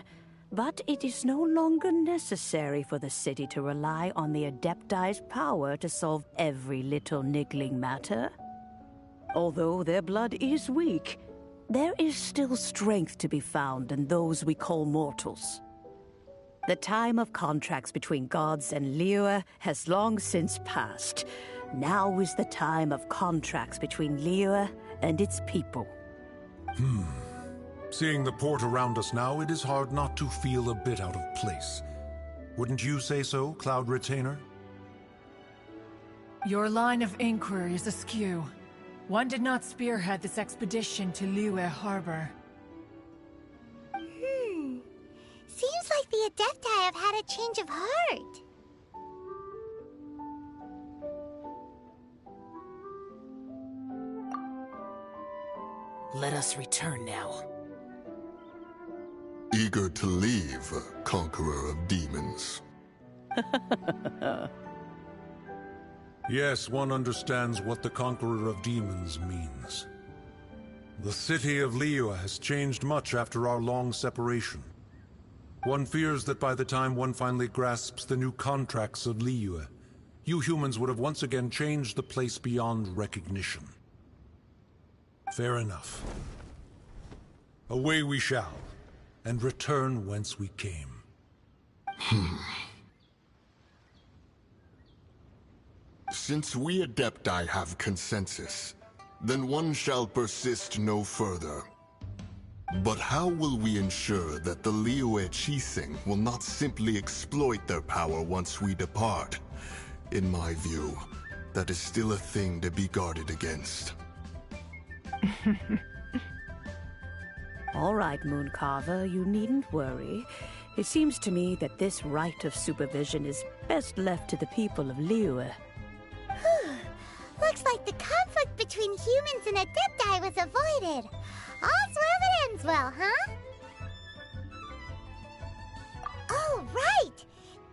But it is no longer necessary for the city to rely on the Adepti's power to solve every little niggling matter. Although their blood is weak, there is still strength to be found in those we call mortals. The time of contracts between gods and Liyue has long since passed. Now is the time of contracts between Liyue and its people. Seeing the port around us now, it is hard not to feel a bit out of place. Wouldn't you say so, Cloud Retainer? Your line of inquiry is askew. One did not spearhead this expedition to Liyue Harbor. Seems like the Adepti have had a change of heart. Let us return now. Eager to leave, Conqueror of Demons. Yes, one understands what the Conqueror of Demons means. The city of Liyue has changed much after our long separation. One fears that by the time one finally grasps the new contracts of Liyue, you humans would have once again changed the place beyond recognition. Fair enough. Away we shall, and return whence we came. Since we Adepti have consensus, then one shall persist no further. But how will we ensure that the Liyue Qixing will not simply exploit their power once we depart? In my view, that is still a thing to be guarded against. All right, Mooncarver, you needn't worry. It seems to me that this right of supervision is best left to the people of Liyue. Looks like the conflict between humans and Adepti was avoided. All's well that ends well, huh? Oh, right!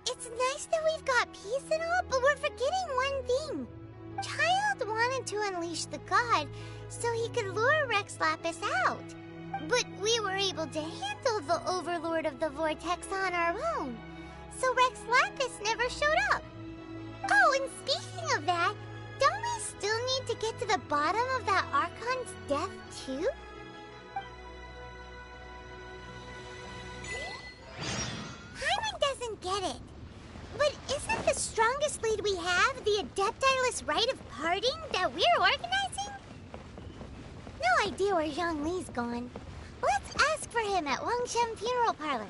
It's nice that we've got peace and all, but we're forgetting one thing. Child wanted to unleash the god so he could lure Rex Lapis out. But we were able to handle the Overlord of the Vortex on our own. So Rex Lapis never showed up. Oh, and speaking of that, don't we still need to get to the bottom of that Archon's death, too? Paimon doesn't get it. But isn't the strongest lead we have the Adepti-less rite of parting that we're organizing? No idea where Zhongli's gone. Let's ask for him at Wangshen Funeral Parlor.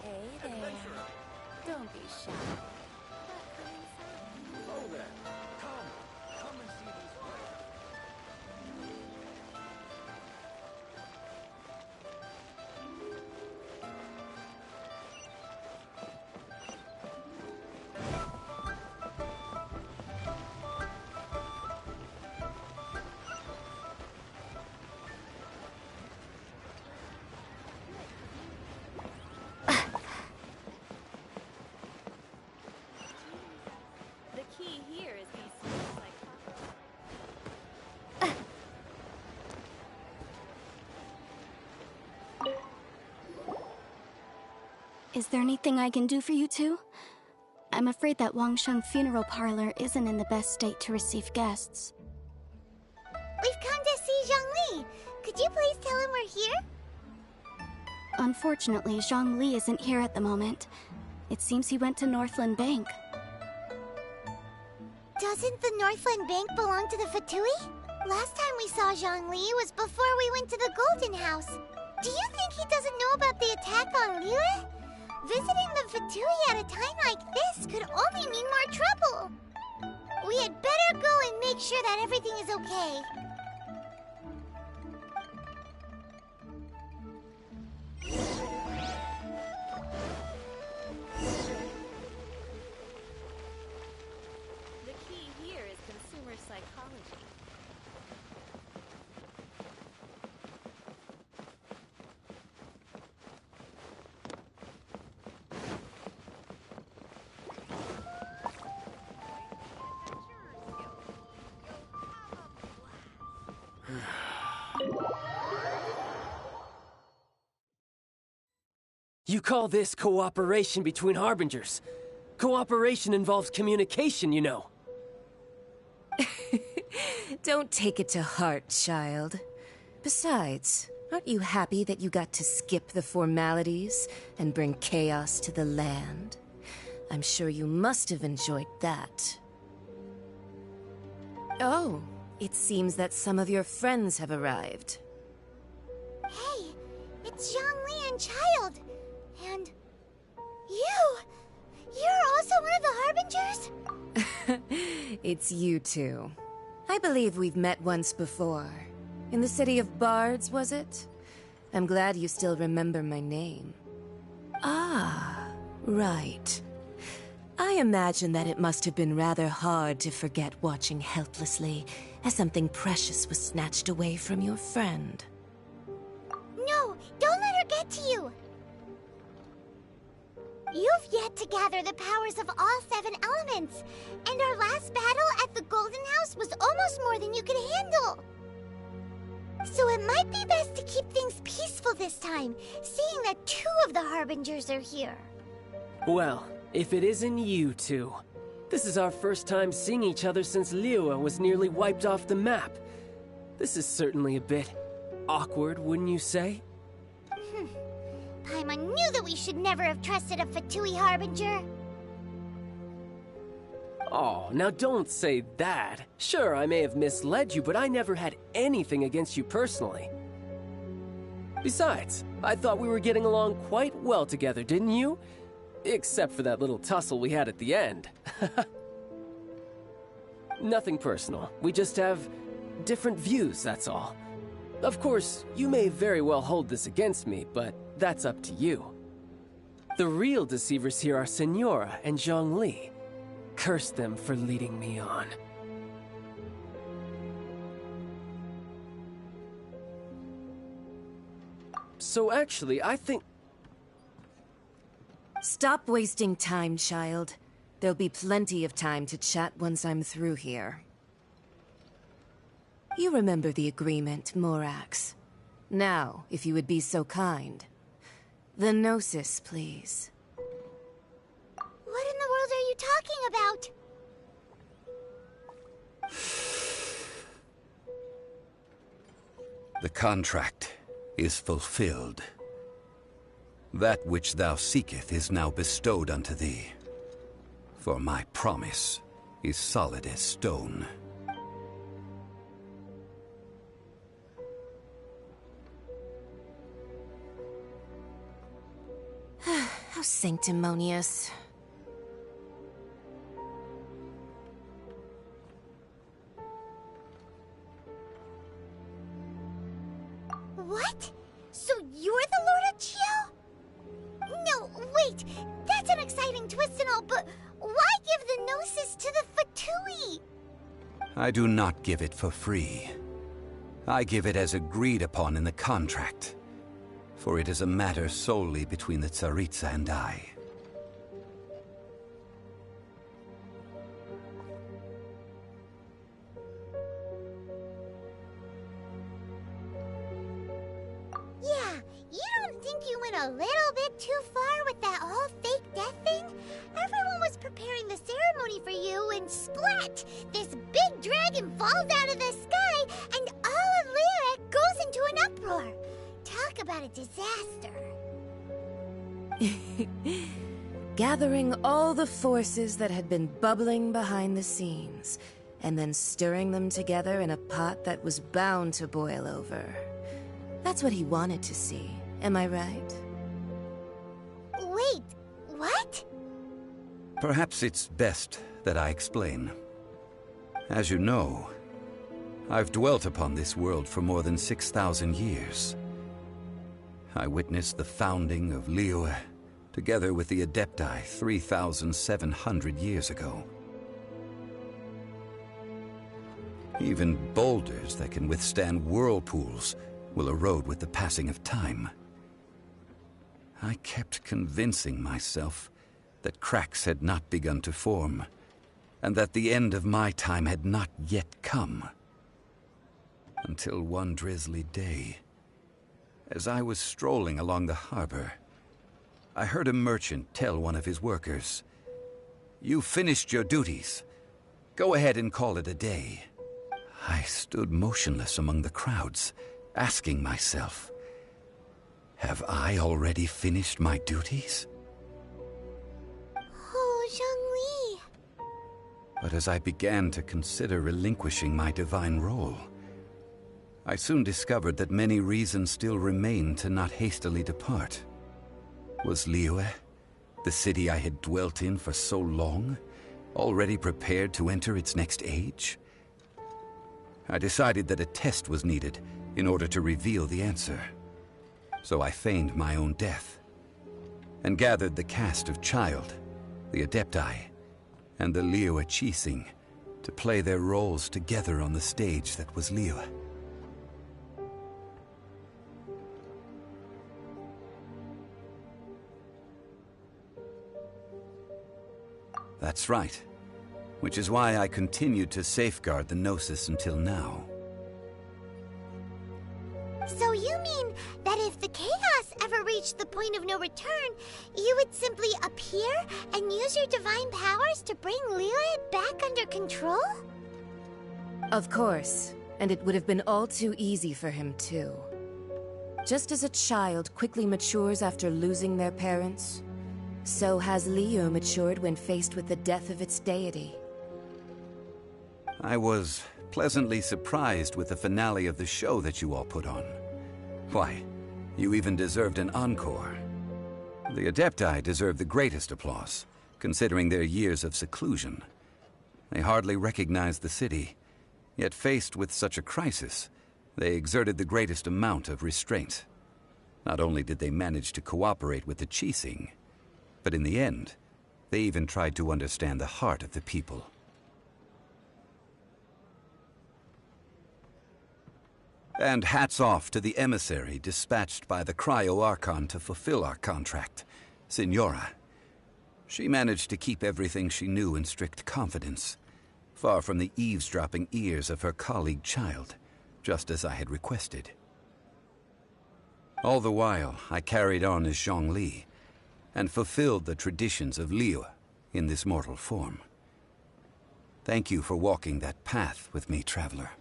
Hey there. Don't be shy. Hello there. Come and see these players. The key here is these Is there anything I can do for you two? I'm afraid that Wangshen Funeral Parlor isn't in the best state to receive guests. We've come to see Zhongli. Could you please tell him we're here? Unfortunately, Zhongli isn't here at the moment. It seems he went to Northland Bank. Doesn't the Northland Bank belong to the Fatui? Last time we saw Zhongli was before we went to the Golden House. Do you think he doesn't know about the attack on Liyue? Visiting the Fatui at a time like this could only mean more trouble. We had better go and make sure that everything is okay. The key here is consumer psychology. You call this cooperation between Harbingers? Cooperation involves communication, you know. Don't take it to heart, child. Besides, aren't you happy that you got to skip the formalities and bring chaos to the land? I'm sure you must have enjoyed that. Oh, it seems that some of your friends have arrived. Hey, it's Zhongli and Child. And you! You're also one of the Harbingers? It's you two. I believe we've met once before. In the City of Bards, was it? I'm glad you still remember my name. Ah, right. I imagine that it must have been rather hard to forget watching helplessly as something precious was snatched away from your friend. No, don't let her get to you! You've yet to gather the powers of all 7 elements, and our last battle at the Golden House was almost more than you could handle. So it might be best to keep things peaceful this time, seeing that 2 of the Harbingers are here. Well, if it isn't you two. This is our first time seeing each other since Liyue was nearly wiped off the map. This is certainly a bit awkward, wouldn't you say? Paimon knew that we should never have trusted a Fatui Harbinger. Oh, now don't say that. Sure, I may have misled you, but I never had anything against you personally. Besides, I thought we were getting along quite well together, didn't you? Except for that little tussle we had at the end. Nothing personal. We just have different views, that's all. Of course, you may very well hold this against me, but that's up to you. The real deceivers here are Senora and Zhongli. Curse them for leading me on. So actually, I think... Stop wasting time, child. There'll be plenty of time to chat once I'm through here. You remember the agreement, Morax. Now, if you would be so kind. The Gnosis, please. What in the world are you talking about? The contract is fulfilled. That which thou seeketh is now bestowed unto thee. For my promise is solid as stone. How sanctimonious. What? So you're the Lord of Chio? No, wait! That's an exciting twist and all, but why give the Gnosis to the Fatui? I do not give it for free. I give it as agreed upon in the contract. For it is a matter solely between the Tsaritsa and I. Yeah, you don't think you went a little bit too far with that whole fake death thing? Everyone was preparing the ceremony for you, and splat! This big dragon falls out of the sky, and all of Liyue goes into an uproar. Talk about a disaster. Gathering all the forces that had been bubbling behind the scenes, and then stirring them together in a pot that was bound to boil over. That's what he wanted to see, am I right? Wait, what? Perhaps it's best that I explain. As you know, I've dwelt upon this world for more than 6,000 years. I witnessed the founding of Liyue, together with the Adepti 3,700 years ago. Even boulders that can withstand whirlpools will erode with the passing of time. I kept convincing myself that cracks had not begun to form, and that the end of my time had not yet come. Until one drizzly day, as I was strolling along the harbor, I heard a merchant tell one of his workers, "You finished your duties. Go ahead and call it a day." I stood motionless among the crowds, asking myself, have I already finished my duties? Oh, Zhongli. But as I began to consider relinquishing my divine role, I soon discovered that many reasons still remained to not hastily depart. Was Liyue, the city I had dwelt in for so long, already prepared to enter its next age? I decided that a test was needed in order to reveal the answer. So I feigned my own death, and gathered the cast of Child, the Adepti, and the Liyue Qixing to play their roles together on the stage that was Liyue. That's right. Which is why I continued to safeguard the Gnosis until now. So you mean that if the chaos ever reached the point of no return, you would simply appear and use your divine powers to bring Liyue back under control? Of course, and it would have been all too easy for him too. Just as a child quickly matures after losing their parents, so has Liyue matured when faced with the death of its deity. I was pleasantly surprised with the finale of the show that you all put on. Why, you even deserved an encore. The Adepti deserve the greatest applause, considering their years of seclusion. They hardly recognized the city, yet faced with such a crisis, they exerted the greatest amount of restraint. Not only did they manage to cooperate with the Qixing, but in the end, they even tried to understand the heart of the people. And hats off to the emissary dispatched by the Cryo-Archon to fulfill our contract, Signora. She managed to keep everything she knew in strict confidence, far from the eavesdropping ears of her colleague child, just as I had requested. All the while, I carried on as Zhongli, and fulfilled the traditions of Liyue in this mortal form. Thank you for walking that path with me, traveler.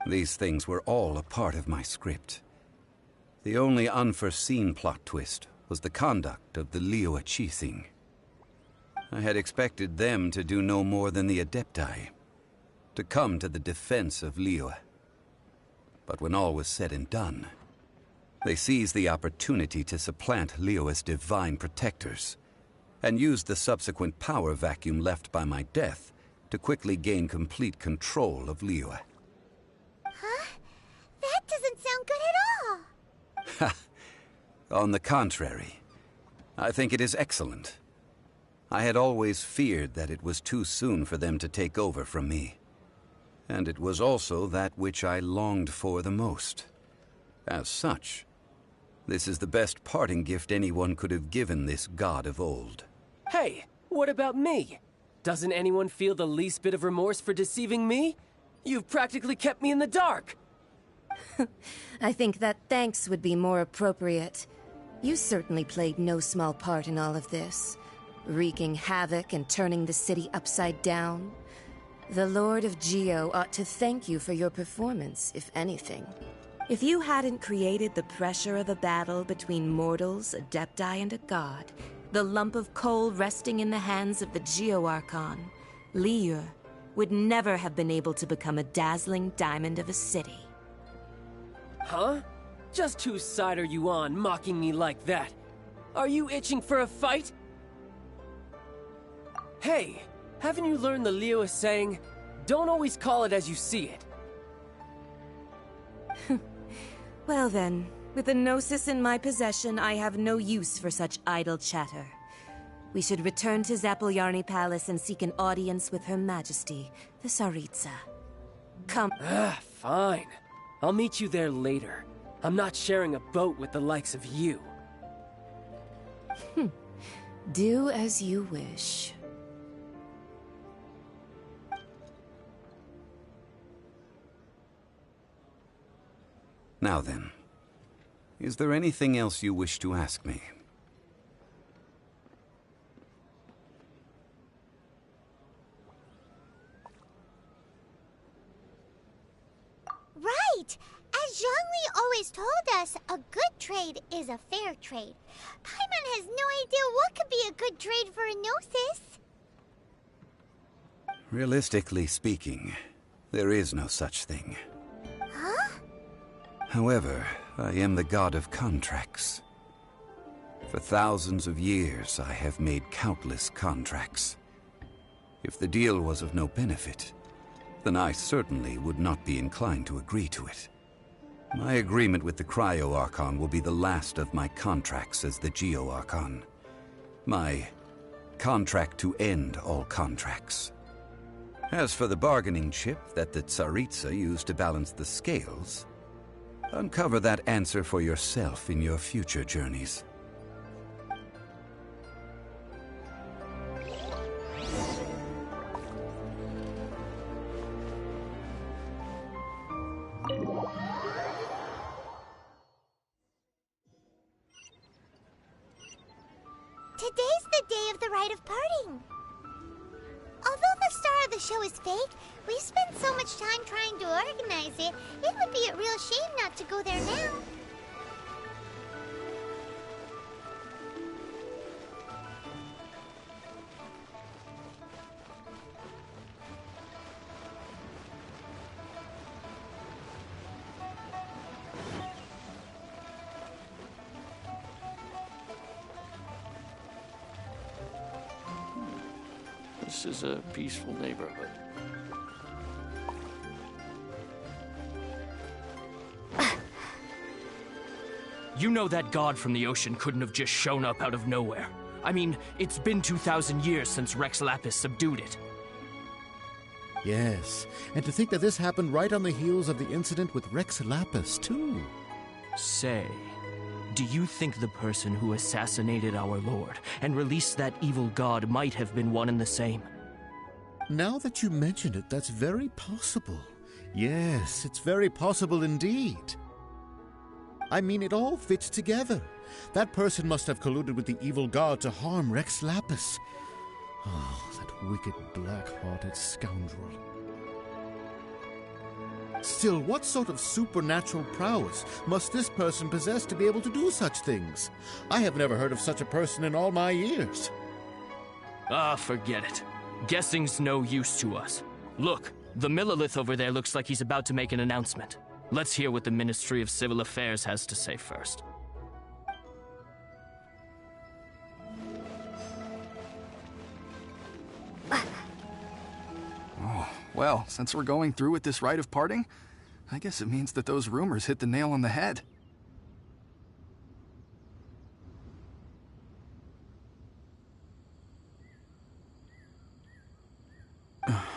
These things were all a part of my script. The only unforeseen plot twist was the conduct of the Liyue Qixing. I had expected them to do no more than the Adepti, to come to the defense of Liyue. But when all was said and done, they seized the opportunity to supplant Liyue's divine protectors, and used the subsequent power vacuum left by my death to quickly gain complete control of Liyue. Huh? That doesn't sound good at all. On the contrary, I think it is excellent. I had always feared that it was too soon for them to take over from me. And it was also that which I longed for the most. As such, this is the best parting gift anyone could have given this god of old. Hey, what about me? Doesn't anyone feel the least bit of remorse for deceiving me? You've practically kept me in the dark! I think that thanks would be more appropriate. You certainly played no small part in all of this, wreaking havoc and turning the city upside down. The Lord of Geo ought to thank you for your performance, if anything. If you hadn't created the pressure of a battle between mortals, Adepti, and a god, the lump of coal resting in the hands of the Geo-Archon, Liyue would never have been able to become a dazzling diamond of a city. Huh? Just whose side are you on, mocking me like that? Are you itching for a fight? Hey, haven't you learned the Liyue saying, don't always call it as you see it? Well then, with the Gnosis in my possession, I have no use for such idle chatter. We should return to Zapoljarny Palace and seek an audience with Her Majesty, the Tsaritsa. Come. Fine. I'll meet you there later. I'm not sharing a boat with the likes of you. Do as you wish. Now then, is there anything else you wish to ask me? Right! As Zhongli always told us, a good trade is a fair trade. Paimon has no idea what could be a good trade for a Gnosis. Realistically speaking, there is no such thing. Huh? However, I am the god of contracts. For thousands of years, I have made countless contracts. If the deal was of no benefit, then I certainly would not be inclined to agree to it. My agreement with the Cryo-Archon will be the last of my contracts as the Geo-Archon. My contract to end all contracts. As for the bargaining chip that the Tsaritsa used to balance the scales, uncover that answer for yourself in your future journeys. Today's the day of the rite of parting. Although the star of the show is fake, we've spent so much time trying to organize it, it would be a real shame not to go there now. This is a peaceful neighborhood. You know that god from the ocean couldn't have just shown up out of nowhere. I mean, it's been 2,000 years since Rex Lapis subdued it. Yes, and to think that this happened right on the heels of the incident with Rex Lapis, too. Say, do you think the person who assassinated our lord and released that evil god might have been one and the same? Now that you mention it, that's very possible. Yes, it's very possible indeed. I mean, it all fits together. That person must have colluded with the evil god to harm Rex Lapis. Oh, that wicked, black-hearted scoundrel. Still, what sort of supernatural prowess must this person possess to be able to do such things? I have never heard of such a person in all my years. Ah, forget it. Guessing's no use to us. Look, the Millilith over there looks like he's about to make an announcement. Let's hear what the Ministry of Civil Affairs has to say first. Oh, well, since we're going through with this rite of parting, I guess it means that those rumors hit the nail on the head.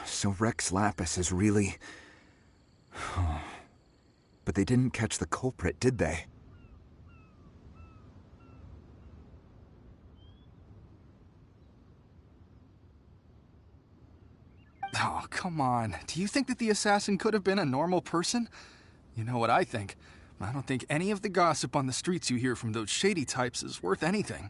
So Rex Lapis is really... But they didn't catch the culprit, did they? Oh, come on. Do you think that the assassin could have been a normal person? You know what I think. I don't think any of the gossip on the streets you hear from those shady types is worth anything.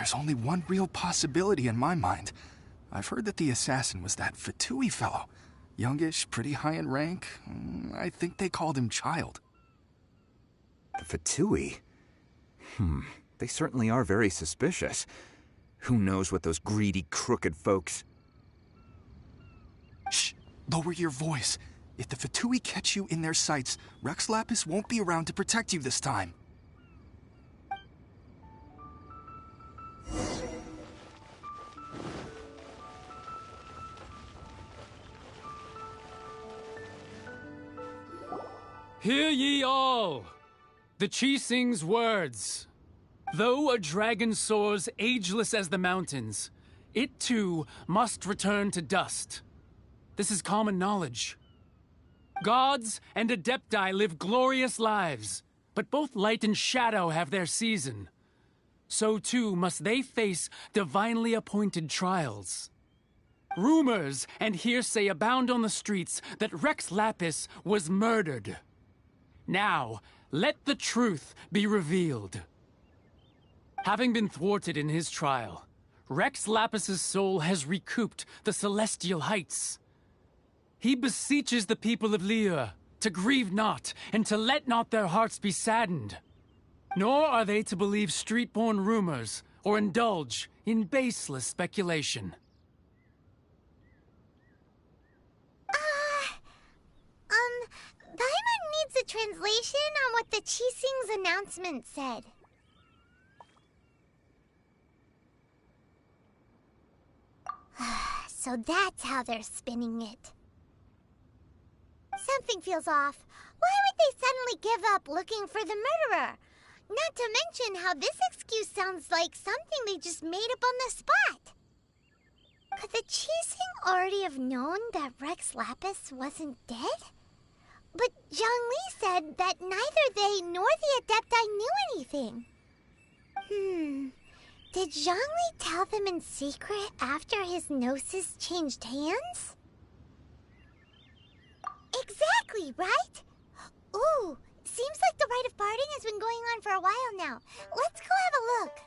there's only one real possibility in my mind. I've heard that the assassin was that Fatui fellow. Youngish, pretty high in rank. I think they called him Child. The Fatui? They certainly are very suspicious. Who knows what those greedy, crooked folks... Shh! Lower your voice. If the Fatui catch you in their sights, Rex Lapis won't be around to protect you this time. Hear ye all! The Qixing's words. Though a dragon soars ageless as the mountains, it too must return to dust. This is common knowledge. Gods and Adepti live glorious lives, but both light and shadow have their season. So too must they face divinely appointed trials. Rumors and hearsay abound on the streets that Rex Lapis was murdered. Now, let the truth be revealed. Having been thwarted in his trial, Rex Lapis's soul has recouped the celestial heights. He beseeches the people of Liyue to grieve not and to let not their hearts be saddened. Nor are they to believe street-born rumors or indulge in baseless speculation. Paimon needs a translation on what the Qixing's announcement said. So that's how they're spinning it. Something feels off. Why would they suddenly give up looking for the murderer? Not to mention how this excuse sounds like something they just made up on the spot. Could the Qixing already have known that Rex Lapis wasn't dead? But Zhongli said that neither they nor the Adepti knew anything. Did Zhongli tell them in secret after his gnosis changed hands? Exactly, right? Ooh, seems like the rite of parting has been going on for a while now. Let's go have a look.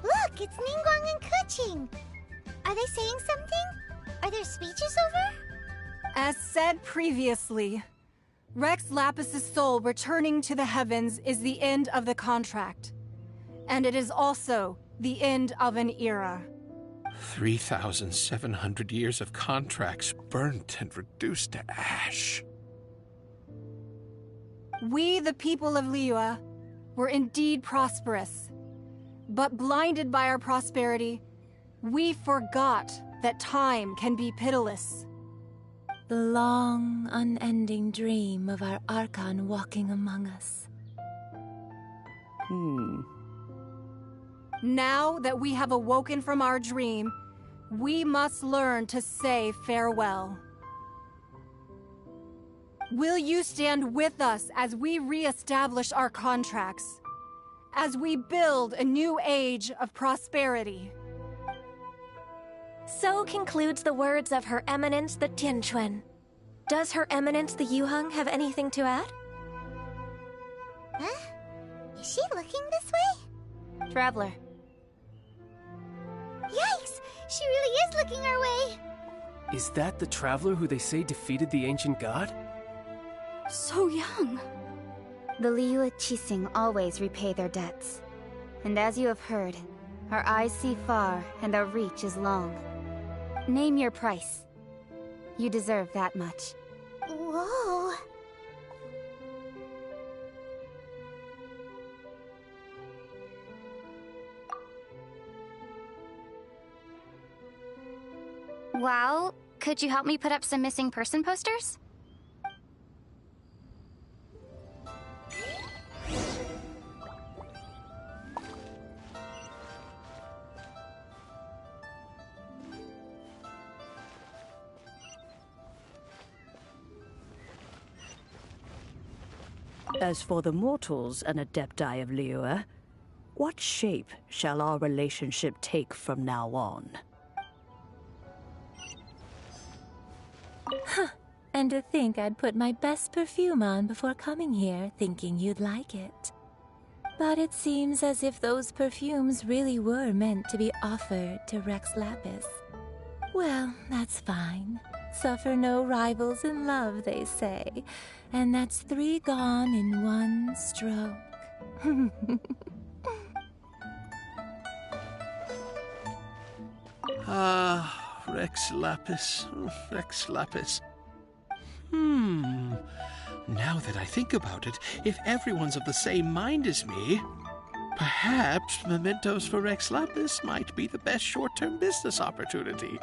Look, it's Ningguang and Keqing. Are they saying something? Are their speeches over? As said previously, Rex Lapis's soul returning to the heavens is the end of the contract. And it is also the end of an era. 3,700 years of contracts burnt and reduced to ash. We, the people of Liyue, were indeed prosperous. But blinded by our prosperity, we forgot that time can be pitiless. The long, unending dream of our Archon walking among us. Now that we have awoken from our dream, we must learn to say farewell. Will you stand with us as we re-establish our contracts? As we build a new age of prosperity? So concludes the words of Her Eminence the Tianquan. Does Her Eminence the Yuheng have anything to add? Huh? Is she looking this way? Traveler. Yikes! She really is looking our way! Is that the traveler who they say defeated the ancient god? So young. The Liyue Qixing always repay their debts. And as you have heard, our eyes see far and our reach is long. Name your price. You deserve that much. Whoa. Well, could you help me put up some missing person posters? As for the mortals and Adepti of Liyue, what shape shall our relationship take from now on? And to think I'd put my best perfume on before coming here, thinking you'd like it. But it seems as if those perfumes really were meant to be offered to Rex Lapis. Well, that's fine. Suffer no rivals in love, they say. And that's 3 gone in 1 stroke. Rex Lapis. Rex Lapis. Now that I think about it, if everyone's of the same mind as me, perhaps mementos for Rex Lapis might be the best short-term business opportunity.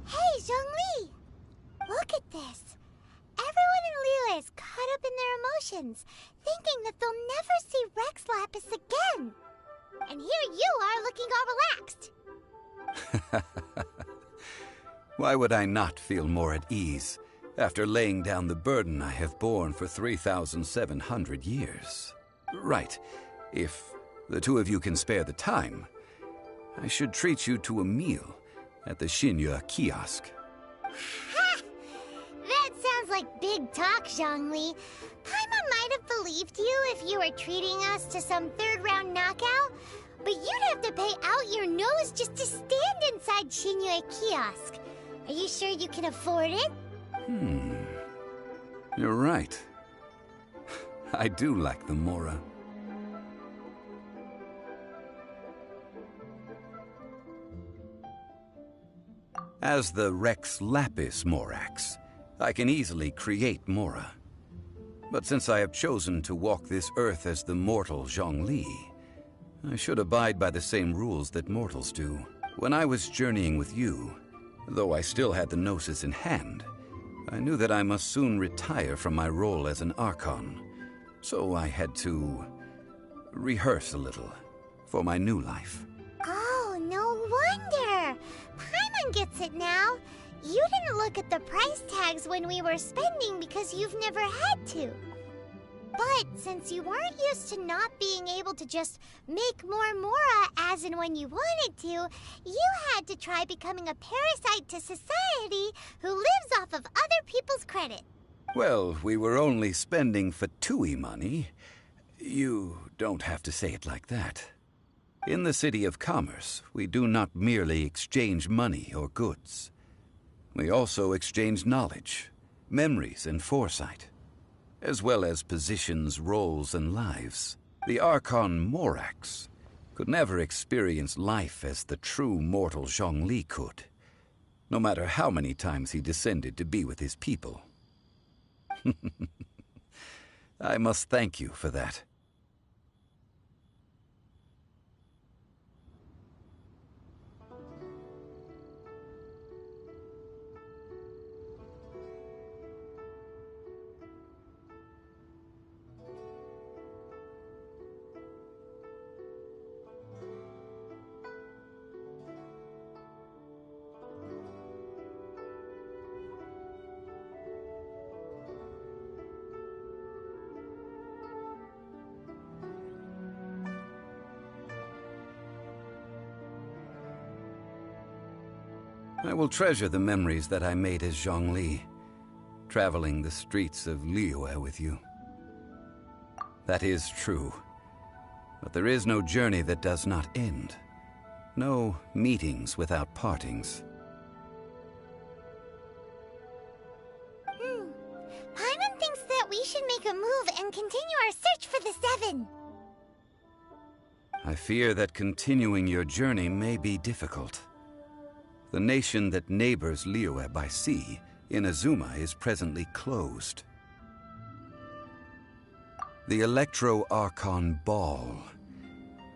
Hey, Zhongli! Look at this. Everyone in Liyue is caught up in their emotions, thinking that they'll never see Rex Lapis again. And here you are looking all relaxed. Why would I not feel more at ease after laying down the burden I have borne for 3,700 years? Right. If the 2 of you can spare the time, I should treat you to a meal at the Xinyue kiosk. That sounds like big talk, Zhongli. Paimon might have believed you if you were treating us to some 3rd-round knockout, but you'd have to pay out your nose just to stand inside Xinyue kiosk. Are you sure you can afford it? You're right. I do like the Mora. As the Rex Lapis Morax, I can easily create Mora. But since I have chosen to walk this earth as the mortal Zhongli, I should abide by the same rules that mortals do. When I was journeying with you, though I still had the Gnosis in hand, I knew that I must soon retire from my role as an Archon, so I had to rehearse a little for my new life. Oh, no wonder! Paimon gets it now. You didn't look at the price tags when we were spending because you've never had to. But since you weren't used to not being able to just make more Mora as and when you wanted to, you had to try becoming a parasite to society who lives off of other people's credit. Well, we were only spending Fatui money. You don't have to say it like that. In the City of Commerce, we do not merely exchange money or goods. We also exchange knowledge, memories, and foresight, as well as positions, roles, and lives. The Archon Morax could never experience life as the true mortal Zhongli could, no matter how many times he descended to be with his people. I must thank you for that. I will treasure the memories that I made as Zhongli, traveling the streets of Liyue with you. That is true. But there is no journey that does not end. No meetings without partings. Paimon thinks that we should make a move and continue our search for the 7. I fear that continuing your journey may be difficult. The nation that neighbors Liyue by sea, Inazuma, is presently closed. The Electro-Archon Ball.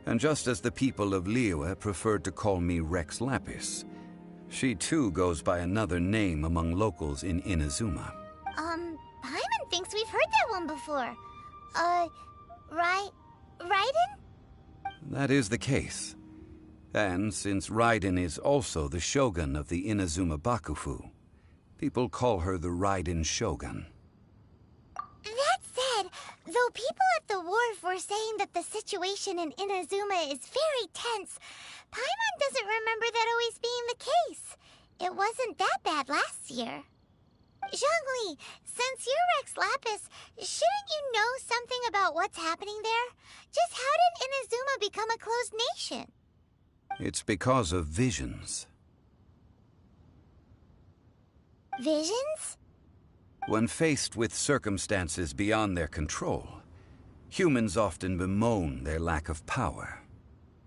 And just as the people of Liyue preferred to call me Rex Lapis, she too goes by another name among locals in Inazuma. Paimon thinks we've heard that one before. Raiden? That is the case. And since Raiden is also the shogun of the Inazuma Bakufu, People call her the Raiden Shogun. That said, though people at the wharf were saying that the situation in Inazuma is very tense, Paimon doesn't remember that always being the case. It wasn't that bad last year. Zhongli, since you're Rex Lapis, shouldn't you know something about what's happening there? Just how did Inazuma become a closed nation? It's because of visions. Visions? When faced with circumstances beyond their control, humans often bemoan their lack of power.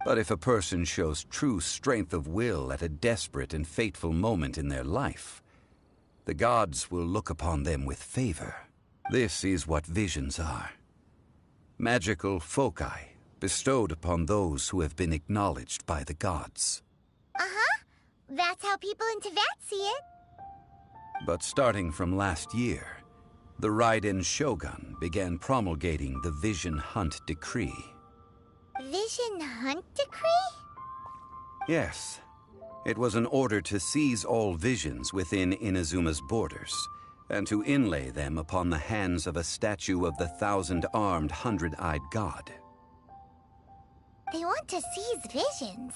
But if a person shows true strength of will at a desperate and fateful moment in their life, the gods will look upon them with favor. This is what visions are. Magical foci bestowed upon those who have been acknowledged by the gods. Uh-huh. That's how people in Teyvat see it. But starting from last year, the Raiden Shogun began promulgating the Vision Hunt Decree. Vision Hunt Decree? Yes. It was an order to seize all visions within Inazuma's borders, and to inlay them upon the hands of a statue of the thousand-armed, hundred-eyed god. They want to seize visions.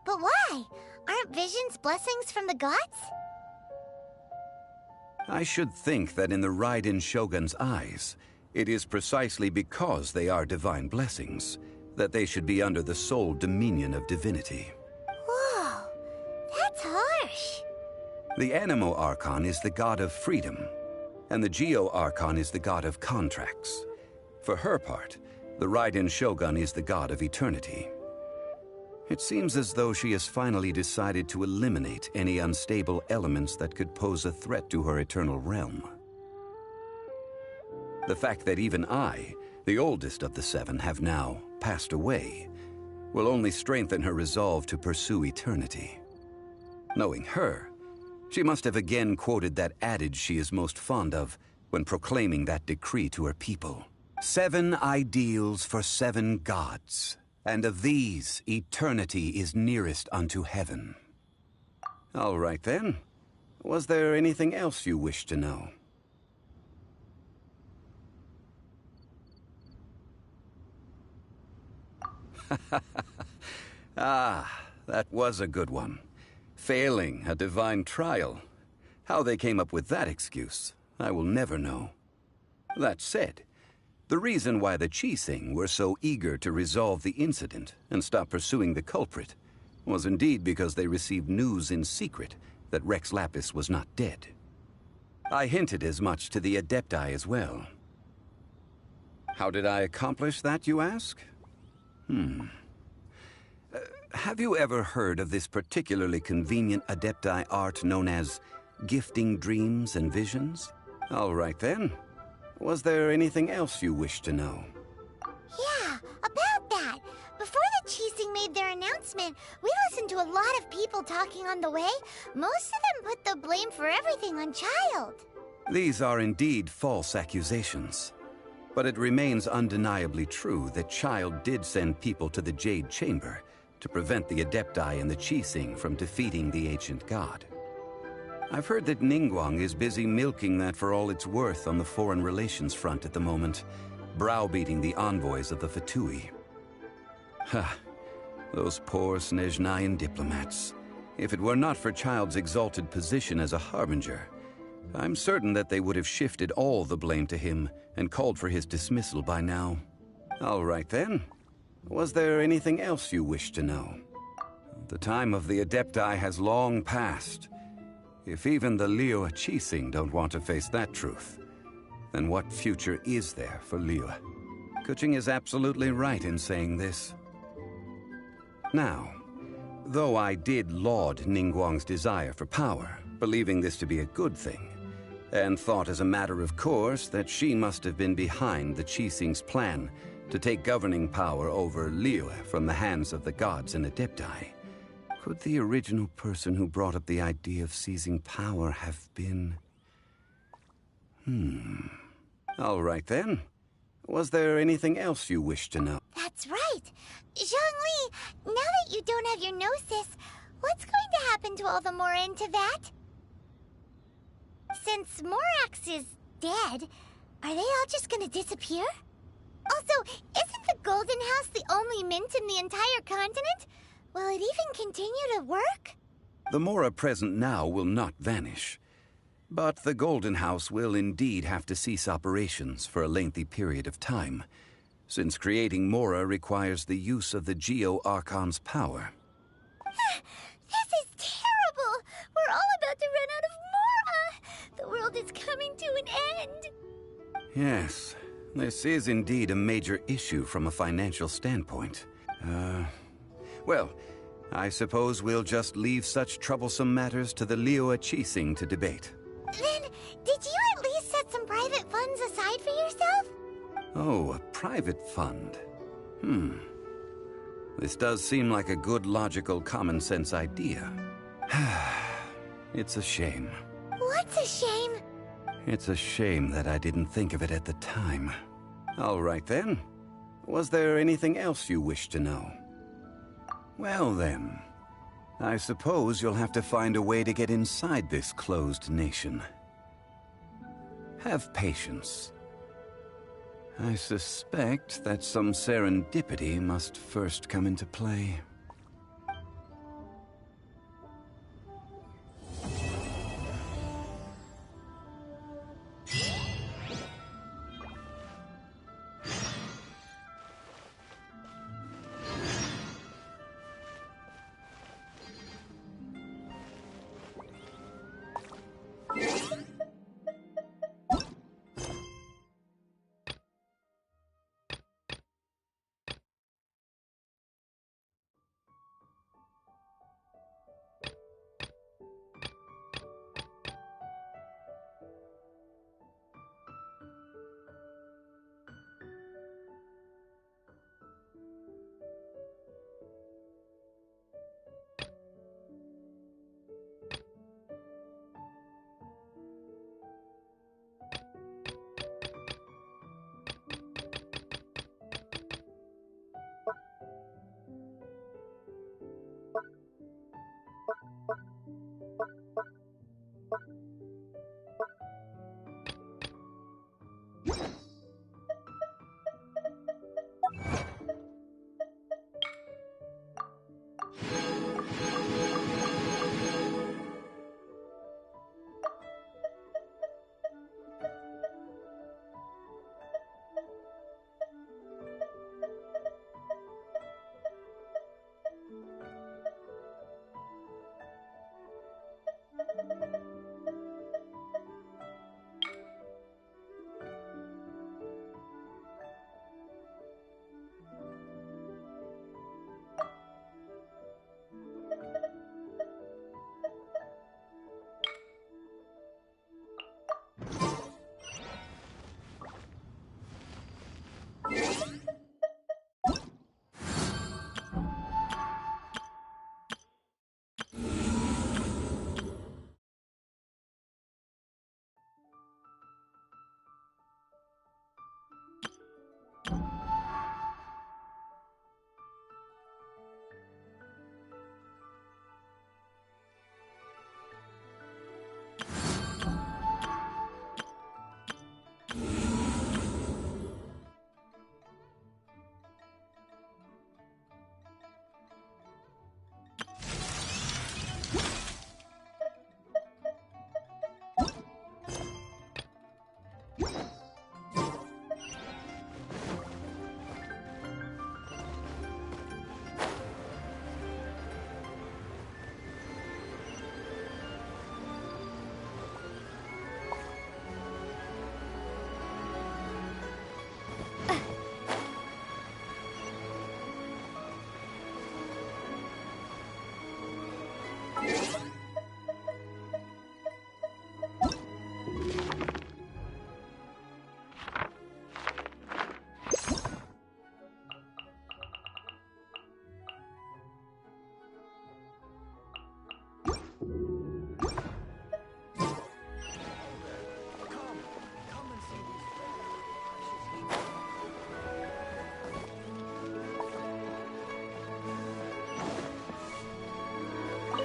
But why? Aren't visions blessings from the gods? I should think that in the Raiden Shogun's eyes, it is precisely because they are divine blessings that they should be under the sole dominion of divinity. Whoa, that's harsh. The Animo Archon is the god of freedom, and the Geo Archon is the god of contracts. For her part, the Raiden Shogun is the god of eternity. It seems as though she has finally decided to eliminate any unstable elements that could pose a threat to her eternal realm. The fact that even I, the oldest of the seven, have now passed away will only strengthen her resolve to pursue eternity. Knowing her, she must have again quoted that adage she is most fond of when proclaiming that decree to her people. 7 ideals for 7 gods. And of these, eternity is nearest unto heaven. All right then. Was there anything else you wish to know? Ah, that was a good one. Failing a divine trial. How they came up with that excuse, I will never know. That said, the reason why the Qixing were so eager to resolve the incident and stop pursuing the culprit was indeed because they received news in secret that Rex Lapis was not dead. I hinted as much to the Adepti as well. How did I accomplish that, you ask? Have you ever heard of this particularly convenient Adepti art known as gifting dreams and visions? All right then. Was there anything else you wish to know? Yeah, about that. Before the Qixing made their announcement, we listened to a lot of people talking on the way. Most of them put the blame for everything on Child. These are indeed false accusations. But it remains undeniably true that Child did send people to the Jade Chamber to prevent the Adepti and the Qixing from defeating the ancient god. I've heard that Ningguang is busy milking that for all it's worth on the foreign relations front at the moment, browbeating the envoys of the Fatui. Ha! Those poor Snezhnayan diplomats. If it were not for Child's exalted position as a harbinger, I'm certain that they would have shifted all the blame to him and called for his dismissal by now. All right then. Was there anything else you wish to know? The time of the Adepti has long passed. If even the Liyue Qixing don't want to face that truth, then what future is there for Liyue? Keqing is absolutely right in saying this. Now, though I did laud Ningguang's desire for power, believing this to be a good thing, and thought as a matter of course that she must have been behind the Qixing's plan to take governing power over Liyue from the hands of the gods and Adepti, could the original person who brought up the idea of seizing power have been... All right then. Was there anything else you wish to know? That's right. Zhongli, now that you don't have your gnosis, what's going to happen to all the Mora in Teyvat? Since Morax is dead, are they all just gonna disappear? Also, isn't the Golden House the only mint in the entire continent? Will it even continue to work? The Mora present now will not vanish. But the Golden House will indeed have to cease operations for a lengthy period of time, since creating Mora requires the use of the Geo-Archon's power. This is terrible! We're all about to run out of Mora! The world is coming to an end! Yes, this is indeed a major issue from a financial standpoint. Well, I suppose we'll just leave such troublesome matters to the Liyue Qixing to debate. Then, did you at least set some private funds aside for yourself? Oh, a private fund. This does seem like a good, logical, common-sense idea. It's a shame. What's a shame? It's a shame that I didn't think of it at the time. All right, then. Was there anything else you wish to know? Well, then. I suppose you'll have to find a way to get inside this closed nation. Have patience. I suspect that some serendipity must first come into play.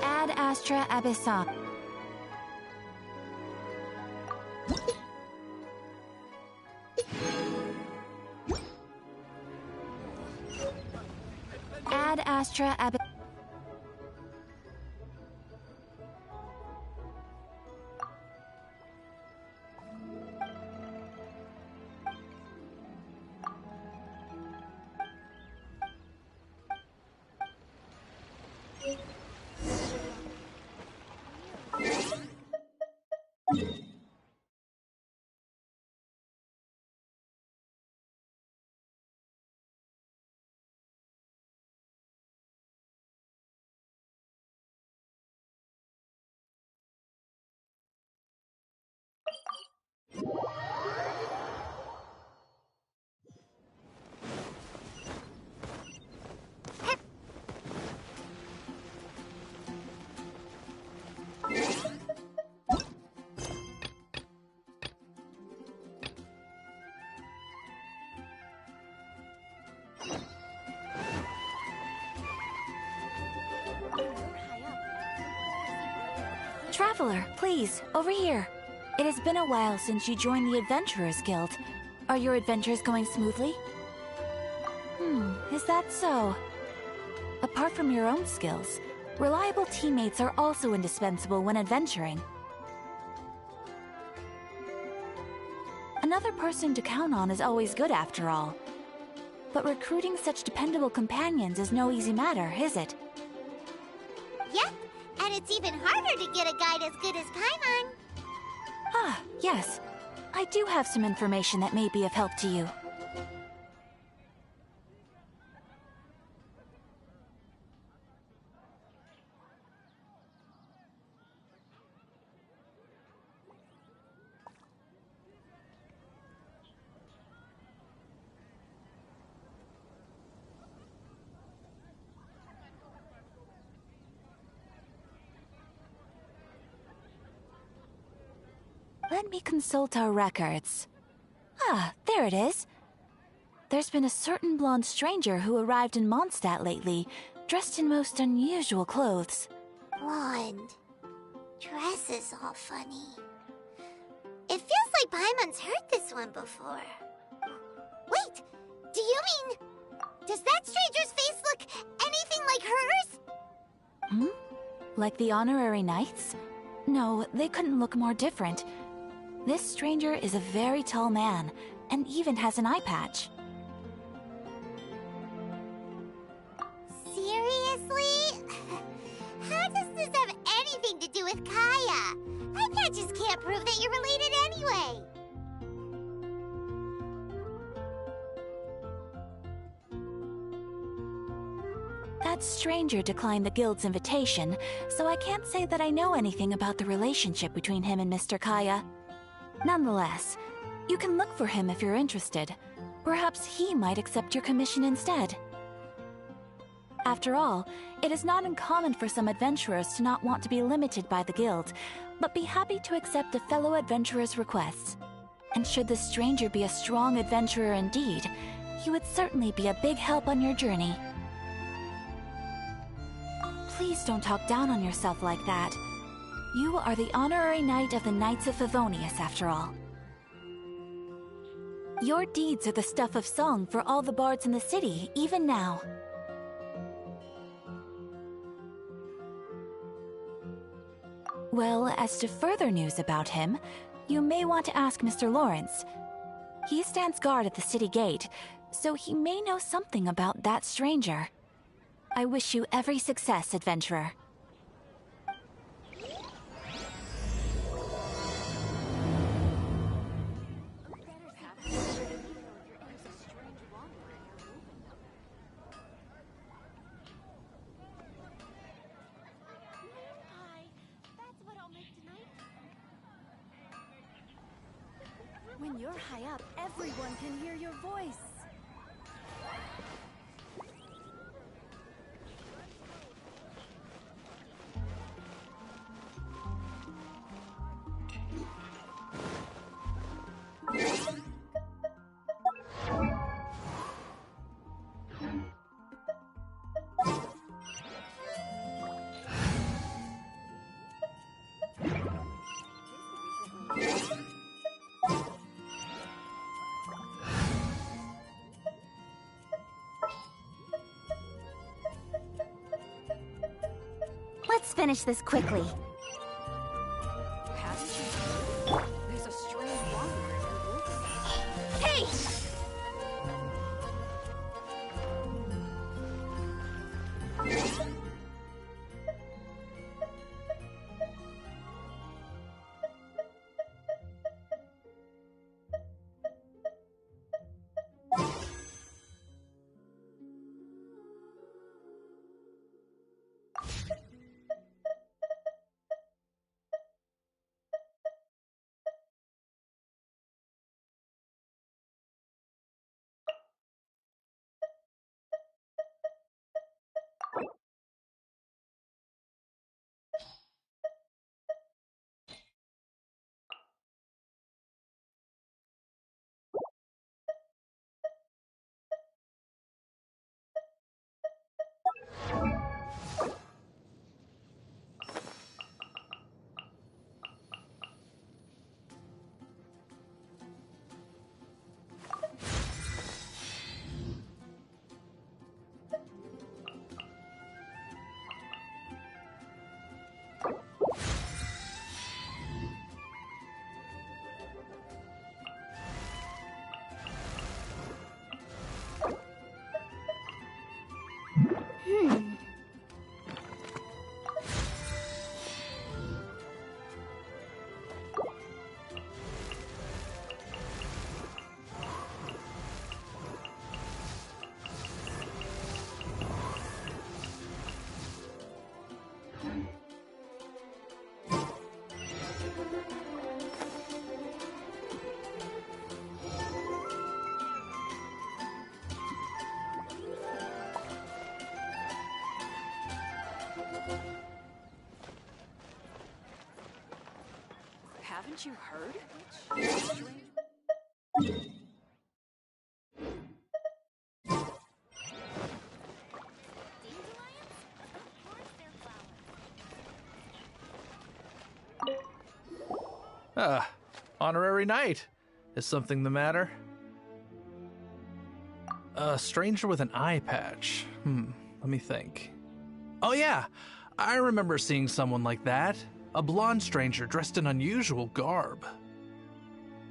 Ad Astra Abyssal. Ad Astra Ab... Traveler, please, over here. It has been a while since you joined the Adventurers Guild. Are your adventures going smoothly? Is that so? Apart from your own skills, reliable teammates are also indispensable when adventuring. Another person to count on is always good after all. But recruiting such dependable companions is no easy matter, is it? Yep, and it's even harder to get a guide as good as Paimon. Ah, yes. I do have some information that may be of help to you. Let me consult our records. Ah, there it is. There's been a certain blonde stranger who arrived in Mondstadt lately, dressed in most unusual clothes. Blonde. Dress is all funny. It feels like Paimon's heard this one before. Wait, do you mean... Does that stranger's face look anything like hers? Like the honorary knights? No, they couldn't look more different. This stranger is a very tall man, and even has an eye patch. Seriously? How does this have anything to do with Kaya? Eye patches can't prove that you're related anyway. That stranger declined the guild's invitation, so I can't say that I know anything about the relationship between him and Mr. Kaya. Nonetheless, you can look for him if you're interested. Perhaps he might accept your commission instead. After all, it is not uncommon for some adventurers to not want to be limited by the guild, but be happy to accept a fellow adventurer's requests. And should the stranger be a strong adventurer indeed, he would certainly be a big help on your journey. Please don't talk down on yourself like that. You are the honorary knight of the Knights of Favonius, after all. Your deeds are the stuff of song for all the bards in the city, even now. Well, as to further news about him, you may want to ask Mr. Lawrence. He stands guard at the city gate, so he may know something about that stranger. I wish you every success, adventurer. When you're high up, everyone can hear your voice. finish this quickly. There's a strange wanderer in the wilderness. Hey! Haven't you heard? Honorary knight. Is something the matter? A stranger with an eye patch. Let me think. Oh yeah, I remember seeing someone like that. A blonde stranger dressed in unusual garb.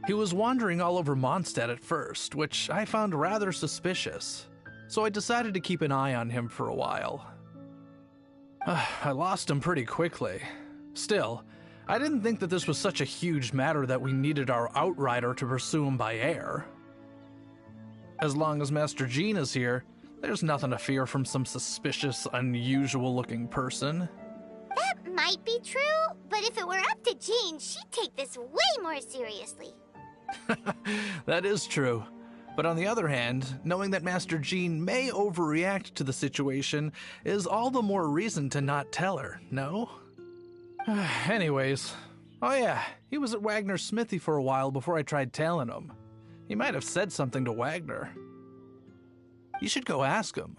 He was wandering all over Mondstadt at first, which I found rather suspicious, so I decided to keep an eye on him for a while. I lost him pretty quickly. Still, I didn't think that this was such a huge matter that we needed our outrider to pursue him by air. As long as Master Jean is here, there's nothing to fear from some suspicious, unusual-looking person. That might be true, but if it were up to Jean, she'd take this way more seriously. That is true. But on the other hand, knowing that Master Jean may overreact to the situation is all the more reason to not tell her, no? Anyways, oh yeah, he was at Wagner's smithy for a while before I tried tailing him. He might have said something to Wagner. You should go ask him.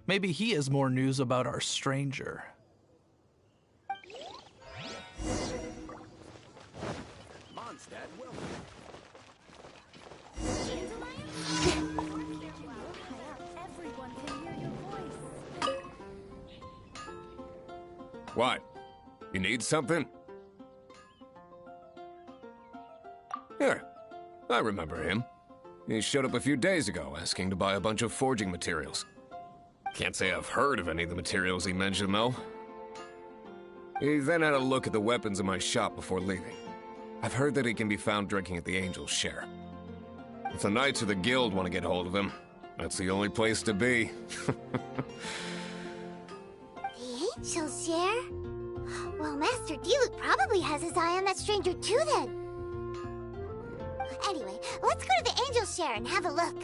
Maybe he has more news about our stranger. Mondstadt, Everyone can hear your voice. What? You need something? Here, I remember him. He showed up a few days ago asking to buy a bunch of forging materials. Can't say I've heard of any of the materials he mentioned, though. He then had a look at the weapons in my shop before leaving. I've heard that he can be found drinking at the Angel's Share. If the Knights of the Guild want to get hold of him, that's the only place to be. The Angel's Share? Well, Master Diluc probably has his eye on that stranger too, then. Anyway, let's go to the Angel's Share and have a look.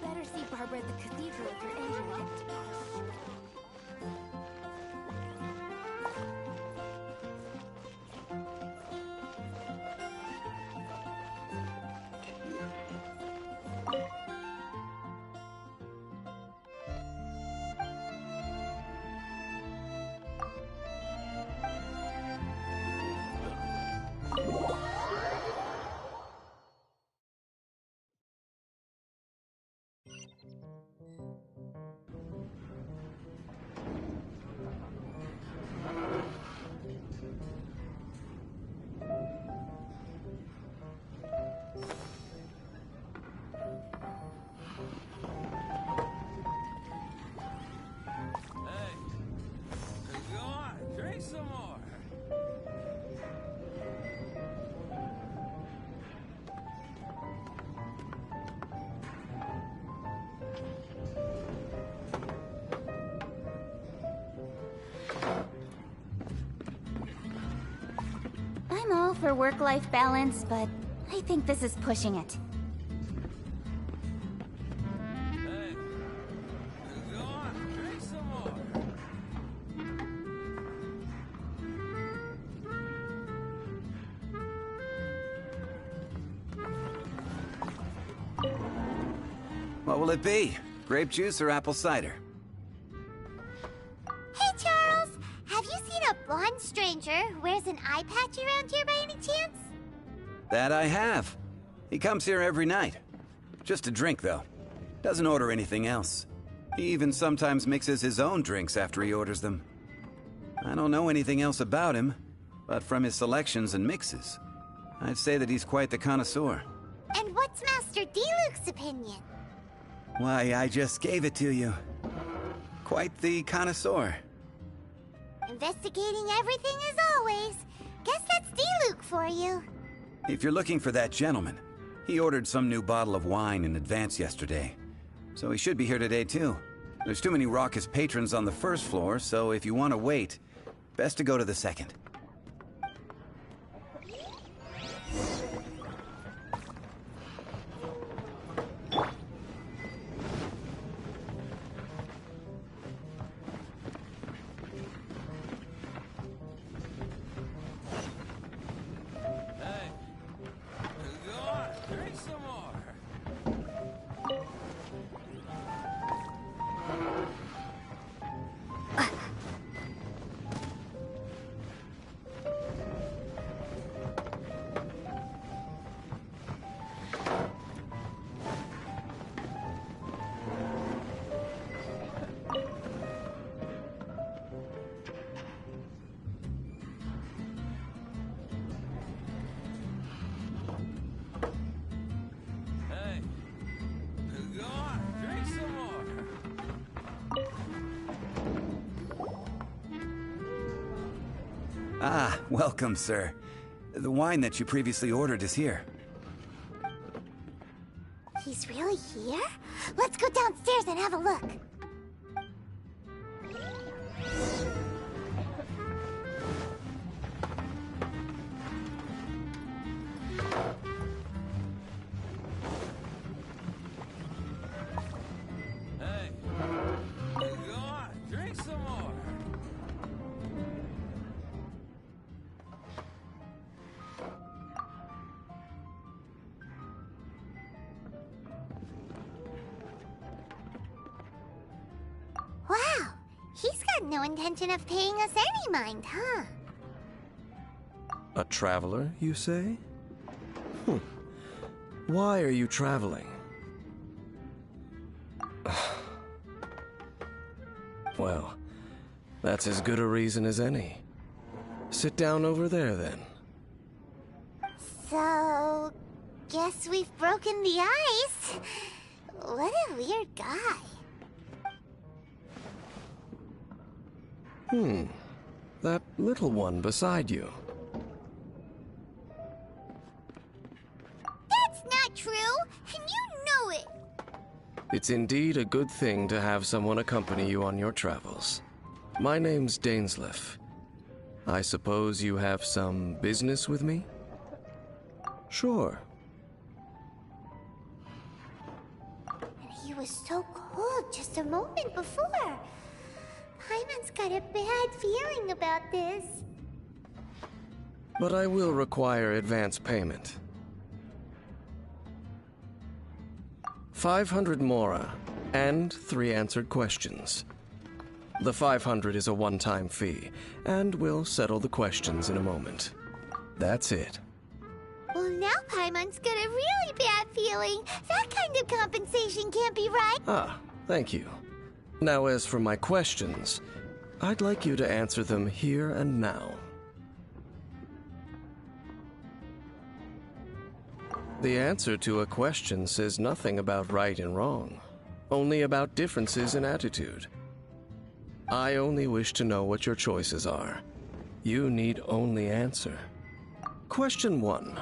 Better see Barbara at the cathedral if you're entering it. for work-life balance, but I think this is pushing it. What will it be? Grape juice or apple cider? Hey, Charles! Have you seen a blonde stranger who wears an eye patch around here by any chance? That I have. He comes here every night. Just to drink, though. Doesn't order anything else. He even sometimes mixes his own drinks after he orders them. I don't know anything else about him, but from his selections and mixes, I'd say that he's quite the connoisseur. And what's Master D-Luke's opinion? Why, I just gave it to you. Quite the connoisseur. Investigating everything as always. Guess that's D-Luke for you. If you're looking for that gentleman, he ordered some new bottle of wine in advance yesterday. So he should be here today too. There's too many raucous patrons on the first floor, so if you want to wait, best to go to the second. Ah, welcome, sir. The wine that you previously ordered is here. He's really here? Let's go downstairs and have a look. Hey, go on, drink some more. Wow, he's got no intention of paying us any mind, huh? A traveler, you say? Why are you traveling? Well, that's as good a reason as any. Sit down over there, then. So, guess we've broken the ice. What a weird guy. That little one beside you. That's not true, and you know it. It's indeed a good thing to have someone accompany you on your travels. My name's Dainsleif. I suppose you have some business with me? Sure. And he was so cold just a moment before. Paimon's got a bad feeling about this. But I will require advance payment. 500 mora, and 3 answered questions. The 500 is a one-time fee, and we'll settle the questions in a moment. That's it. Well, now Paimon's got a really bad feeling. That kind of compensation can't be right. Ah, thank you. Now, as for my questions, I'd like you to answer them here and now. The answer to a question says nothing about right and wrong, only about differences in attitude. I only wish to know what your choices are. You need only answer. Question 1.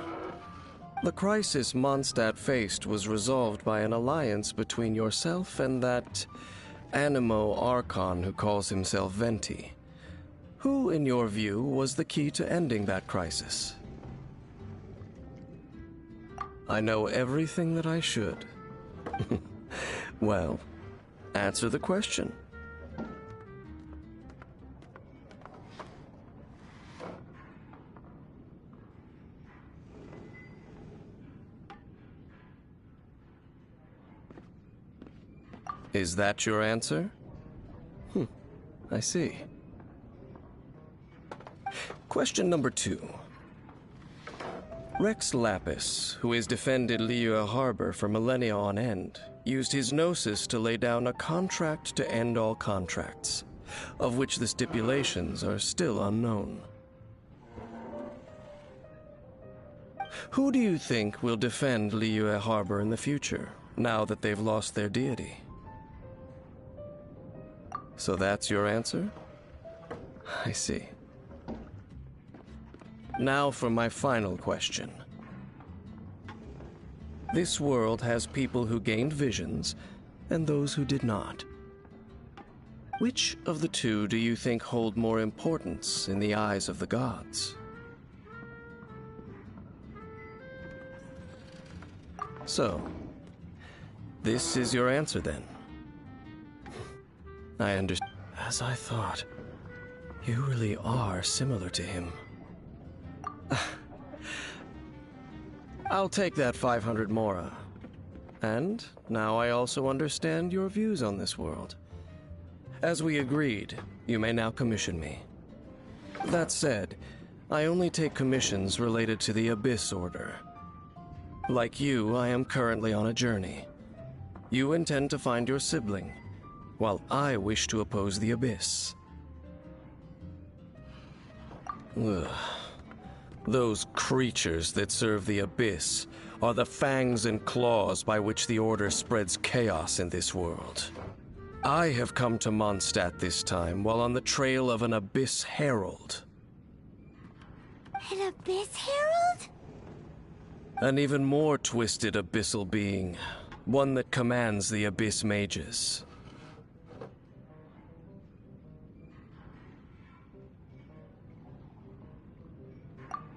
The crisis Mondstadt faced was resolved by an alliance between yourself and that Animo Archon who calls himself Venti. Who, in your view, was the key to ending that crisis? I know everything that I should. Well, answer the question. Is that your answer? I see. Question number 2. Rex Lapis, who has defended Liyue Harbor for millennia on end, used his gnosis to lay down a contract to end all contracts, of which the stipulations are still unknown. Who do you think will defend Liyue Harbor in the future, now that they've lost their deity? So that's your answer? I see. Now for my final question. This world has people who gained visions, and those who did not. Which of the two do you think hold more importance in the eyes of the gods? So, this is your answer then? I understand. As I thought, you really are similar to him. I'll take that 500 mora. And now I also understand your views on this world. As we agreed, you may now commission me. That said, I only take commissions related to the Abyss Order. Like you, I am currently on a journey. You intend to find your sibling, while I wish to oppose the Abyss. Ugh. Those creatures that serve the Abyss are the fangs and claws by which the Order spreads chaos in this world. I have come to Mondstadt this time while on the trail of an Abyss Herald. An Abyss Herald? An even more twisted abyssal being, one that commands the Abyss Mages.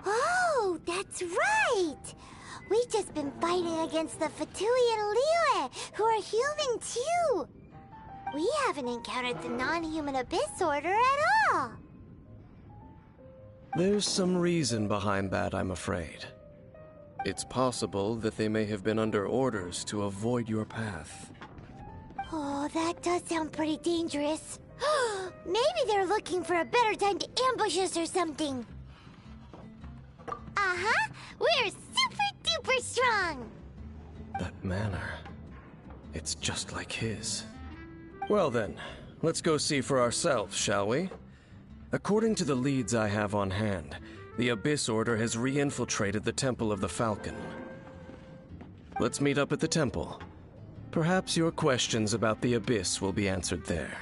Oh, that's right! We've just been fighting against the Fatui and Liyue, who are human too! We haven't encountered the non-human Abyss Order at all! There's some reason behind that, I'm afraid. It's possible that they may have been under orders to avoid your path. Oh, that does sound pretty dangerous. Maybe they're looking for a better time to ambush us or something. Uh-huh! We're super-duper strong! That manner, it's just like his. Well then, let's go see for ourselves, shall we? According to the leads I have on hand, the Abyss Order has re-infiltrated the Temple of the Falcon. Let's meet up at the temple. Perhaps your questions about the Abyss will be answered there.